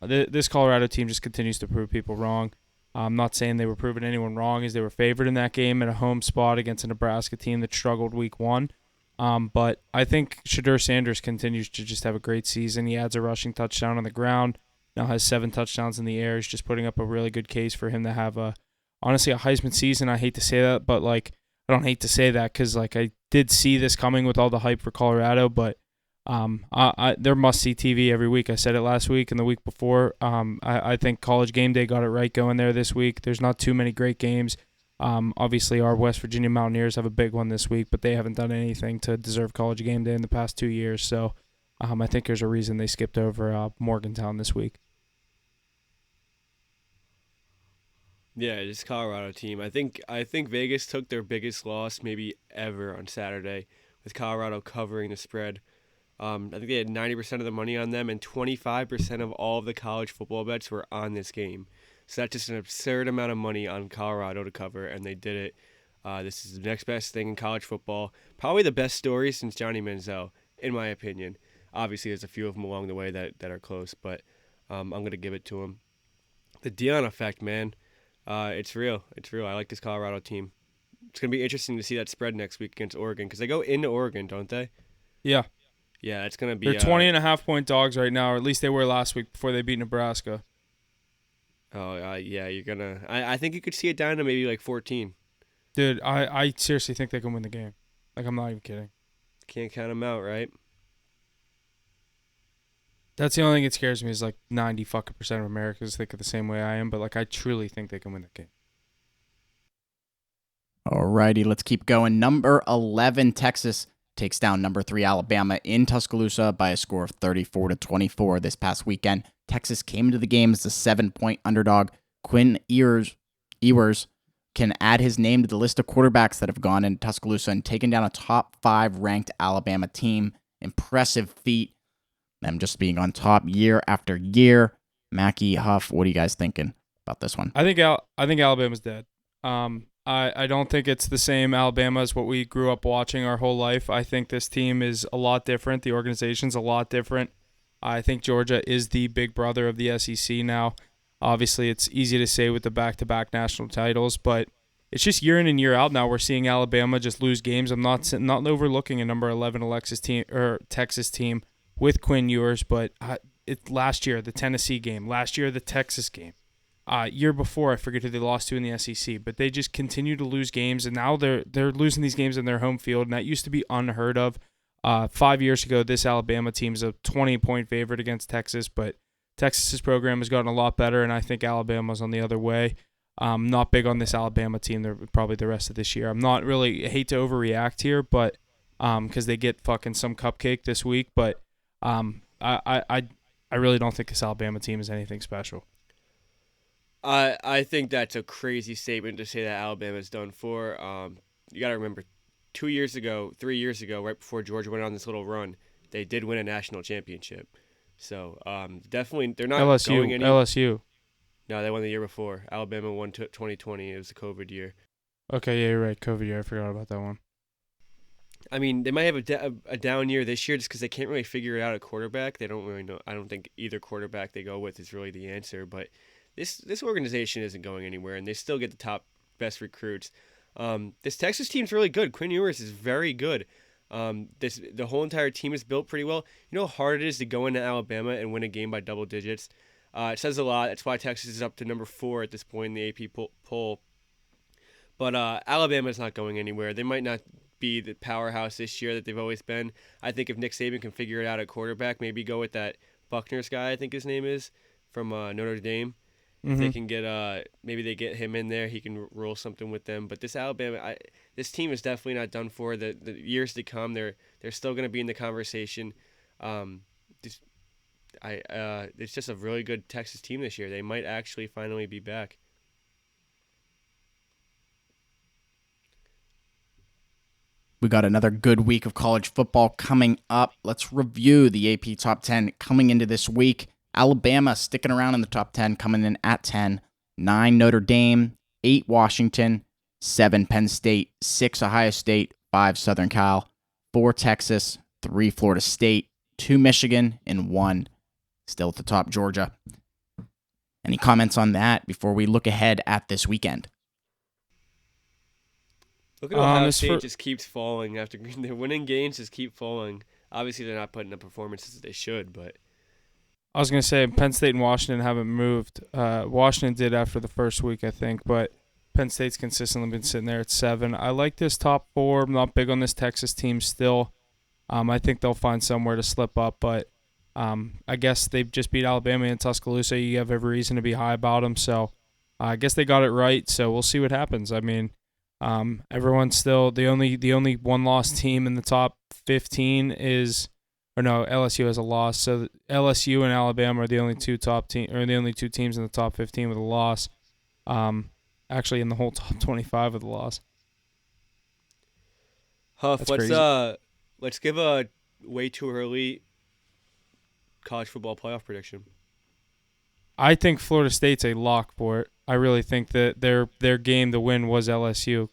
this Colorado team just continues to prove people wrong. I'm not saying they were proving anyone wrong as they were favored in that game at a home spot against a Nebraska team that struggled week 1. But I think Shadur Sanders continues to just have a great season. He adds a rushing touchdown on the ground, now has 7 touchdowns in the air. He's just putting up a really good case for him to have honestly a Heisman season. I hate to say that, but I don't hate to say that because I did see this coming with all the hype for Colorado, but they're must-see TV every week. I said it last week and the week before. I think College Game Day got it right going there this week. There's not too many great games. Obviously, our West Virginia Mountaineers have a big one this week, but they haven't done anything to deserve College Game Day in the past 2 years. So I think there's a reason they skipped over Morgantown this week. Yeah, this Colorado team. I think Vegas took their biggest loss maybe ever on Saturday with Colorado covering the spread. I think they had 90% of the money on them, and 25% of all of the college football bets were on this game. So that's just an absurd amount of money on Colorado to cover, and they did it. This is the next best thing in college football. Probably the best story since Johnny Manziel, in my opinion. Obviously, there's a few of them along the way that are close, but I'm going to give it to him. The Dion effect, man. It's real. It's real. I like this Colorado team. It's going to be interesting to see that spread next week against Oregon because they go into Oregon, don't they? Yeah. Yeah, it's going to be... They're 20.5-point dogs right now, or at least they were last week before they beat Nebraska. Oh, yeah, you're going to... I think you could see it down to maybe 14. Dude, I seriously think they can win the game. I'm not even kidding. Can't count them out, right? That's the only thing that scares me is 90% of Americans think of the same way I am, but I truly think they can win the game. Alrighty, let's keep going. Number 11, Texas takes down number 3 Alabama in Tuscaloosa by a score of 34-24 this past weekend. Texas came into the game as a 7-point underdog. Quinn Ewers can add his name to the list of quarterbacks that have gone into Tuscaloosa and taken down a top 5 ranked Alabama team. Impressive feat. Them just being on top year after year. Mackie, Huff, what are you guys thinking about this one? I think Alabama's dead. I don't think it's the same Alabama as what we grew up watching our whole life. I think this team is a lot different. The organization's a lot different. I think Georgia is the big brother of the SEC now. Obviously, it's easy to say with the back-to-back national titles, but it's just year in and year out now we're seeing Alabama just lose games. I'm not overlooking a number 11 Texas team with Quinn Ewers, but last year, the Tennessee game, last year, the Texas game. Year before, I forget who they lost to in the SEC, but they just continue to lose games, and now they're losing these games in their home field, and that used to be unheard of. 5 years ago, this Alabama team is a 20-point favorite against Texas, but Texas's program has gotten a lot better, and I think Alabama's on the other way. I'm not big on this Alabama team. They're probably the rest of this year. I'm not really I hate to overreact here, but because they get fucking some cupcake this week, but I really don't think this Alabama team is anything special. I think that's a crazy statement to say that Alabama's done for. You got to remember, 3 years ago, right before Georgia went on this little run, they did win a national championship. So definitely, they're not going anywhere. LSU. No, they won the year before. Alabama won 2020. It was the COVID year. Okay, yeah, you're right. COVID year. I forgot about that one. I mean, they might have a down year this year just because they can't really figure it out at quarterback. They don't really know. I don't think either quarterback they go with is really the answer, but this organization isn't going anywhere, and they still get the top best recruits. This Texas team's really good. Quinn Ewers is very good. The whole entire team is built pretty well. You know how hard it is to go into Alabama and win a game by double digits? It says a lot. That's why Texas is up to number 4 at this point in the AP poll. But Alabama's not going anywhere. They might not be the powerhouse this year that they've always been. I think if Nick Saban can figure it out at quarterback, maybe go with that Buckner's guy, I think his name is, from Notre Dame. If they can get maybe they get him in there, he can roll something with them. But this Alabama, this team is definitely not done for. The years to come, they're still going to be in the conversation. It's just a really good Texas team this year. They might actually finally be back. We got another good week of college football coming up. Let's review the AP Top 10 coming into this week. Alabama sticking around in the top 10, coming in at 10. 9 Notre Dame, 8 Washington, 7 Penn State, 6 Ohio State, 5 Southern Cal, 4 Texas, 3 Florida State, 2 Michigan, and 1 still at the top, Georgia. Any comments on that before we look ahead at this weekend? Look at Ohio State just keeps falling after their winning games just keep falling. Obviously, they're not putting up performances that they should, but I was going to say Penn State and Washington haven't moved. Washington did after the first week, I think, but Penn State's consistently been sitting there at 7. I like this top 4. I'm not big on this Texas team still. I think they'll find somewhere to slip up, but I guess they've just beat Alabama in Tuscaloosa. You have every reason to be high about them, so I guess they got it right, so we'll see what happens. I mean, everyone's still the only one-loss team in the top 15 is, or no, LSU has a loss. So LSU and Alabama are the only two teams in the top 15 with a loss. Actually, in the whole top 25 with a loss. Huff, let's give a way too early college football playoff prediction. I think Florida State's a lock for it. I really think that their game to win was LSU.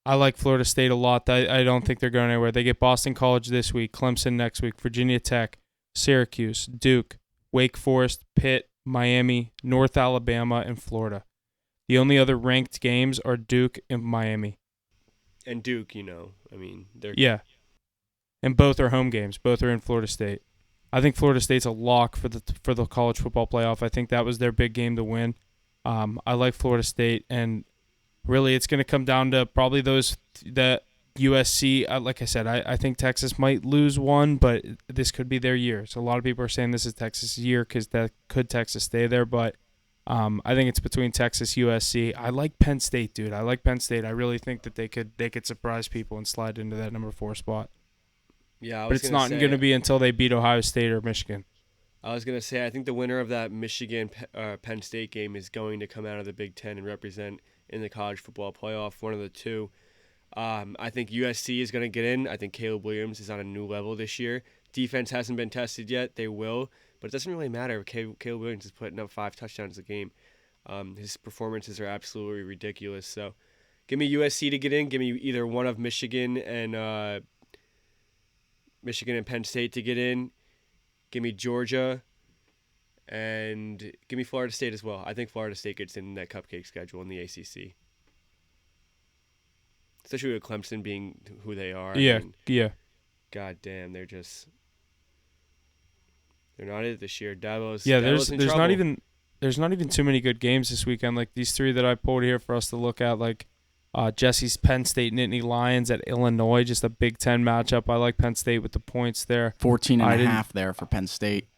I like Florida State a lot. I don't think they're going anywhere. They get Boston College this week, Clemson next week, Virginia Tech, Syracuse, Duke, Wake Forest, Pitt, Miami, North Alabama, and Florida. The only other ranked games are Duke and Miami. And Duke, they're... Yeah. And both are home games. Both are in Florida State. I think Florida State's a lock for the college football playoff. I think that was their big game to win. I like Florida State, and really it's going to come down to probably that USC. Like I said, I think Texas might lose one, but this could be their year. So a lot of people are saying this is Texas' year because Texas stay there, but I think it's between Texas, USC. I like Penn State, dude. I like Penn State. I really think that they could surprise people and slide into that number 4 spot. Yeah, but it's not going to be until they beat Ohio State or Michigan. I was going to say, I think the winner of that Michigan-Penn State game is going to come out of the Big Ten and represent in the college football playoff, one of the two. I think USC is going to get in. I think Caleb Williams is on a new level this year. Defense hasn't been tested yet. They will, but it doesn't really matter. Caleb Williams is putting up 5 touchdowns a game. His performances are absolutely ridiculous. So give me USC to get in. Give me either one of Michigan and Penn State to get in. Give me Georgia, and give me Florida State as well. I think Florida State gets in that cupcake schedule in the ACC. Especially with Clemson being who they are. Yeah. God damn, they're not it this year. There's not even too many good games this weekend. Like these 3 that I pulled here for us to look at, like Jesse's Penn State Nittany Lions at Illinois, just a Big Ten matchup. I like Penn State with the points there. 14.5 there for Penn State.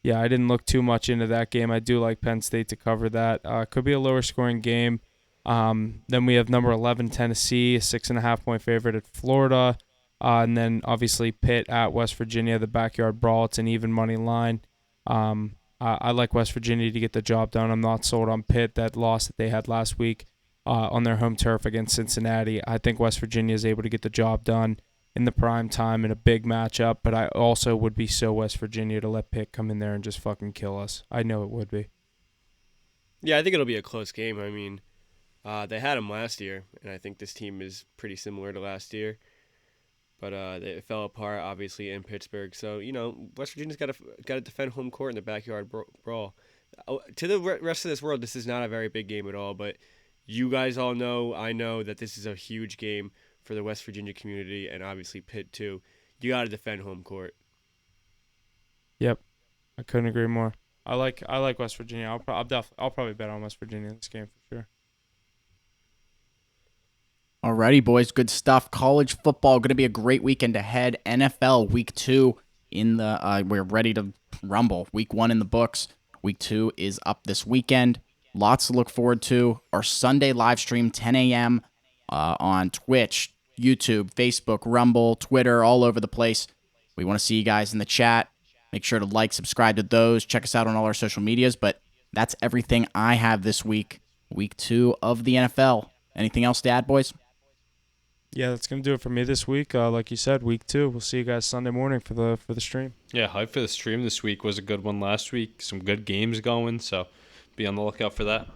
Yeah, I didn't look too much into that game. I do like Penn State to cover that. Could be a lower scoring game. Then we have number 11 Tennessee, a 6.5 point favorite at Florida. And then obviously Pitt at West Virginia, the backyard brawl. It's an even money line. I like West Virginia to get the job done. I'm not sold on Pitt. That loss that they had last week on their home turf against Cincinnati. I think West Virginia is able to get the job done in the prime time in a big matchup, but I also would be so West Virginia to let Pitt come in there and just fucking kill us. I know it would be. Yeah, I think it'll be a close game. I mean, they had them last year, and I think this team is pretty similar to last year. but it fell apart obviously in Pittsburgh. So West Virginia's got to defend home court in the backyard brawl. To the rest of this world, this is not a very big game at all, but you guys all know, I know that this is a huge game for the West Virginia community and obviously Pitt too. You got to defend home court. Yep, I couldn't agree more. I like West Virginia. I'll probably bet on West Virginia in this game for sure. Alrighty, boys, good stuff. College football going to be a great weekend ahead. NFL Week 2 we're ready to rumble. Week 1 in the books. Week 2 is up this weekend. Lots to look forward to. Our Sunday live stream, 10 a.m. On Twitch, YouTube, Facebook, Rumble, Twitter, all over the place. We want to see you guys in the chat. Make sure to like, subscribe to those. Check us out on all our social medias. But that's everything I have this week. Week 2 of the NFL. Anything else to add, boys? Yeah, that's going to do it for me this week. Like you said, week 2. We'll see you guys Sunday morning for the stream. Yeah, hype for the stream this week. Was a good one last week. Some good games going, so be on the lookout for that.